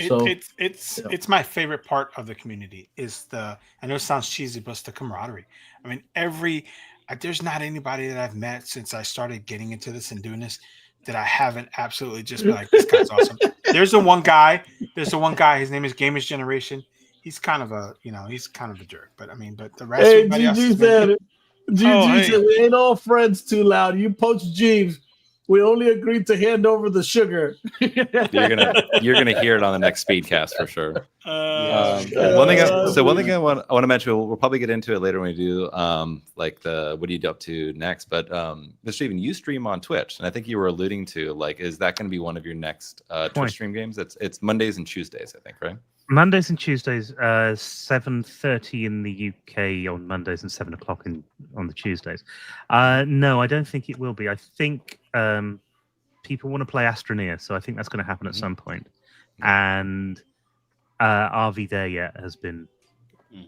[SPEAKER 3] So
[SPEAKER 1] It's my favorite part of the community is I know it sounds cheesy, but it's the camaraderie. I mean, there's not anybody that I've met since I started getting into this and doing this that I haven't absolutely just been like, this guy's awesome. There's the one guy. His name is Gamers Generation. He's kind of a jerk, but the rest.
[SPEAKER 3] Hey,
[SPEAKER 1] everybody else
[SPEAKER 3] GG
[SPEAKER 1] has been-
[SPEAKER 3] said, GG said, we ain't all friends too loud. You poach Jeeves. We only agreed to hand over the sugar.
[SPEAKER 5] You're gonna hear it on the next Speedcast for sure.
[SPEAKER 1] God.
[SPEAKER 5] One thing I want to mention, we'll probably get into it later when we do like the what are you up to next. But Mr. Stephen, you stream on Twitch, and I think you were alluding to like, is that going to be one of your next Twitch stream games? It's Mondays and Tuesdays, I think, right?
[SPEAKER 2] Mondays and Tuesdays, 7:30 in the UK on Mondays and 7:00 on the Tuesdays. No, I don't think it will be. I think people want to play Astroneer, so I think that's going to happen at some point. And RV There Yet has been.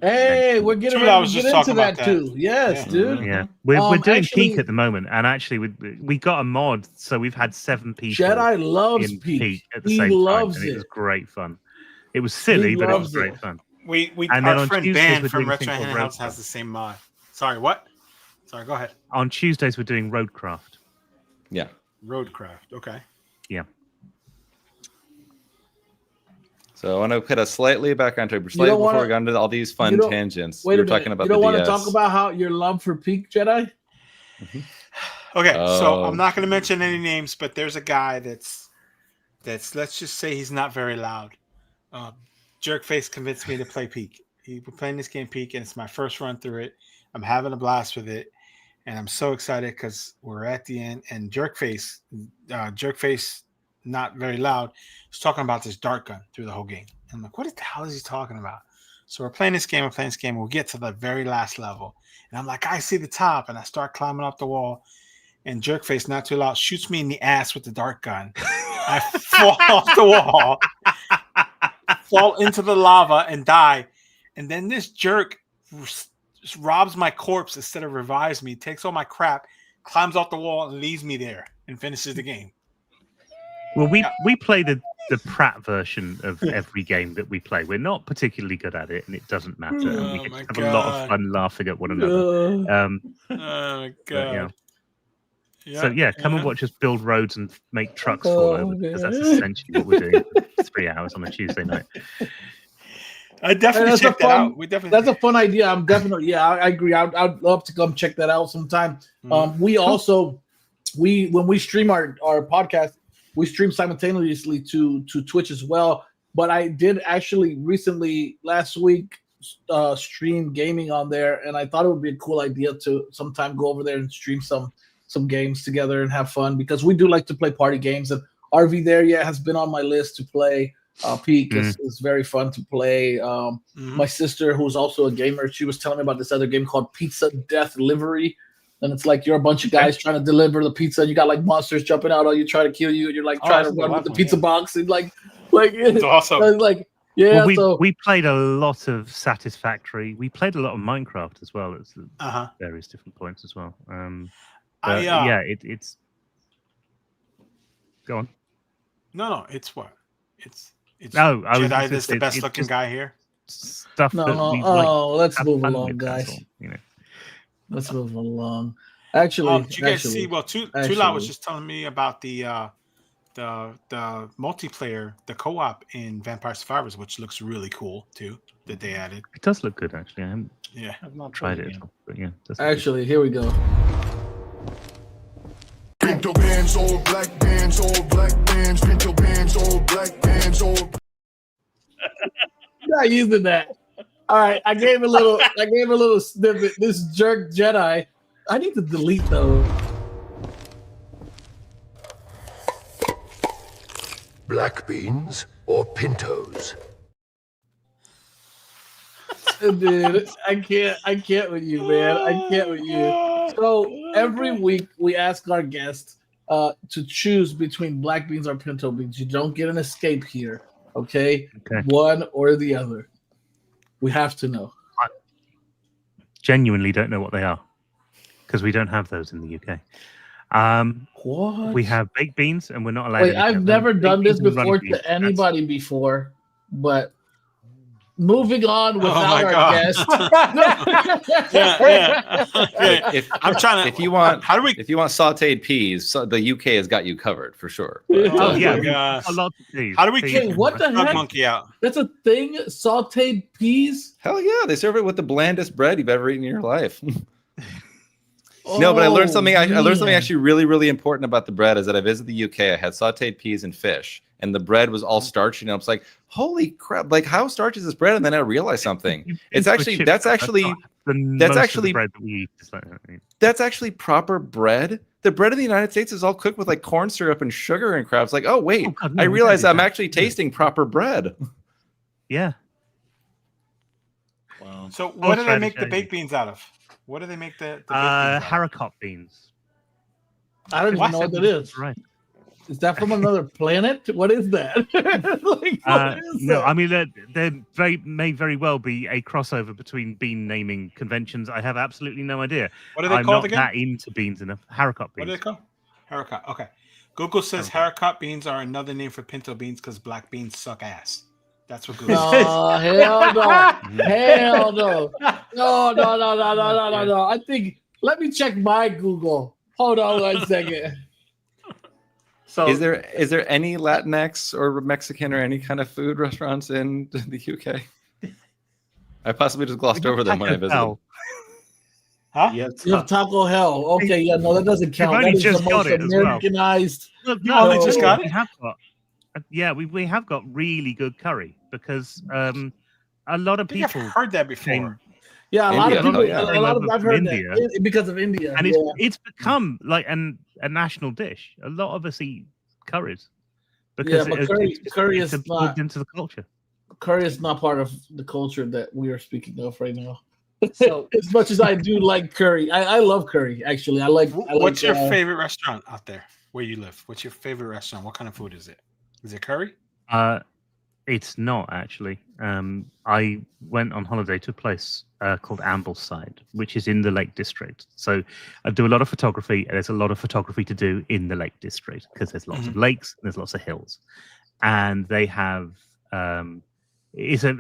[SPEAKER 3] Hey, we're getting
[SPEAKER 1] Dude, I
[SPEAKER 3] ready
[SPEAKER 1] was
[SPEAKER 3] to get
[SPEAKER 1] just
[SPEAKER 3] into
[SPEAKER 1] talking
[SPEAKER 3] that
[SPEAKER 1] about
[SPEAKER 3] too. Yes,
[SPEAKER 1] Yeah.
[SPEAKER 3] dude.
[SPEAKER 2] Yeah, we're doing
[SPEAKER 3] actually-
[SPEAKER 2] Peak at the moment, and actually we got a mod, so we've had 7 people
[SPEAKER 3] Jedi loves
[SPEAKER 2] in
[SPEAKER 3] Peak.
[SPEAKER 2] at the
[SPEAKER 3] He
[SPEAKER 2] same
[SPEAKER 3] loves
[SPEAKER 2] time, and it
[SPEAKER 3] was
[SPEAKER 2] was great fun. It was silly, but it was
[SPEAKER 3] loves
[SPEAKER 2] great
[SPEAKER 3] it.
[SPEAKER 2] fun.
[SPEAKER 1] We
[SPEAKER 2] And then
[SPEAKER 1] our
[SPEAKER 2] on
[SPEAKER 1] friend
[SPEAKER 2] Tuesdays,
[SPEAKER 1] Ben
[SPEAKER 2] we're
[SPEAKER 1] from
[SPEAKER 2] doing a thing
[SPEAKER 1] Retro
[SPEAKER 2] called
[SPEAKER 1] Handhelds
[SPEAKER 2] Roadcraft.
[SPEAKER 1] has the same mod. Sorry, what? Sorry, go ahead.
[SPEAKER 2] On Tuesdays, we're doing Roadcraft.
[SPEAKER 5] Yeah.
[SPEAKER 1] Roadcraft. Okay.
[SPEAKER 2] Yeah.
[SPEAKER 5] So I want to put us slightly back onto before we got into all these fun tangents.
[SPEAKER 3] Wait
[SPEAKER 5] We
[SPEAKER 3] a
[SPEAKER 5] were
[SPEAKER 3] minute.
[SPEAKER 5] talking about
[SPEAKER 3] You don't
[SPEAKER 5] the
[SPEAKER 3] want to
[SPEAKER 5] DS.
[SPEAKER 3] talk about how your love for Peak, Jedi?
[SPEAKER 1] Okay, so
[SPEAKER 5] Oh.
[SPEAKER 1] I'm not going to mention any names, but there's a guy that's let's just say he's not very loud. Jerkface convinced me to play Peak. We're playing this game Peak, and it's my first run through it. I'm having a blast with it, and I'm so excited because we're at the end. And Jerkface, not very loud, is talking about this dart gun through the whole game. And I'm like, what the hell is he talking about? So we're playing this game. We'll get to the very last level, and I'm like, I see the top, and I start climbing up the wall. And Jerkface, not too loud, shoots me in the ass with the dart gun. I fall off the wall, fall into the lava, and die. And then this jerk robs my corpse instead of revives me, takes all my crap, climbs off the wall, and leaves me there, and finishes the game.
[SPEAKER 2] Well, we play the Pratt version of every game that we play. We're not particularly good at it, and it doesn't matter. And we have a lot of fun laughing at one another.
[SPEAKER 1] Oh my god!
[SPEAKER 2] So come and watch us build roads and make trucks fall over, because that's essentially what we're doing for 3 hours on a Tuesday night.
[SPEAKER 1] I definitely check that out.
[SPEAKER 3] That's a fun idea. I'm definitely I agree. I'd love to come check that out sometime. We also when we stream our podcast, we stream simultaneously to Twitch as well. But I did actually recently last week stream gaming on there, and I thought it would be a cool idea to sometime go over there and stream some games together and have fun, because we do like to play party games. And RV there has been on my list to play. Peak is very fun to play. My sister, who's also a gamer, she was telling me about this other game called Pizza Death Livery. And it's like you're a bunch of guys trying to deliver the pizza, and you got like monsters jumping out on you, trying to kill you, and you're like trying to run with the pizza box, and like
[SPEAKER 1] it's awesome.
[SPEAKER 3] Like
[SPEAKER 2] we played a lot of Satisfactory. We played a lot of Minecraft as well at various different points as well. It's go on.
[SPEAKER 1] No, it's what it's.
[SPEAKER 2] Jedi
[SPEAKER 1] is the best looking guy here.
[SPEAKER 2] Stuff.
[SPEAKER 3] Let's move along, guys. Let's move along. Actually,
[SPEAKER 1] did you guys see? Well, Tula was just telling me about the multiplayer, the co-op in Vampire Survivors, which looks really cool too. That they added.
[SPEAKER 2] It does look good, actually.
[SPEAKER 1] I've
[SPEAKER 2] not tried it, but
[SPEAKER 3] actually, here we go.
[SPEAKER 6] Pinto bands, old black bands, old black bands, pinto bands, old black bands, old.
[SPEAKER 3] Not using that. All right, I gave a little snippet. This jerk Jedi. I need to delete those.
[SPEAKER 6] Black beans or pintos?
[SPEAKER 3] Dude, I can't with you, man. I can't with you. So every week we ask our guests to choose between black beans or pinto beans. You don't get an escape here, okay? One or the other. We have to know.
[SPEAKER 2] I genuinely don't know what they are, because we don't have those in the UK.
[SPEAKER 3] What?
[SPEAKER 2] We have baked beans, and we're not allowed.
[SPEAKER 3] Wait, I've never done this before to anybody before, but moving on without our guest.
[SPEAKER 1] I'm trying to.
[SPEAKER 5] If you want sautéed peas, the UK has got you covered for sure.
[SPEAKER 1] Oh
[SPEAKER 2] yeah,
[SPEAKER 1] gosh.
[SPEAKER 2] A lot of peas.
[SPEAKER 1] How do we
[SPEAKER 3] Wait, what the heck?
[SPEAKER 1] Monkey out?
[SPEAKER 3] That's a thing? Sautéed peas?
[SPEAKER 5] Hell yeah, they serve it with the blandest bread you've ever eaten in your life. No, but I learned something. I learned something actually really, really important about the bread. Is that I visited the UK. I had sautéed peas and fish, and the bread was all starchy. And I was like, "Holy crap! Like, how starchy is this bread?" And then I realized something. That's actually the bread that we eat. That's actually proper bread. The bread in the United States is all cooked with like corn syrup and sugar and crap. It's like, oh wait, I realize I'm actually tasting proper bread.
[SPEAKER 2] Yeah.
[SPEAKER 1] Wow. So, what do they make the baked beans out of? What do they make the
[SPEAKER 2] haricot beans?
[SPEAKER 3] I don't even know what that is.
[SPEAKER 2] Right.
[SPEAKER 3] Is that from another planet? What is that?
[SPEAKER 2] No, I mean they may very well be a crossover between bean naming conventions. I have absolutely no idea.
[SPEAKER 1] What are they called again?
[SPEAKER 2] I'm not that into beans enough. Haricot beans.
[SPEAKER 1] What are they called? Haricot. Okay. Google says haricot beans are another name for pinto beans because black beans suck ass. That's what Google says.
[SPEAKER 3] Oh, hell no. Hell no. No. I think, let me check my Google. Hold on 1 second.
[SPEAKER 5] So, is there any Latinx or Mexican or any kind of food restaurants in the UK? I possibly just glossed over them when I visited.
[SPEAKER 1] Huh?
[SPEAKER 3] You have Taco Hell. Okay, yeah, no, that doesn't count. That is the most Americanized.
[SPEAKER 1] Well. No, they just got it.
[SPEAKER 2] Yeah, we have got really good curry because a lot of
[SPEAKER 1] I think I've
[SPEAKER 2] people
[SPEAKER 1] heard that before.
[SPEAKER 2] came-
[SPEAKER 3] Yeah, a lot of
[SPEAKER 5] India.
[SPEAKER 3] people.
[SPEAKER 5] Oh, yeah.
[SPEAKER 3] A lot of I've
[SPEAKER 2] From
[SPEAKER 3] heard
[SPEAKER 2] India.
[SPEAKER 3] that because of India.
[SPEAKER 2] and
[SPEAKER 3] yeah.
[SPEAKER 2] it's become like a national dish. A lot of us eat curries
[SPEAKER 3] Yeah,
[SPEAKER 2] because
[SPEAKER 3] but curry
[SPEAKER 2] it's
[SPEAKER 3] is
[SPEAKER 2] absorbed
[SPEAKER 3] not
[SPEAKER 2] into the culture.
[SPEAKER 3] curry is not part of the culture that we are speaking of right now.
[SPEAKER 4] So
[SPEAKER 3] As much as I do like curry, I love curry. Actually, I like.
[SPEAKER 1] What's your favorite restaurant out there where you live? What's your favorite restaurant? What kind of food is it? Is it curry?
[SPEAKER 2] It's not actually. I went on holiday to a place called Ambleside, which is in the Lake District. So I do a lot of photography, and there's a lot of photography to do in the Lake District because there's lots of lakes, and there's lots of hills, and they have it's a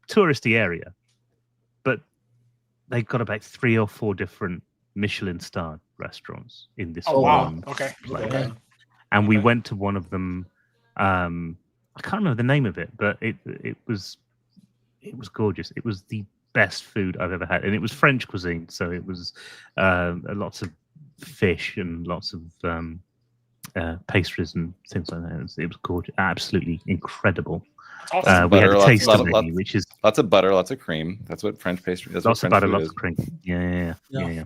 [SPEAKER 2] touristy area, but they've got about 3 or 4 different Michelin-starred restaurants in this one place.
[SPEAKER 3] Okay.
[SPEAKER 2] And we went to one of them. I can't remember the name of it, but it was gorgeous. It was the best food I've ever had, and it was French cuisine, so it was lots of fish and lots of pastries and things like that. It was gorgeous, absolutely incredible.
[SPEAKER 1] Awesome.
[SPEAKER 2] We had a
[SPEAKER 5] Butter,
[SPEAKER 2] taste
[SPEAKER 5] lots-
[SPEAKER 2] of
[SPEAKER 5] lots-
[SPEAKER 2] it, which is
[SPEAKER 5] Lots of butter, lots of cream. That's what French pastry. That's
[SPEAKER 2] lots
[SPEAKER 5] what
[SPEAKER 2] of
[SPEAKER 5] French
[SPEAKER 2] butter,
[SPEAKER 5] food
[SPEAKER 2] lots
[SPEAKER 5] is.
[SPEAKER 2] of cream. Yeah.
[SPEAKER 3] Yeah.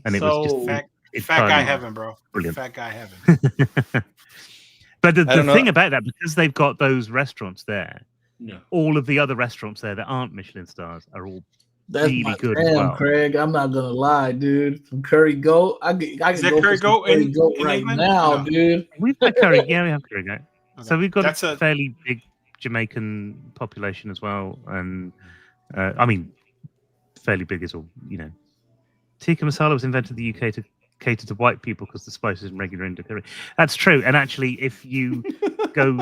[SPEAKER 2] And it was just
[SPEAKER 1] fat
[SPEAKER 2] entirely
[SPEAKER 1] guy heaven, bro.
[SPEAKER 2] brilliant.
[SPEAKER 1] Fat guy heaven.
[SPEAKER 2] But the
[SPEAKER 5] don't know.
[SPEAKER 2] thing about that, because they've got those restaurants there,
[SPEAKER 4] no.
[SPEAKER 2] all of the other restaurants there that aren't Michelin stars are all
[SPEAKER 3] That's
[SPEAKER 2] really
[SPEAKER 3] my
[SPEAKER 2] good as
[SPEAKER 3] jam,
[SPEAKER 2] well.
[SPEAKER 3] Craig. I'm not gonna lie, dude. Some curry goat. I
[SPEAKER 1] Is
[SPEAKER 3] can
[SPEAKER 1] there
[SPEAKER 3] go
[SPEAKER 1] curry
[SPEAKER 3] for some
[SPEAKER 1] goat
[SPEAKER 3] curry
[SPEAKER 1] in
[SPEAKER 3] goat right
[SPEAKER 1] England?
[SPEAKER 3] now,
[SPEAKER 1] No.
[SPEAKER 3] dude.
[SPEAKER 2] We've got curry. Yeah, we have curry goat. So
[SPEAKER 1] Okay.
[SPEAKER 2] we've got
[SPEAKER 1] That's
[SPEAKER 2] a
[SPEAKER 1] a-
[SPEAKER 2] fairly big Jamaican population as well, and I mean, fairly big as all. Tikka masala was invented in the UK to cater to white people because the spice is regular into curry. That's true. And actually, if you go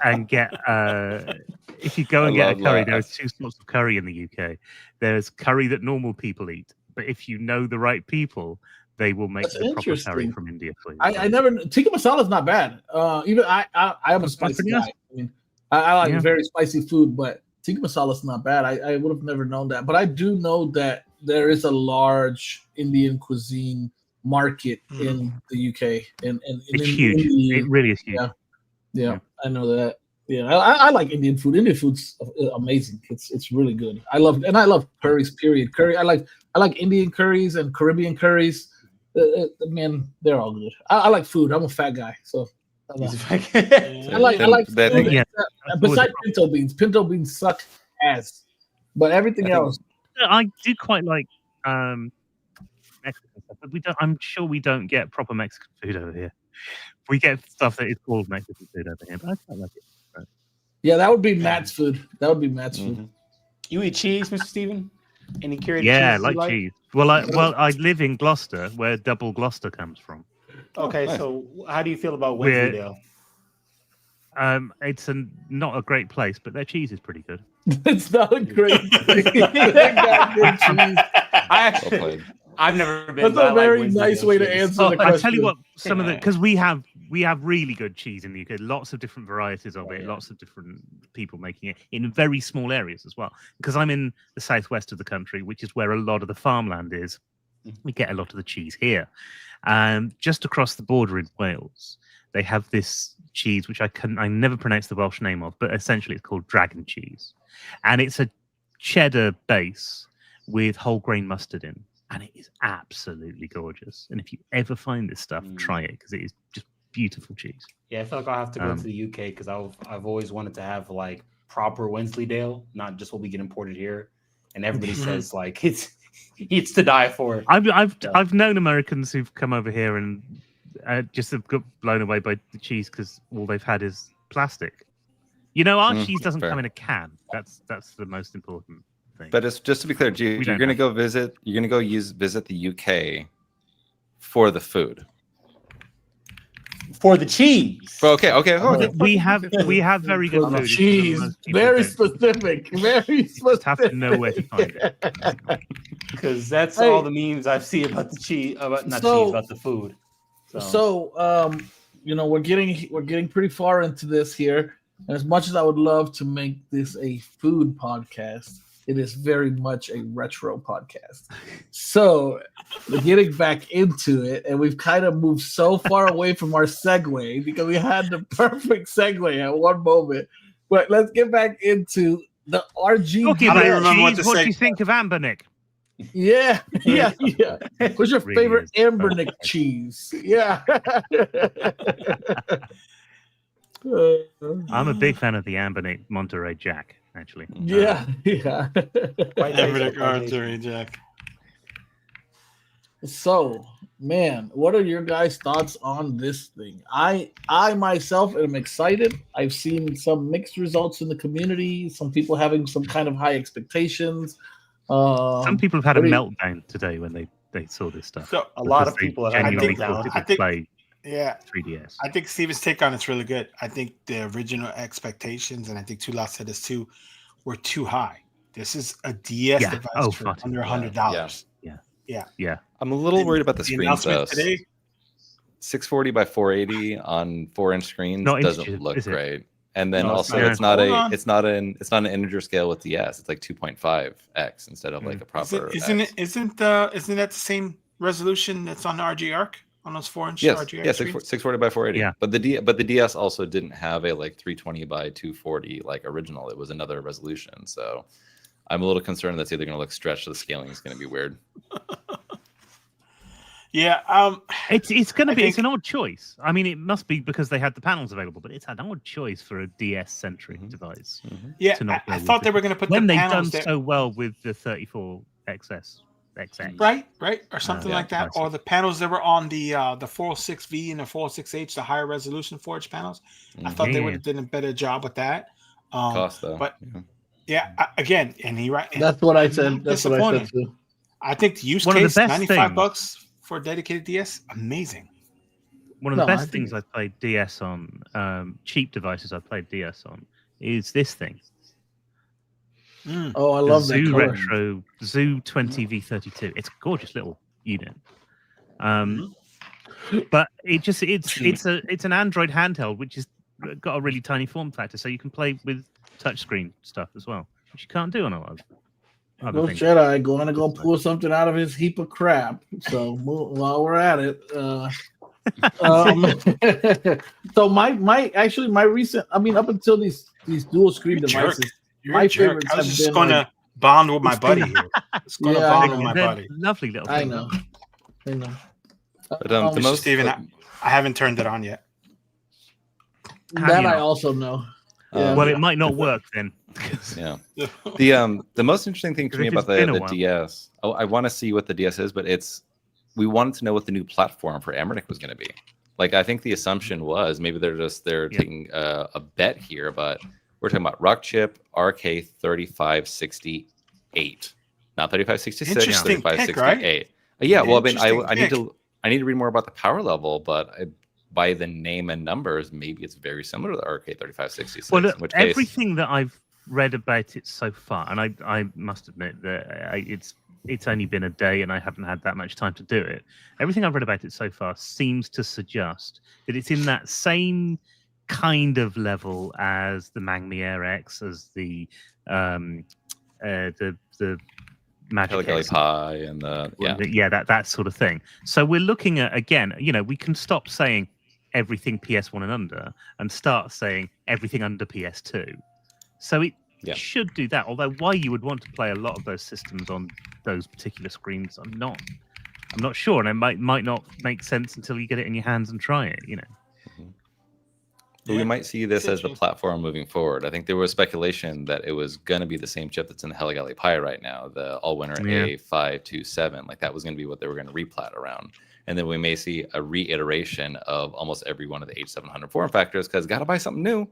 [SPEAKER 2] and get a curry, there are 2 sorts of curry in the UK. There's curry that normal people eat, but if you know the right people, they will make
[SPEAKER 3] That's
[SPEAKER 2] the proper curry
[SPEAKER 3] interesting.
[SPEAKER 2] from India for you.
[SPEAKER 3] I never tikka masala is not bad. Even I am a
[SPEAKER 2] That's
[SPEAKER 3] spicy
[SPEAKER 2] pretty
[SPEAKER 3] guy.
[SPEAKER 2] nice.
[SPEAKER 3] I mean, I like
[SPEAKER 2] Yeah.
[SPEAKER 3] very spicy food, but tikka masala is not bad. I would have never known that, but I do know that there is a large Indian cuisine market in the UK, and
[SPEAKER 2] It's huge. It really is huge.
[SPEAKER 3] Yeah, I know that. Yeah, I like Indian food. Indian food's amazing. It's really good. I love curries. Period. Curry. I like Indian curries and Caribbean curries. Man, they're all good. I like food. I'm a fat guy, so I like food.
[SPEAKER 2] Yeah.
[SPEAKER 3] Besides pinto beans suck ass. But everything else,
[SPEAKER 2] I do quite like Mexican stuff, but I'm sure we don't get proper Mexican food over here. We get stuff that is called Mexican food over here, but I quite like it.
[SPEAKER 3] yeah, that would be Matt's food. That would be Matt's food.
[SPEAKER 4] You eat cheese, Mr. Stephen? Any curated
[SPEAKER 2] Yeah,
[SPEAKER 4] cheese you
[SPEAKER 2] like cheese. Well, I live in Gloucester, where double Gloucester comes from.
[SPEAKER 4] Okay,
[SPEAKER 5] nice.
[SPEAKER 4] so how do you feel about
[SPEAKER 2] We're-
[SPEAKER 4] Wensleydale?
[SPEAKER 2] It's not a great place, but their cheese is pretty good.
[SPEAKER 3] It's not a great thing. They got good cheese.
[SPEAKER 4] I
[SPEAKER 5] Well played.
[SPEAKER 4] I've never been.
[SPEAKER 3] That's
[SPEAKER 4] but I
[SPEAKER 3] a
[SPEAKER 4] like
[SPEAKER 3] very
[SPEAKER 4] Wensleydale
[SPEAKER 3] nice way to
[SPEAKER 4] cheese.
[SPEAKER 3] answer the
[SPEAKER 2] I
[SPEAKER 3] question.
[SPEAKER 2] tell you what, some of the
[SPEAKER 4] Yeah.
[SPEAKER 2] because we have really good cheese in the UK. Lots of different varieties of it.
[SPEAKER 4] yeah.
[SPEAKER 2] Lots of different people making it in very small areas as well. Because I'm in the southwest of the country, which is where a lot of the farmland is. We get a lot of the cheese here. Just across the border in Wales, they have this cheese which I never pronounce the Welsh name of, but essentially it's called dragon cheese, and it's a cheddar base with whole grain mustard in. And it is absolutely gorgeous. And if you ever find this stuff, try it because it is just beautiful cheese.
[SPEAKER 4] Yeah, I feel like I'll have to go to the UK because I've always wanted to have like proper Wensleydale, not just what we get imported here. And everybody says like it's to die for.
[SPEAKER 2] I've known Americans who've come over here and just have got blown away by the cheese because all they've had is plastic. Our cheese doesn't
[SPEAKER 5] fair.
[SPEAKER 2] come in a can. That's the most important thing.
[SPEAKER 5] But it's just to be clear, Jude, you're gonna go visit. You're gonna go visit the UK for the food.
[SPEAKER 4] For the cheese.
[SPEAKER 5] Okay.
[SPEAKER 2] we have very good
[SPEAKER 3] For the
[SPEAKER 2] food. It's
[SPEAKER 3] cheese.
[SPEAKER 2] most people
[SPEAKER 3] Very
[SPEAKER 2] don't.
[SPEAKER 3] specific. Very
[SPEAKER 2] You just have
[SPEAKER 3] specific.
[SPEAKER 2] to know where to find it.
[SPEAKER 4] Because that's
[SPEAKER 3] Hey.
[SPEAKER 4] all the memes I've seen about the cheese, about the food.
[SPEAKER 3] So, we're getting pretty far into this here, and as much as I would love to make this a food podcast, it is very much a retro podcast. So getting back into it, and we've kind of moved so far away from our segue because we had the perfect segue at one moment. But let's get back into the RG.
[SPEAKER 2] Talking
[SPEAKER 1] I don't
[SPEAKER 2] about
[SPEAKER 1] remember what
[SPEAKER 2] cheese,
[SPEAKER 1] to
[SPEAKER 2] what
[SPEAKER 1] say.
[SPEAKER 2] do you think of Amber, Nick?
[SPEAKER 3] Yeah. What's your
[SPEAKER 2] Really
[SPEAKER 3] favorite
[SPEAKER 2] is.
[SPEAKER 3] Ambernick cheese? Yeah.
[SPEAKER 2] I'm a big fan of the Ambernick Monterey Jack, actually.
[SPEAKER 3] Yeah.
[SPEAKER 4] Quite
[SPEAKER 1] Never
[SPEAKER 4] tasty,
[SPEAKER 1] the
[SPEAKER 4] quite tasty.
[SPEAKER 1] Monterey Jack.
[SPEAKER 3] So, man, what are your guys' thoughts on this thing? I myself am excited. I've seen some mixed results in the community. Some people having some kind of high expectations.
[SPEAKER 2] Some people have had a
[SPEAKER 3] what do you-
[SPEAKER 2] meltdown today when they saw this stuff.
[SPEAKER 1] So
[SPEAKER 4] A lot
[SPEAKER 2] because
[SPEAKER 4] of
[SPEAKER 2] they
[SPEAKER 4] people have had a
[SPEAKER 2] genuinely
[SPEAKER 4] meltdown.
[SPEAKER 2] thought it
[SPEAKER 1] I
[SPEAKER 2] would
[SPEAKER 1] think-
[SPEAKER 2] play
[SPEAKER 1] Yeah,
[SPEAKER 2] 3DS.
[SPEAKER 1] I think Steven's take on it's really good. I think the original expectations, and I think Tulot said this too, were too high. This is a DS
[SPEAKER 2] Yeah.
[SPEAKER 1] device
[SPEAKER 2] Oh,
[SPEAKER 1] for
[SPEAKER 2] fuck.
[SPEAKER 1] under $100.
[SPEAKER 2] Yeah.
[SPEAKER 5] I'm a little worried about the screens though.
[SPEAKER 1] announcement today.
[SPEAKER 5] 640 by 480 on 4-inch screens
[SPEAKER 2] Not
[SPEAKER 5] doesn't
[SPEAKER 2] integer,
[SPEAKER 5] look
[SPEAKER 2] is it?
[SPEAKER 5] great. And then
[SPEAKER 1] No,
[SPEAKER 5] also
[SPEAKER 2] not.
[SPEAKER 5] it's not
[SPEAKER 1] Hold on.
[SPEAKER 5] it's not an integer scale with DS. It's like 2.5x instead of like a proper
[SPEAKER 1] Isn't
[SPEAKER 5] X.
[SPEAKER 1] that the same resolution that's on the RG Arc on those 4-inch
[SPEAKER 5] Yes,
[SPEAKER 1] RG Arc
[SPEAKER 5] yeah,
[SPEAKER 1] screens?
[SPEAKER 5] 640 by 480.
[SPEAKER 2] Yeah.
[SPEAKER 5] But the DS also didn't have a like 320 by 240 like original. It was another resolution. So I'm a little concerned that's either going to look stretched or the scaling is going to be weird.
[SPEAKER 1] Yeah,
[SPEAKER 2] It's going to be.
[SPEAKER 1] think-
[SPEAKER 2] It's an odd choice. I mean, it must be because they had the panels available, but it's an odd choice for a DS-centric device.
[SPEAKER 1] yeah.
[SPEAKER 2] to not
[SPEAKER 1] I
[SPEAKER 2] go
[SPEAKER 1] thought
[SPEAKER 2] with
[SPEAKER 1] they
[SPEAKER 2] it.
[SPEAKER 1] were going to put
[SPEAKER 2] When
[SPEAKER 1] the
[SPEAKER 2] they've done
[SPEAKER 1] panels there,
[SPEAKER 2] so well with the 34 XX.
[SPEAKER 1] right, or something
[SPEAKER 2] yeah,
[SPEAKER 1] like that, or
[SPEAKER 2] devices.
[SPEAKER 1] the panels that were on the 406V and the 406H, the higher resolution 4-inch panels. I thought they
[SPEAKER 2] Yeah.
[SPEAKER 1] would have done a better job with that.
[SPEAKER 5] Cost though.
[SPEAKER 1] but-
[SPEAKER 5] yeah.
[SPEAKER 1] Yeah, again, and he right.
[SPEAKER 3] That's what I
[SPEAKER 1] I'm
[SPEAKER 3] said.
[SPEAKER 1] not
[SPEAKER 3] That's what I said
[SPEAKER 1] disappointed.
[SPEAKER 3] too.
[SPEAKER 1] I think the use
[SPEAKER 2] One of the
[SPEAKER 1] case,
[SPEAKER 2] best
[SPEAKER 1] $95 for a dedicated DS, amazing.
[SPEAKER 2] One of the
[SPEAKER 3] No, I
[SPEAKER 2] best
[SPEAKER 3] think
[SPEAKER 2] things I've played DS on, cheap devices I've played DS on, is this thing.
[SPEAKER 3] Oh, I
[SPEAKER 2] The
[SPEAKER 3] love that
[SPEAKER 2] Zoo
[SPEAKER 3] color.
[SPEAKER 2] Retro Zoo 20V32. It's a gorgeous little unit. But it's an Android handheld which is got a really tiny form factor, so you can play with touchscreen stuff as well, which you can't do on a lot of other
[SPEAKER 3] Go
[SPEAKER 2] things.
[SPEAKER 3] Jedi going to go pull something out of his heap of crap. So while we're at it, so my recent, I mean, up until these dual screen
[SPEAKER 1] You jerk.
[SPEAKER 3] devices,
[SPEAKER 1] You're
[SPEAKER 3] my
[SPEAKER 1] a jerk.
[SPEAKER 3] favorites
[SPEAKER 1] I was
[SPEAKER 3] have
[SPEAKER 1] just
[SPEAKER 3] been
[SPEAKER 1] going
[SPEAKER 3] like-
[SPEAKER 1] to bond with my
[SPEAKER 3] It's
[SPEAKER 1] buddy
[SPEAKER 3] been-
[SPEAKER 1] here. Just going to
[SPEAKER 3] Yeah, I
[SPEAKER 1] bond
[SPEAKER 3] know.
[SPEAKER 1] with my
[SPEAKER 2] They're
[SPEAKER 1] buddy.
[SPEAKER 2] lovely little
[SPEAKER 3] I
[SPEAKER 2] things.
[SPEAKER 3] know.
[SPEAKER 5] But the
[SPEAKER 1] Mr.
[SPEAKER 5] most
[SPEAKER 1] Steven, I haven't turned it on yet.
[SPEAKER 2] Have
[SPEAKER 3] That
[SPEAKER 2] you
[SPEAKER 3] I
[SPEAKER 2] not?
[SPEAKER 3] also know.
[SPEAKER 2] Well, it might not work then.
[SPEAKER 5] yeah. The most interesting thing to
[SPEAKER 2] Because
[SPEAKER 5] me
[SPEAKER 2] if
[SPEAKER 5] about
[SPEAKER 2] it's been a
[SPEAKER 5] the
[SPEAKER 2] while.
[SPEAKER 5] DS, I want to see what the DS is, but we wanted to know what the new platform for Ambernick was going to be. Like, I think the assumption was maybe they're taking a bet here, but we're talking about Rock Chip RK3568, not 3566,
[SPEAKER 1] Interesting pick,
[SPEAKER 5] 3568. Yeah, well, I mean,
[SPEAKER 1] Interesting
[SPEAKER 5] I need
[SPEAKER 1] pick.
[SPEAKER 5] to read more about the power level, but by the name and numbers, maybe it's very similar to the RK3566.
[SPEAKER 2] Well,
[SPEAKER 5] in which case,
[SPEAKER 2] everything that I've read about it so far, and I must admit that it's only been a day and I haven't had that much time to do it. Everything I've read about it so far seems to suggest that it's in that same kind of level as the Mangmi Air X, as the Magic
[SPEAKER 5] Telegalley
[SPEAKER 2] X,
[SPEAKER 5] Pie and
[SPEAKER 2] that sort of thing. So we're looking at, again, we can stop saying everything PS1 and under and start saying everything under PS2. So it should do that. Although why you would want to play a lot of those systems on those particular screens, I'm not sure, and it might not make sense until you get it in your hands and try it.
[SPEAKER 5] But we might see this as the platform moving forward. I think there was speculation that it was going to be the same chip that's in the Telegalley Pie right now, the all-winner A527. Like, that was going to be what they were going to replat around. And then we may see a reiteration of almost every one of the H700 form factors, because got to buy something new,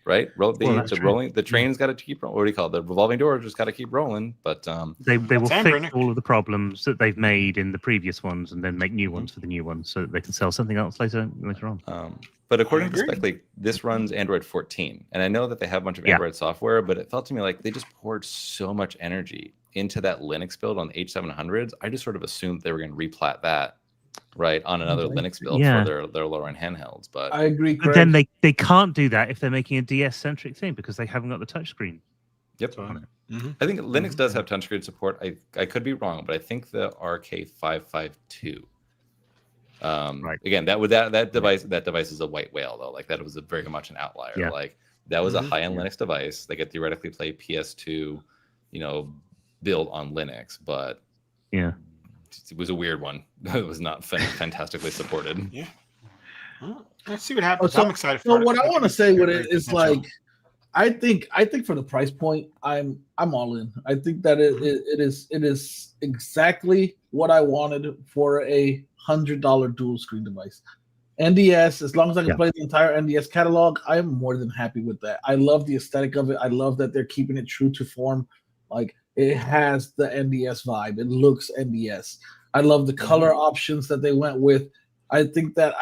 [SPEAKER 5] right? The train's got to keep rolling. What do you call it? The revolving door just got to keep rolling. But
[SPEAKER 2] they will fix
[SPEAKER 1] Ambernick.
[SPEAKER 2] all of the problems that they've made in the previous ones and then make new ones for the new ones so that they can sell something else later on.
[SPEAKER 5] But according to
[SPEAKER 1] agree.
[SPEAKER 5] spec leak, this runs Android 14. And I know that they have a bunch of Android software, but it felt to me like they just poured so much energy into that Linux build on the H700s. I just sort of assumed they were going to replat that, right, on another Linux build for their lower-end handhelds. But
[SPEAKER 3] I agree,
[SPEAKER 2] But
[SPEAKER 3] Craig.
[SPEAKER 2] then they can't do that if they're making a DS-centric thing because they haven't got the touchscreen.
[SPEAKER 5] Yep. I think Linux does have touchscreen support. I could be wrong, but I think the RK552.
[SPEAKER 2] Right.
[SPEAKER 5] Again, that device is a white whale though. Like that was very much an outlier.
[SPEAKER 2] Yeah.
[SPEAKER 5] Like that was a high-end Linux device. They could theoretically play PS2, built on Linux, but
[SPEAKER 2] yeah,
[SPEAKER 5] it was a weird one. It was not fantastically supported.
[SPEAKER 1] Yeah. Well, let's see what happens.
[SPEAKER 3] So,
[SPEAKER 1] I'm excited for
[SPEAKER 3] so
[SPEAKER 1] it.
[SPEAKER 3] what I want to say with it is
[SPEAKER 1] potential.
[SPEAKER 3] like, I think for the price point, I'm all in. I think that it is exactly what I wanted for a $100 dual screen device. NDS, as long as I can play the entire NDS catalog, I'm more than happy with that. I love the aesthetic of it. I love that they're keeping it true to form. Like it has the NDS vibe. It looks NDS. I love the color options that they went with. I think that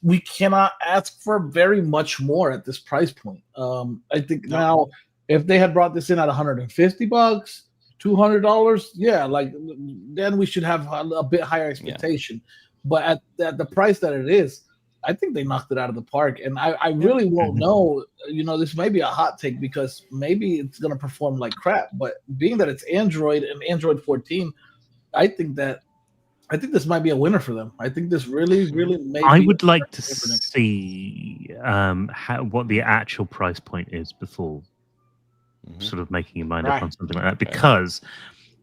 [SPEAKER 3] we cannot ask for very much more at this price point. I think now if they had brought this in at $150, $200, yeah, like then we should have a bit higher expectation. Yeah. But at the price that it is, I think they knocked it out of the park. And I really won't know. This may be a hot take because maybe it's going to perform like crap. But being that it's Android and Android 14, I think this might be a winner for them. I think this really may.
[SPEAKER 2] I would like to see what the actual price point is before sort of making your mind up on something like that, because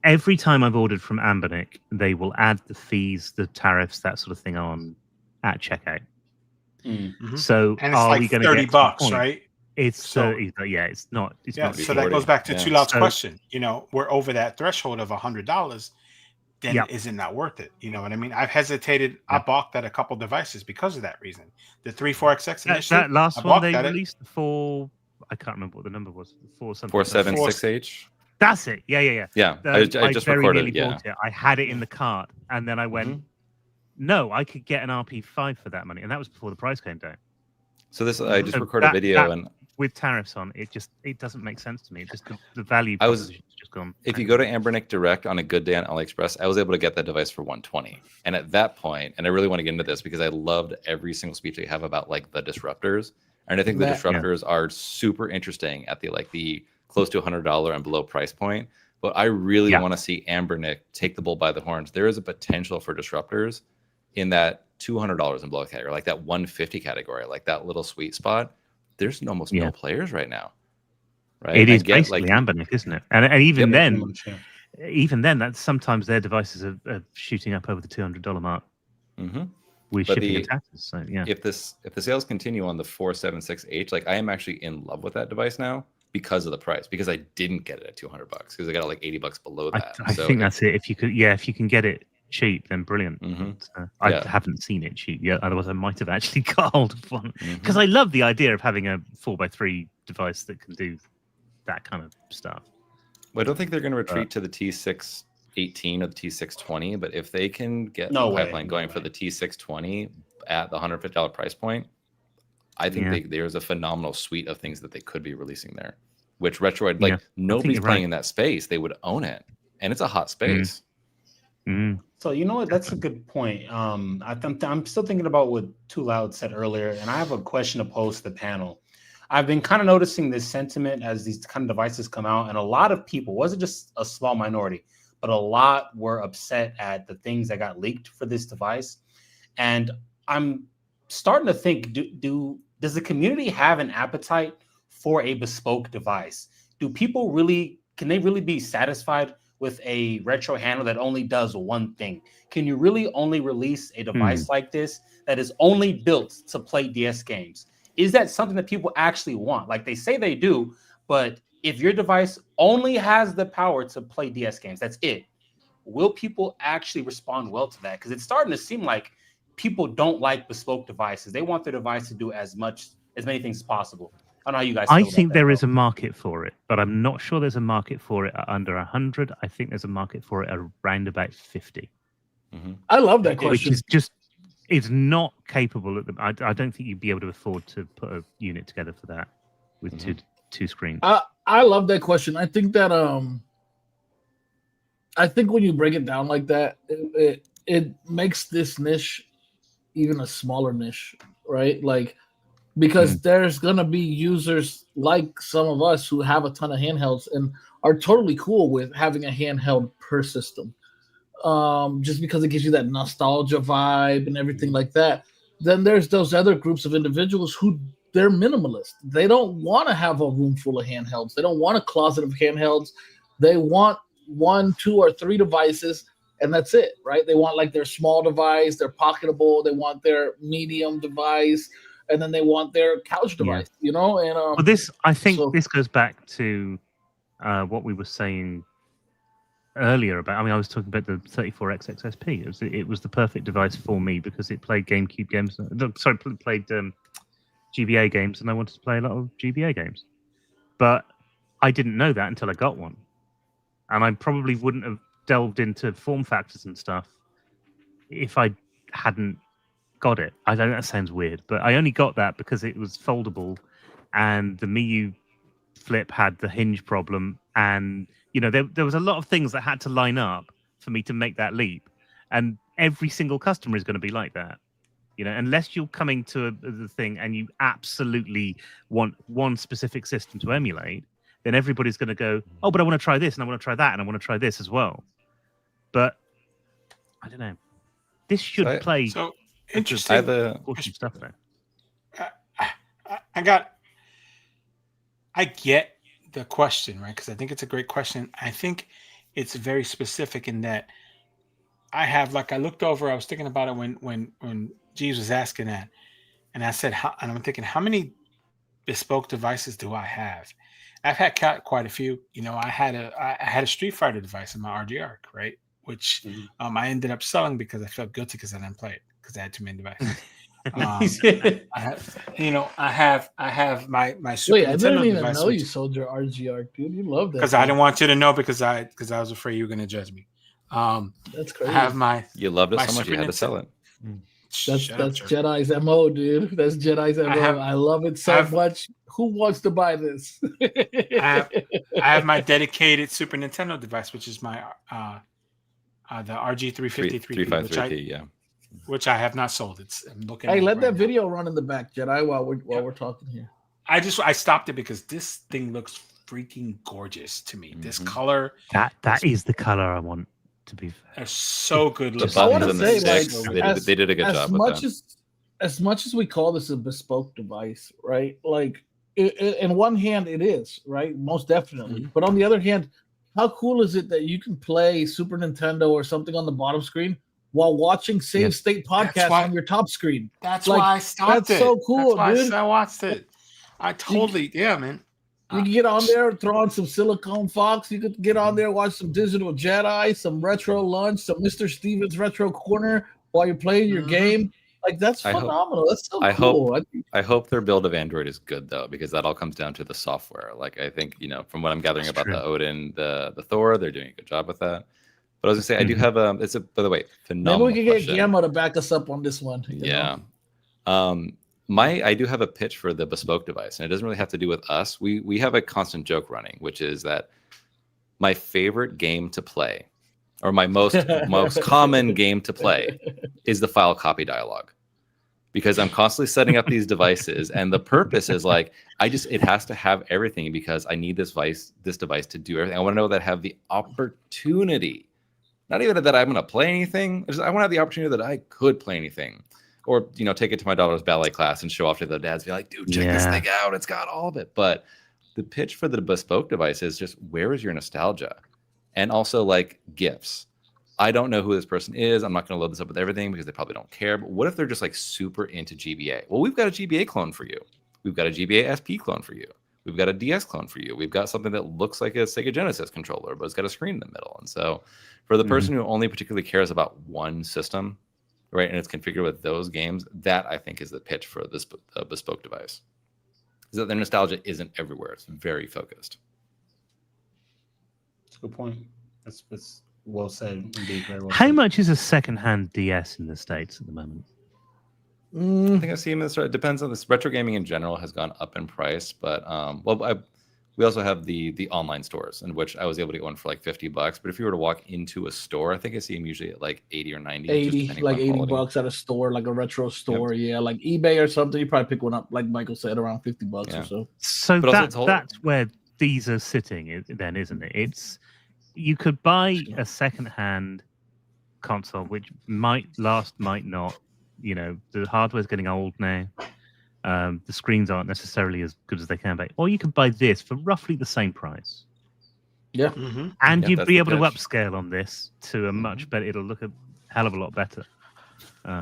[SPEAKER 2] every time I've ordered from Ambernick, they will add the fees, the tariffs, that sort of thing on at checkout. So
[SPEAKER 1] and it's like $30, right?
[SPEAKER 2] It's it's not. It's not.
[SPEAKER 1] So that goes back to Too Loud's question. We're over that threshold of $100. Then is it not worth it? You know what I mean? I've hesitated. I balked at a couple devices because of that reason. The 34XX initially.
[SPEAKER 2] That last one they released for, I can't remember what the number was.
[SPEAKER 5] 476H.
[SPEAKER 2] That's it. Yeah.
[SPEAKER 5] I just recorded it.
[SPEAKER 2] Bought it. I had it in the cart, and then I went, no, I could get an RP5 for that money, and that was before the price came down.
[SPEAKER 5] So I just recorded a video and
[SPEAKER 2] with tariffs on it doesn't make sense to me. Just the value proposition is just gone.
[SPEAKER 5] If you go to Ambernick Direct on a good day on AliExpress, I was able to get that device for $120. And at that point, and I really want to get into this because I loved every single speech they have about like the disruptors, and I think the disruptors are super interesting at the close to $100 and below price point. But I really want to see Ambernick take the bull by the horns. There is a potential for disruptors in that $200 and below category, like that $150 category, like that little sweet spot. There's almost no players right now. Right?
[SPEAKER 2] It is basically Ambernick, isn't it? And even then, that's sometimes their devices are shooting up over the $200 mark. With shipping and taxes. So
[SPEAKER 5] if the sales continue on the 476H, like I am actually in love with that device now because of the price. Because I didn't get it at $200 because I got it like $80 below that.
[SPEAKER 2] I think that's it. If you can get it cheap, then brilliant. I haven't seen it cheap yet, otherwise I might have actually got hold of one, because I love the idea of having a 4x3 device that can do that kind of stuff.
[SPEAKER 5] Well, I don't think they're going to retreat to the T618 or the T620, but if they can get the pipeline going for the T620 at the $150 price point, I think there's a phenomenal suite of things that they could be releasing there, which Retroid, nobody's playing in that space. They would own it, and it's a hot space.
[SPEAKER 4] So you know what? That's a good point. I'm still thinking about what Too Loud said earlier, and I have a question to pose to the panel. I've been kind of noticing this sentiment as these kind of devices come out, and a lot of people, wasn't just a small minority, but a lot were upset at the things that got leaked for this device. And I'm starting to think, does the community have an appetite for a bespoke device? Can they really be satisfied with a retro handle that only does one thing? Can you really only release a device like this that is only built to play DS games? Is that something that people actually want? Like they say they do, but if your device only has the power to play DS games, that's it. Will people actually respond well to that? Because it's starting to seem like people don't like bespoke devices. They want their device to do as many things as possible. I don't know how you guys feel
[SPEAKER 2] I
[SPEAKER 4] about
[SPEAKER 2] think
[SPEAKER 4] that,
[SPEAKER 2] there is a market for it, but I'm not sure there's a market for it at under 100. I think there's a market for it around about 50.
[SPEAKER 3] I love that question.
[SPEAKER 2] Which is it's not capable at the. I don't think you'd be able to afford to put a unit together for that with two screens.
[SPEAKER 3] I love that question. I think that I think when you break it down like that, it makes this niche even a smaller niche, right? Like because there's gonna be users like some of us who have a ton of handhelds and are totally cool with having a handheld per system, just because it gives you that nostalgia vibe and everything like that. Then there's those other groups of individuals who they're minimalist. They don't want to have a room full of handhelds. They don't want a closet of handhelds. They want 1, 2, or 3 devices, and that's it, right? They want like their small device, their pocketable. They want their medium device, and then they want their couch device. You know, and
[SPEAKER 2] well, this goes back to what we were saying earlier about. I mean, I was talking about the 34X XSP. It was the perfect device for me because it played GameCube games. Sorry, played GBA games, and I wanted to play a lot of GBA games. But I didn't know that until I got one, and I probably wouldn't have delved into form factors and stuff if I hadn't got it. I know that sounds weird, but I only got that because it was foldable, and the Miu Flip had the hinge problem, and there was a lot of things that had to line up for me to make that leap. And every single customer is going to be like that, unless you're coming to the thing and you absolutely want one specific system to emulate, then everybody's going to go, oh, but I want to try this, and I want to try that, and I want to try this as well. But I don't know. This should play.
[SPEAKER 1] So interesting.
[SPEAKER 2] Stuff there.
[SPEAKER 1] I get the question, right? Because I think it's a great question. I think it's very specific in that I looked over, I was thinking about it when Jeeves was asking that, and I said, and I'm thinking, how many bespoke devices do I have? I've had quite a few. I had a Street Fighter device in my RG Arc, right? Which I ended up selling because I felt guilty because I didn't play it because I had too many devices. I have my Super
[SPEAKER 3] Wait,
[SPEAKER 1] Nintendo
[SPEAKER 3] I didn't even
[SPEAKER 1] device,
[SPEAKER 3] know you sold your RG Arc, dude. You love that.
[SPEAKER 1] Because I didn't want you to know because I was afraid you were going to judge me.
[SPEAKER 3] That's crazy.
[SPEAKER 1] I have
[SPEAKER 5] you loved it so much you had to sell it.
[SPEAKER 3] That's Jedi's MO, dude. That's Jedi's MO. I love it so much. Who wants to buy this?
[SPEAKER 1] I have my dedicated Super Nintendo device, which is my the RG353, which I have not sold. I'm looking.
[SPEAKER 3] Hey, let that video run in the back, Jedi, while we're talking here.
[SPEAKER 1] I stopped it because this thing looks freaking gorgeous to me. This color.
[SPEAKER 2] That is the color I want. To be fair,
[SPEAKER 1] they're so good.
[SPEAKER 5] The buttons and the sticks, they did a good job with that.
[SPEAKER 3] As much as we call this a bespoke device, right? Like, in one hand, it is, right? Most definitely. But on the other hand, how cool is it that you can play Super Nintendo or something on the bottom screen while watching Save State Podcast on your top screen?
[SPEAKER 1] That's why I stopped
[SPEAKER 3] it. That's so cool, dude.
[SPEAKER 1] I watched it. I totally, man.
[SPEAKER 3] You can get on there, throw on some Silicon Fox. You could get on there, watch some Digital Jedi, some Retro Lunch, some Mr. Stephen's Retro Corner while you're playing your game. Like, that's phenomenal. That's so cool.
[SPEAKER 5] I hope their build of Android is good, though, because that all comes down to the software. Like, I think, from what I'm gathering about the Odin, the Thor, they're doing a good job with that. But I was going to say, I do have by the way, phenomenal
[SPEAKER 3] Maybe we can get Guillermo to back us up on this one.
[SPEAKER 5] Yeah. I do have a pitch for the bespoke device, and it doesn't really have to do with us. We have a constant joke running, which is that my favorite game to play, or my most common game to play, is the file copy dialogue, because I'm constantly setting up these devices, and the purpose is like it has to have everything because I need this device to do everything. I want to know that I have the opportunity, not even that I'm going to play anything. I want to have the opportunity that I could play anything. Or, take it to my daughter's ballet class and show off to the dads, be like, dude, check this thing out. It's got all of it. But the pitch for the bespoke device is just, where is your nostalgia? And also, like, gifts. I don't know who this person is. I'm not going to load this up with everything because they probably don't care. But what if they're just, like, super into GBA? Well, we've got a GBA clone for you. We've got a GBA SP clone for you. We've got a DS clone for you. We've got something that looks like a Sega Genesis controller, but it's got a screen in the middle. And so for the person who only particularly cares about one system, right, and it's configured with those games, that I think is the pitch for this bespoke device. Is that their nostalgia isn't everywhere; it's very focused.
[SPEAKER 4] That's a good point. That's well said. Indeed, very well
[SPEAKER 2] How
[SPEAKER 4] said.
[SPEAKER 2] much is a second-hand DS in the States at the moment?
[SPEAKER 5] I think I've seen this. It depends on this. Retro gaming in general has gone up in price, but We also have the online stores, in which I was able to get one for like $50. But if you were to walk into a store, I think I see them usually at like 80 or 90.
[SPEAKER 3] 80, like $80 at a store, like a retro store. Yep. Yeah, like eBay or something. You probably pick one up, like Michael said, around $50 or so.
[SPEAKER 2] So that's where these are sitting, then, isn't it? It's you could buy a second-hand console, which might last, might not. You know, the hardware's getting old now. The screens aren't necessarily as good as they can be. Or you could buy this for roughly the same price.
[SPEAKER 3] Yeah.
[SPEAKER 2] Mm-hmm. And you'd be able to upscale on this to a much better, it'll look a hell of a lot better.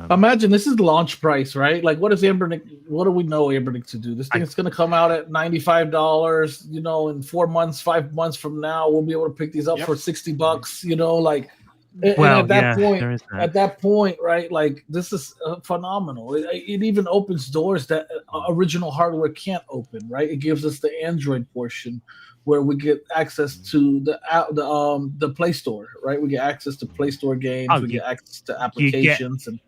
[SPEAKER 3] Imagine this is the launch price, right? Like, what do we know Ambernick to do? This thing is going to come out at $95, you know, in 4 months, 5 months from now, we'll be able to pick these up for $60, you know, like,
[SPEAKER 2] well,
[SPEAKER 3] and at that point, right, like, this is phenomenal. It even opens doors that original hardware can't open, right? It gives us the Android portion where we get access to the Play Store, right? We get access to Play Store games, we get access to applications, and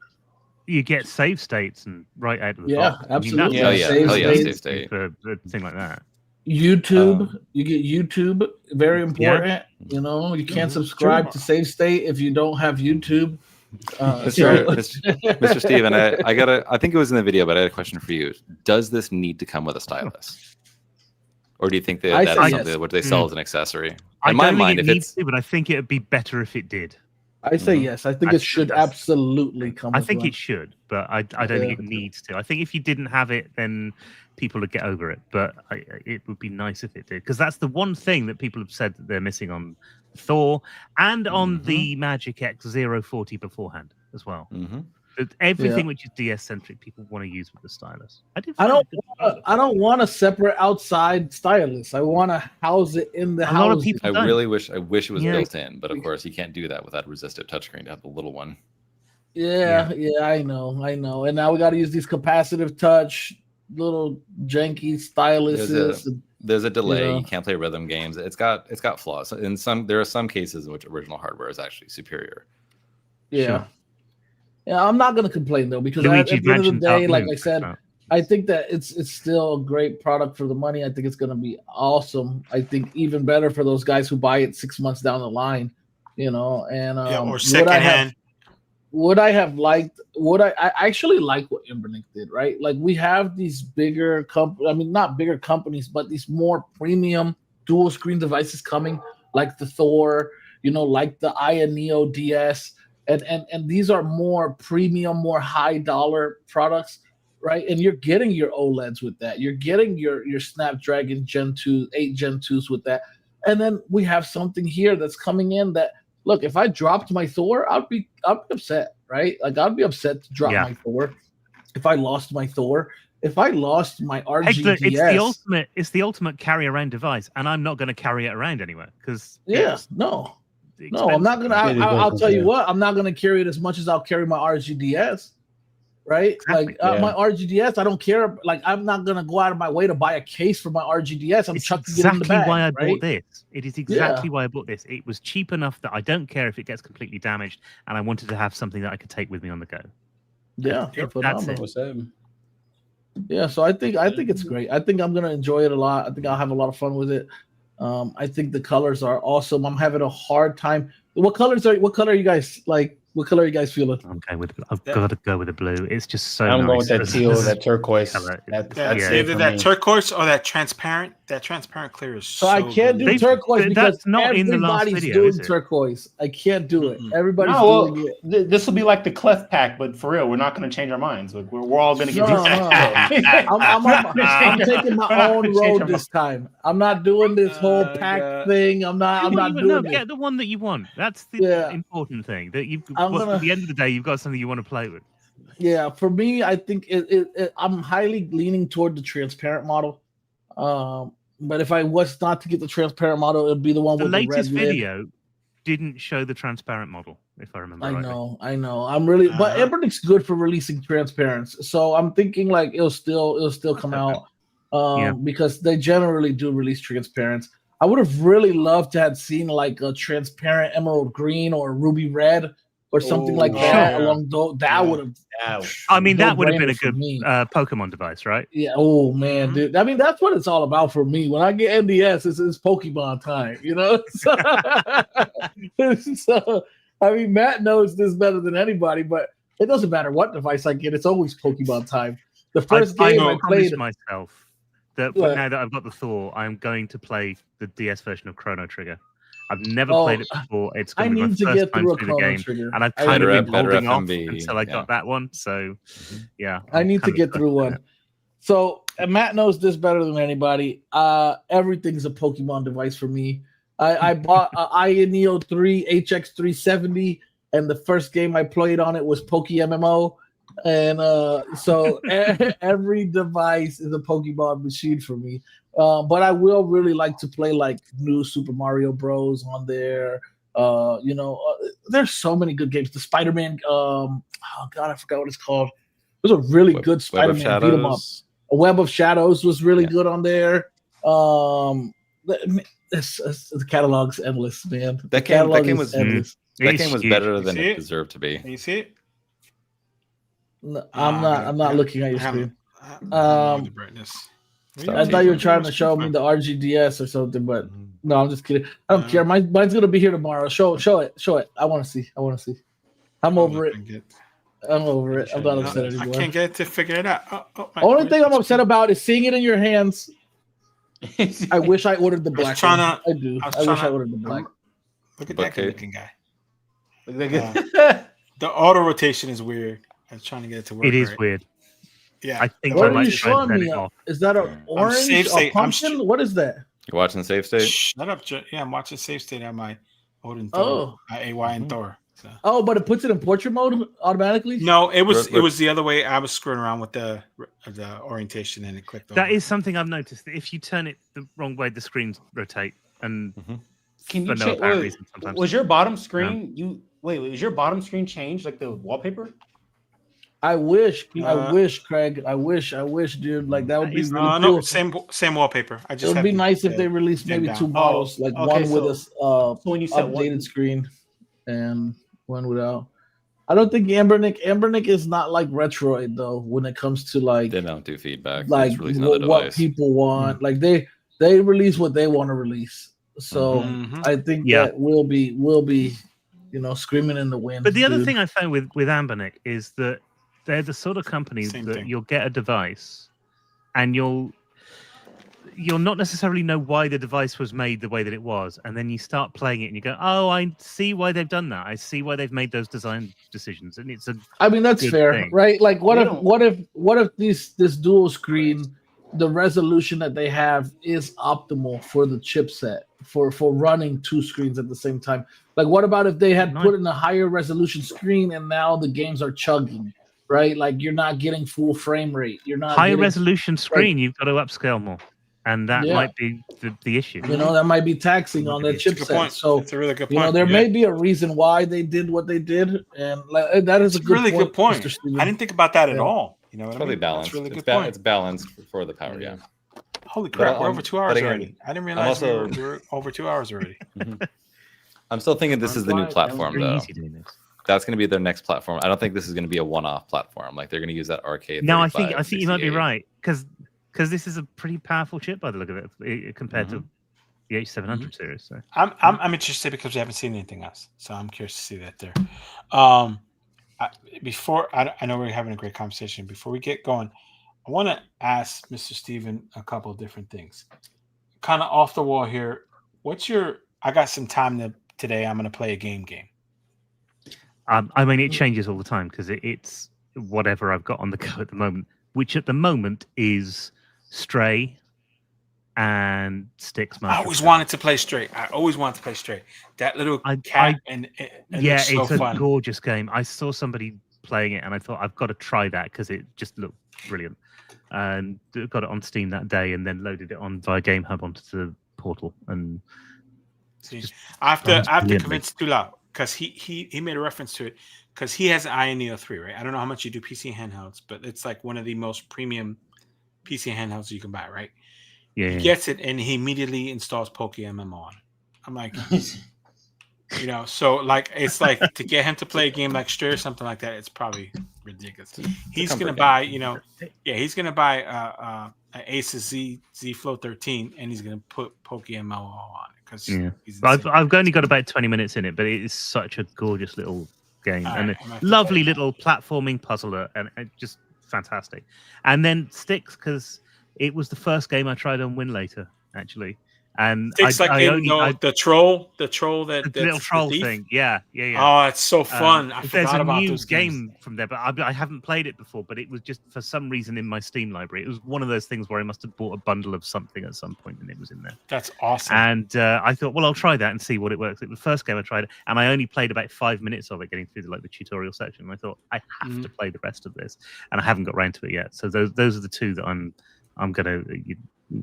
[SPEAKER 2] you get save states and right out of the box.
[SPEAKER 3] Absolutely.
[SPEAKER 5] Save state
[SPEAKER 2] for a thing like that.
[SPEAKER 3] YouTube, you get YouTube, very important. Yeah. You know, you can't subscribe to Save State if you don't have YouTube.
[SPEAKER 5] Mr. Stephen, I think it was in the video, but I had a question for you. Does this need to come with a stylus? Or do you think that is something what they sell as an accessory?
[SPEAKER 2] In my mind, if it's but I think it would be better if it did.
[SPEAKER 3] I say yes. I think it should absolutely come.
[SPEAKER 2] I think it should, but I don't think it needs to. I think if you didn't have it, then people would get over it. But it would be nice if it did, because that's the one thing that people have said that they're missing on Thor and on the Magic X 040 beforehand as well. Mm-hmm. Everything which is DS centric, people want to use with the stylus. I
[SPEAKER 3] don't want a separate outside stylus. I want to house it in the house.
[SPEAKER 5] I wish it was built in, but of course you can't do that without a resistive touchscreen to have the little one.
[SPEAKER 3] Yeah, I know. And now we got to use these capacitive touch little janky styluses.
[SPEAKER 5] There's a delay. You can't play rhythm games. It's got flaws. There are some cases in which original hardware is actually superior.
[SPEAKER 3] Yeah. Sure. Yeah, I'm not going to complain, though, because at the end of the day, like I said, I think that it's still a great product for the money. I think it's going to be awesome. I think even better for those guys who buy it 6 months down the line, you know. And
[SPEAKER 1] or secondhand.
[SPEAKER 3] I actually like what Embernick did, right? Like, we have these bigger not bigger companies, but these more premium dual screen devices coming, like the Thor, you know, like the Aya Neo DS. And these are more premium, more high dollar products, right? And you're getting your OLEDs with that. You're getting your Snapdragon Gen 2, 8 Gen 2s with that. And then we have something here that's coming in that, look, if I dropped my Thor, I'd be upset, right? Like, I'd be upset to drop my Thor if I lost my Thor. If I lost my RGDS,
[SPEAKER 2] it's the ultimate carry around device, and I'm not going to carry it around anywhere because
[SPEAKER 3] No, I'm not gonna. I'll tell you what. I'm not gonna carry it as much as I'll carry my RGDS, right? Exactly. My RGDS, I don't care. Like, I'm not gonna go out of my way to buy a case for my RGDS. I'm chucking it in the bag.
[SPEAKER 2] Why I bought this. It is exactly why I bought this. It was cheap enough that I don't care if it gets completely damaged, and I wanted to have something that I could take with me on the go.
[SPEAKER 3] Yeah, that's it. Yeah, so I think it's great. I think I'm gonna enjoy it a lot. I think I'll have a lot of fun with it. I think the colors are awesome. I'm having a hard time. What color are you guys like? What color are you guys feeling?
[SPEAKER 2] I've got to go with the blue. It's just so
[SPEAKER 4] I'm
[SPEAKER 2] nice.
[SPEAKER 4] going with that teal, that turquoise.
[SPEAKER 1] That's either that turquoise or that transparent. That transparent clear is so
[SPEAKER 3] I can't do turquoise because
[SPEAKER 2] that's not in the last video,
[SPEAKER 3] doing turquoise. I can't do it. Everybody's doing it.
[SPEAKER 4] This will be like the clef pack, but for real, we're not going to change our minds. We're all going to get
[SPEAKER 3] I'm taking my own road this time. I'm not doing this whole pack thing. I'm not doing it.
[SPEAKER 2] Get the one that you want. That's the important thing. That at the end of the day, you've got something you want to play with.
[SPEAKER 3] Yeah, for me, I think I'm highly leaning toward the transparent model. But if I was not to get the transparent model, it'd be the one with the red lid.
[SPEAKER 2] The latest video didn't show the transparent model, if I remember right.
[SPEAKER 3] I know. I'm really, but Embernick's good for releasing transparents, so I'm thinking like it'll still come out because they generally do release transparents. I would have really loved to have seen like a transparent emerald green or ruby red or something like that. Along those, that would have
[SPEAKER 2] I mean, that would have been a
[SPEAKER 3] No-brainer for
[SPEAKER 2] good
[SPEAKER 3] me.
[SPEAKER 2] Pokemon device, right?
[SPEAKER 3] Yeah. Oh man, dude. I mean, that's what it's all about for me. When I get NDS, it's Pokemon time. You know. So, I mean, Matt knows this better than anybody, but it doesn't matter what device I get. It's always Pokemon time. The first game I played.
[SPEAKER 2] Myself that
[SPEAKER 3] What?
[SPEAKER 2] now that I've got the Thor, I'm going to play the DS version of Chrono Trigger. I've never played it before. It's going to be my first time through the game,
[SPEAKER 3] Trigger.
[SPEAKER 2] and I've kind of been holding off
[SPEAKER 5] FMV,
[SPEAKER 2] until I got that one. So, yeah,
[SPEAKER 3] I need to get through one. So Matt knows this better than anybody. Everything's a Pokemon device for me. I bought Neo 3 HX370, and the first game I played on it was Poke MMO. And so every device is a Pokemon machine for me. But I will really like to play like new Super Mario Bros. On there. There's so many good games. The Spider-Man, oh god, I forgot what it's called. It was a really good Spider-Man beat 'em up. A Web of Shadows was really good on there. The catalog's endless, man.
[SPEAKER 5] That game was endless. That game was better than it deserved to be.
[SPEAKER 1] Can you see it?
[SPEAKER 3] No, I'm not looking at your screen.
[SPEAKER 1] The brightness.
[SPEAKER 3] I thought you were trying to show me the RGDS or something, but no, I'm just kidding. I don't care. Mine's gonna be here tomorrow. Show it. I want to see. I'm over it. I'm over it. I'm not upset anymore.
[SPEAKER 1] I can't get it to figure it out.
[SPEAKER 3] Only thing I'm upset about is seeing it in your hands. I wish I ordered the black one. I do. I wish I ordered the black.
[SPEAKER 1] Look at that good-looking guy. The auto rotation is weird. I was trying to get it to work.
[SPEAKER 2] It is weird.
[SPEAKER 1] Yeah.
[SPEAKER 2] I think
[SPEAKER 3] what are you showing me? Is that an orange or pumpkin? What is that?
[SPEAKER 5] You're watching Save State?
[SPEAKER 1] Shut up. Yeah, I'm watching Save State on my Odin Thor. AY and Thor. So.
[SPEAKER 3] Oh, but it puts it in portrait mode automatically?
[SPEAKER 1] No, it was the other way. I was screwing around with the orientation and it clicked over.
[SPEAKER 2] That is something I've noticed. That if you turn it the wrong way, the screens rotate. And
[SPEAKER 4] can you check? Was your bottom screen was your bottom screen changed like the wallpaper?
[SPEAKER 3] I wish, Craig. I wish, dude. Like that would be really cool.
[SPEAKER 1] No, same wallpaper. It
[SPEAKER 3] would be nice if they released maybe two models, like one with a updated screen and one without. I don't think Ambernick is not like Retroid though when it comes to like
[SPEAKER 5] they don't do feedback.
[SPEAKER 3] Like what people want. Like they release what they want to release. So I think that will be screaming in the wind.
[SPEAKER 2] But the other thing I found with Ambernick is that they're the sort of company that you'll get a device and you'll not necessarily know why the device was made the way that it was, and then you start playing it and you go, oh, I see why they've done that. I see why they've made those design decisions, and it's
[SPEAKER 3] that's fair,
[SPEAKER 2] thing.
[SPEAKER 3] Right? Like what if this dual screen, the resolution that they have is optimal for the chipset for running two screens at the same time? Like what about if they had put in a higher resolution screen and now the games are chugging? Right, like you're not getting full frame rate. You're not
[SPEAKER 2] high resolution screen. You've got to upscale more, and that might be the issue.
[SPEAKER 3] That might be taxing on the chipset. So
[SPEAKER 1] it's a really good point.
[SPEAKER 3] There may be a reason why they did what they did, and that is a
[SPEAKER 1] really good point. I didn't think about that at all. You know,
[SPEAKER 5] it's really balanced.
[SPEAKER 1] Really good point.
[SPEAKER 5] It's balanced for the power. Yeah.
[SPEAKER 1] Holy crap! We're over 2 hours already. I didn't realize we were over 2 hours already.
[SPEAKER 5] I'm still thinking this is the new platform, though. That's going to be their next platform. I don't think this is going to be a one-off platform. Like they're going to use that arcade.
[SPEAKER 2] No, I think you might be right because this is a pretty powerful chip by the look of it compared to the H700 series. So
[SPEAKER 1] I'm interested because we haven't seen anything else, so I'm curious to see that there. I know we're having a great conversation. Before we get going, I want to ask Mr. Stephen a couple of different things, kind of off the wall here. I got some time today. I'm going to play a game.
[SPEAKER 2] I mean, it changes all the time because it's whatever I've got on the go at the moment, which at the moment is Stray and Styx.
[SPEAKER 1] I always wanted to play Stray. That little cat
[SPEAKER 2] it's
[SPEAKER 1] so
[SPEAKER 2] a
[SPEAKER 1] fun.
[SPEAKER 2] Gorgeous game. I saw somebody playing it and I thought I've got to try that because it just looked brilliant. And got it on Steam that day and then loaded it on via Game Hub onto the portal. And
[SPEAKER 1] I have to convince Tula. Because he made a reference to it because he has an Neo 3, right? I don't know how much you do PC handhelds, but it's like one of the most premium PC handhelds you can buy, right?
[SPEAKER 2] Yeah.
[SPEAKER 1] He gets it and he immediately installs Poke MMO on it. I'm like, You know, so like it's like to get him to play a game like Stray or something like that, it's probably ridiculous. He's gonna buy, he's gonna buy an Asus Z Flow 13, and he's gonna put Pokemon on it because
[SPEAKER 2] I've only got about 20 minutes in it, but it is such a gorgeous little game and a lovely little platforming puzzler, and just fantastic. And then Sticks, because it was the first game I tried on Winlater actually. And
[SPEAKER 1] the troll that
[SPEAKER 2] little troll thing, yeah.
[SPEAKER 1] Oh, it's so fun! I forgot about
[SPEAKER 2] those game from there, but I haven't played it before. But it was just for some reason in my Steam library. It was one of those things where I must have bought a bundle of something at some point, and it was in there.
[SPEAKER 1] That's awesome.
[SPEAKER 2] And I thought, well, I'll try that and see what it works. It was the first game I tried, and I only played about 5 minutes of it, getting through the tutorial section. And I thought I have to play the rest of this, and I haven't got around to it yet. So those are the two that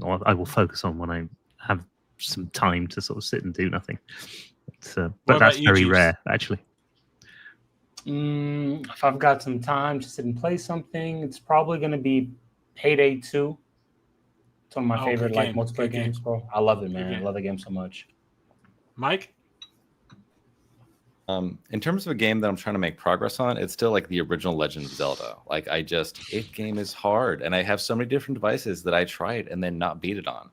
[SPEAKER 2] I will focus on when I have some time to sort of sit and do nothing. But that's very rare, actually.
[SPEAKER 4] If I've got some time to sit and play something, it's probably going to be Payday 2. It's one of my favorite multiplayer games, bro. I love it, man. I love the game so much.
[SPEAKER 1] Mike?
[SPEAKER 5] In terms of a game that I'm trying to make progress on, it's still like the original Legend of Zelda. Like it game is hard, and I have so many different devices that I tried and then not beat it on.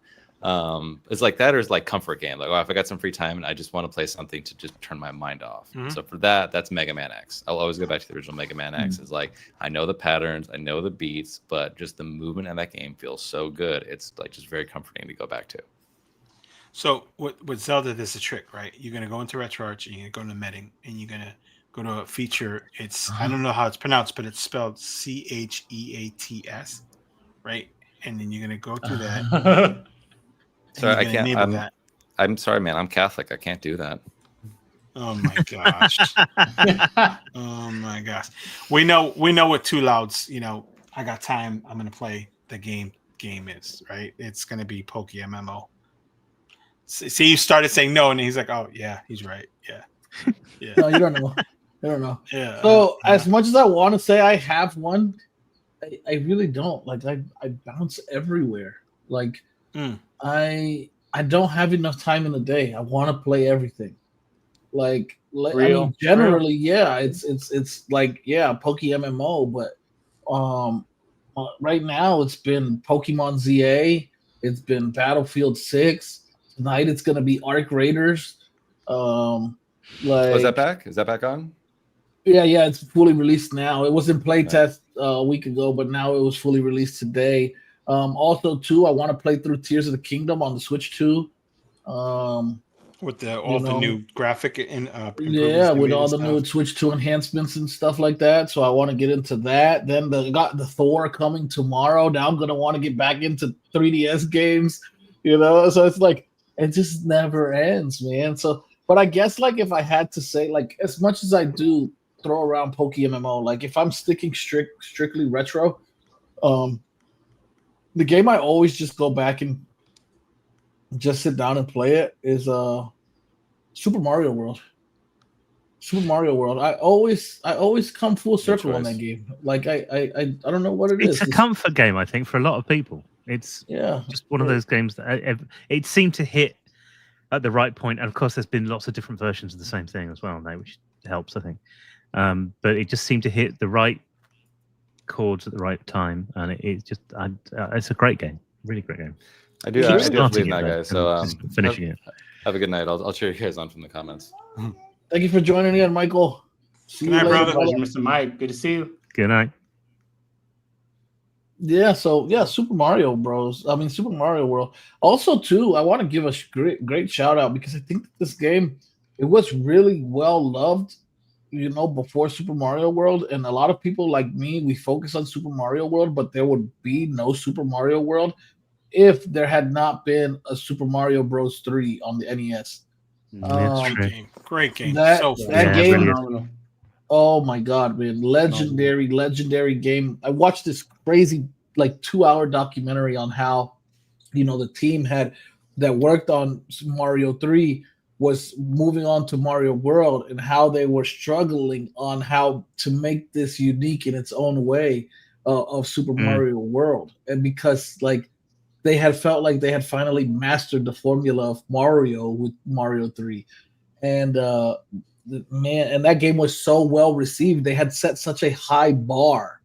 [SPEAKER 5] It's like that, or it's like comfort game. Like, if I got some free time and I just want to play something to just turn my mind off. So for that's Mega Man X. I'll always go back to the original Mega Man X. It's like, I know the patterns, I know the beats, but just the movement in that game feels so good. It's like just very comforting to go back to.
[SPEAKER 1] So with Zelda, there's a trick, right? You're going to go into RetroArch, and you're going to Metting, and you're going to go to a feature. It's I don't know how it's pronounced, but it's spelled CHEATS, right? And then you're going to go to that.
[SPEAKER 5] Sorry, I can't. I'm sorry, man. I'm Catholic. I can't do that.
[SPEAKER 1] Oh my gosh. Oh my gosh. We know what Too Loud's. I got time. I'm going to play the game is, right? It's going to be Poke MMO. See, you started saying no, and he's like, "Oh yeah, he's right. Yeah."
[SPEAKER 3] No, you don't know. I don't know.
[SPEAKER 1] Yeah.
[SPEAKER 3] So as much as I want to say I have one, I really don't. Like I bounce everywhere. Like I don't have enough time in the day. I want to play everything. Like generally, yeah, it's like Poke MMO, but right now it's been Pokemon ZA. It's been Battlefield 6. Tonight it's gonna be Arc Raiders.
[SPEAKER 5] Is that back? Is that back on?
[SPEAKER 3] Yeah, it's fully released now. It was in playtest a week ago, but now it was fully released today. Also, too, I want to play through Tears of the Kingdom on the Switch too.
[SPEAKER 1] With the new graphic
[SPEAKER 3] with all the new Switch 2 enhancements and stuff like that. So I want to get into that. Then got the Thor coming tomorrow. Now I'm gonna want to get back into 3DS games. So it's like it just never ends, man. So, but I guess like if I had to say, like as much as I do throw around Poke MMO, like if I'm sticking strictly retro, the game I always just go back and just sit down and play it is Super Mario World. Super Mario World. I always come full circle on that game. Like I don't know what it is.
[SPEAKER 2] It's a comfort game, I think, for a lot of people. It's just one of those games that it seemed to hit at the right point. And of course, there's been lots of different versions of the same thing as well now, which helps, I think. But it just seemed to hit the right chords at the right time, and it's a great game, really great game.
[SPEAKER 5] I do believe in that, guys. So
[SPEAKER 2] finishing it.
[SPEAKER 5] Have a good night. I'll cheer you guys on from the comments.
[SPEAKER 3] Thank you for joining in, Michael.
[SPEAKER 1] See you later, brother.
[SPEAKER 4] Mr. Mike, good to see you.
[SPEAKER 2] Good night.
[SPEAKER 3] Yeah, so Super Mario Bros. I mean, Super Mario World. Also, too, I want to give a great shout out because I think that this game, it was really well loved, before Super Mario World. And a lot of people like me, we focus on Super Mario World, but there would be no Super Mario World if there had not been a Super Mario Bros. 3 on the NES.
[SPEAKER 1] Great game.
[SPEAKER 3] That game.
[SPEAKER 2] Really,
[SPEAKER 3] oh my God, man. Legendary game. I watched this crazy 2-hour documentary on how, the team that worked on Mario 3 was moving on to Mario World and how they were struggling on how to make this unique in its own way of Super Mario World. And because they had felt like they had finally mastered the formula of Mario with Mario 3. and man, and that game was so well received. They had set such a high bar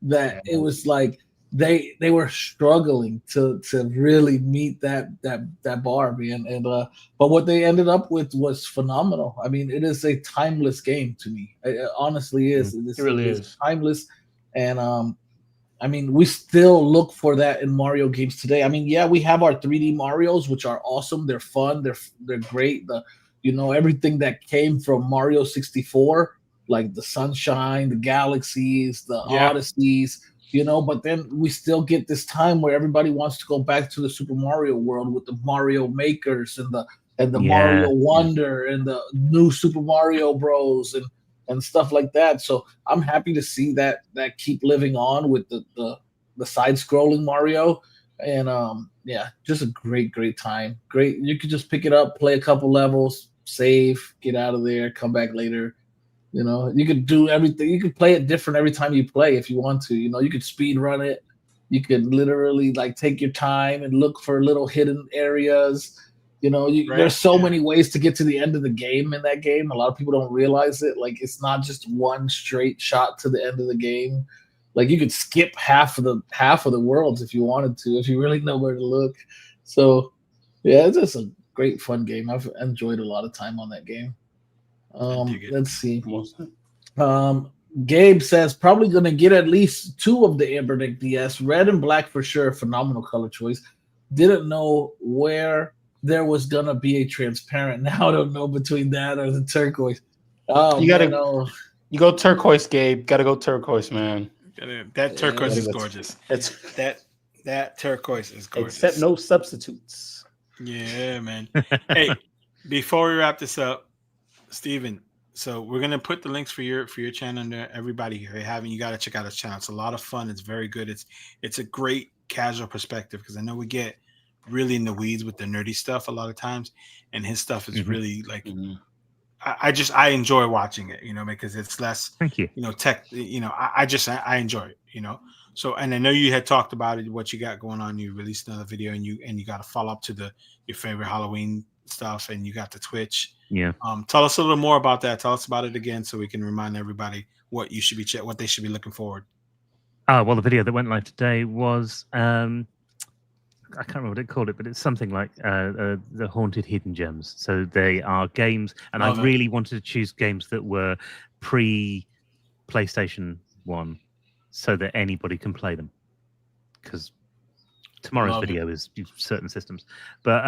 [SPEAKER 3] that it was like they were struggling to really meet that bar, man. And but what they ended up with was phenomenal. I mean, it is a timeless game to me. It honestly is.
[SPEAKER 4] It really is
[SPEAKER 3] timeless, and I mean, we still look for that in Mario games today. I mean, yeah, we have our 3D Marios, which are awesome. They're fun. They're great. Everything that came from Mario 64, like the Sunshine, the Galaxies, the Odysseys, but then we still get this time where everybody wants to go back to the Super Mario world with the Mario Makers and the Mario Wonder and the new Super Mario Bros. And stuff like that. So I'm happy to see that keep living on with the side-scrolling Mario. And just a great time. Great. You could just pick it up, play a couple levels, save, get out of there, come back later. You could do everything. You could play it different every time you play if you want to. You could speed run it. You could literally like take your time and look for little hidden areas. There's so many ways to get to the end of the game in that game. A lot of people don't realize it. Like, it's not just one straight shot to the end of the game. Like, you could skip half of the worlds if you wanted to, if you really know where to look. So, yeah, it's just a great fun game. I've enjoyed a lot of time on that game. Let's see. Gabe says probably going to get at least 2 of the Ambernick DS. Red and black for sure. Phenomenal color choice. Didn't know where there was gonna be a transparent. Now I don't know between that or the turquoise. Oh,
[SPEAKER 4] you go turquoise, Gabe. Gotta go turquoise, man.
[SPEAKER 1] That turquoise is gorgeous. That turquoise is gorgeous.
[SPEAKER 4] Except no substitutes.
[SPEAKER 1] Yeah, man. Hey, before we wrap this up, Stephen. So we're gonna put the links for your channel under everybody here. You got to check out his channel. It's a lot of fun. It's very good. It's a great casual perspective because I know we get really in the weeds with the nerdy stuff a lot of times, and his stuff is really like I enjoy watching it, because it's less tech, I enjoy it, so. And I know you had talked about it, what you got going on. You released another video, and you got to follow up to your favorite Halloween stuff, and you got the Twitch. Tell us a little more about that. Tell us about it again so we can remind everybody what they should be looking forward.
[SPEAKER 2] Well, the video that went live today was I can't remember what it called it, but it's something like the Haunted Hidden Gems. So they are games, and I really wanted to choose games that were pre-PlayStation 1 so that anybody can play them. Because tomorrow's video is certain systems. But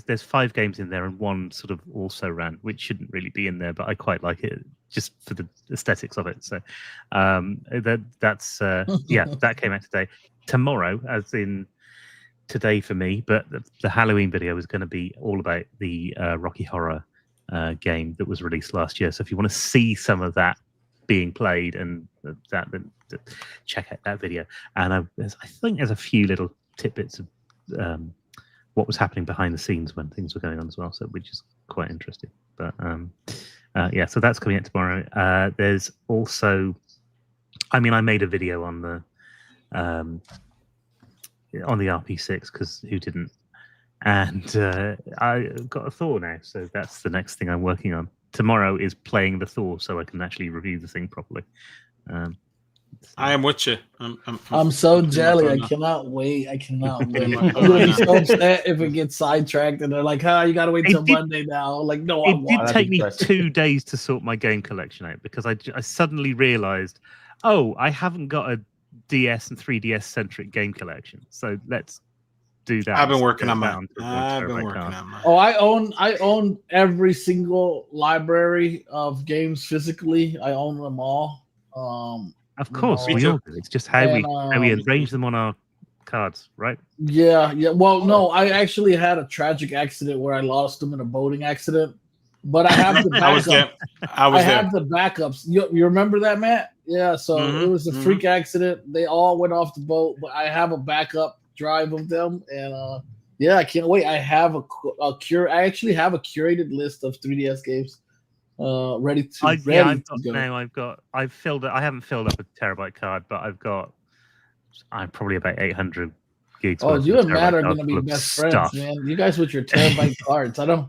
[SPEAKER 2] there's 5 games in there and 1 sort of also ran, which shouldn't really be in there, but I quite like it just for the aesthetics of it. So that came out today. Tomorrow, as in today for me, but the Halloween video is going to be all about the Rocky Horror game that was released last year. So if you want to see some of that being played and then check out that video. And I think there's a few little tidbits of what was happening behind the scenes when things were going on as well, so which is quite interesting. But so that's coming out tomorrow. There's also, I made a video on the RP6 because who didn't? And I got a Thor now, so that's the next thing I'm working on. Tomorrow is playing the Thor, so I can actually review the thing properly.
[SPEAKER 1] I am with you.
[SPEAKER 3] I'm so jelly. I cannot wait. I cannot wait. I'm gonna be so upset if it gets sidetracked and they're like, you gotta wait till Monday now. Like, no,
[SPEAKER 2] it did take me 2 days to sort my game collection out because I suddenly realized, I haven't got a DS and 3DS centric game collection. So let's do that.
[SPEAKER 1] I've been working on mine.
[SPEAKER 3] I own every single library of games physically. I own them all.
[SPEAKER 2] Of course, we all do. It's just how we arrange them on our cards, right?
[SPEAKER 3] Yeah. Well, no, I actually had a tragic accident where I lost them in a boating accident, but I have the backup. I have the backups. You remember that, Matt? Yeah. So it was a freak accident. They all went off the boat, but I have a backup drive of them, and I can't wait. I have I actually have a curated list of 3DS games. Ready to go.
[SPEAKER 2] I've filled it. I haven't filled up a terabyte card, but I'm probably about 800 gigs.
[SPEAKER 3] You and Matt are going to be best friends, man. You guys with your terabyte cards. I don't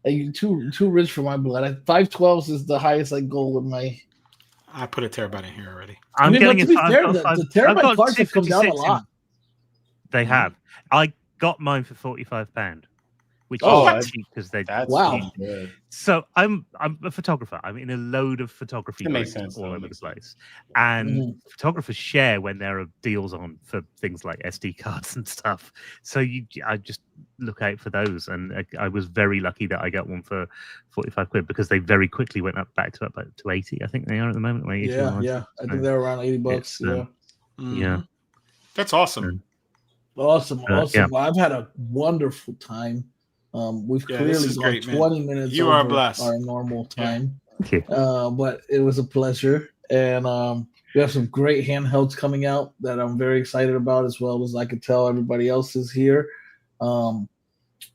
[SPEAKER 3] Too rich for my blood. 512s is the highest goal in my.
[SPEAKER 1] I put a terabyte in here already.
[SPEAKER 2] I'm getting
[SPEAKER 3] to be fair, the terabyte cards have come down a lot.
[SPEAKER 2] They have. I got mine for £45, which is cheap because they're
[SPEAKER 3] wow.
[SPEAKER 4] Good.
[SPEAKER 2] So I'm a photographer. I'm in a load of photography groups all over the place, and photographers share when there are deals on for things like SD cards and stuff. So I just look out for those, and I was very lucky that I got one for £45 because they very quickly went back to 80. I think they are at the moment.
[SPEAKER 3] Yeah. I think they're around $80.
[SPEAKER 2] Yeah,
[SPEAKER 1] that's awesome.
[SPEAKER 3] Awesome.
[SPEAKER 2] Yeah.
[SPEAKER 3] I've had a wonderful time. We've clearly gone
[SPEAKER 1] great,
[SPEAKER 3] 20 minutes
[SPEAKER 1] you
[SPEAKER 3] over
[SPEAKER 1] are blessed.
[SPEAKER 3] our normal time.
[SPEAKER 2] Thank you.
[SPEAKER 3] But it was a pleasure. And we have some great handhelds coming out that I'm very excited about, as well as I could tell everybody else is here.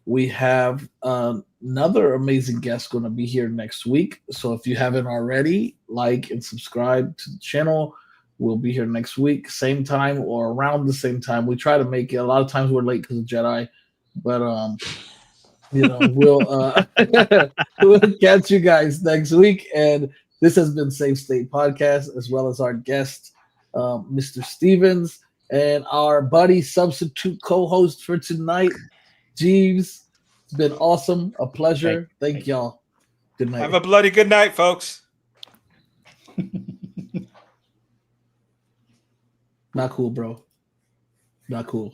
[SPEAKER 3] We have another amazing guest going to be here next week. So if you haven't already, like and subscribe to the channel. We'll be here next week, same time or around the same time. We try to make it. A lot of times we're late because of Jedi, but we'll catch you guys next week. And this has been Safe State Podcast, as well as our guest, Mr. Stevens, and our buddy substitute co-host for tonight, Jeeves. It's been awesome, a pleasure. Thank y'all. Good night.
[SPEAKER 1] Have a bloody good night, folks.
[SPEAKER 3] Not cool, bro. Not cool.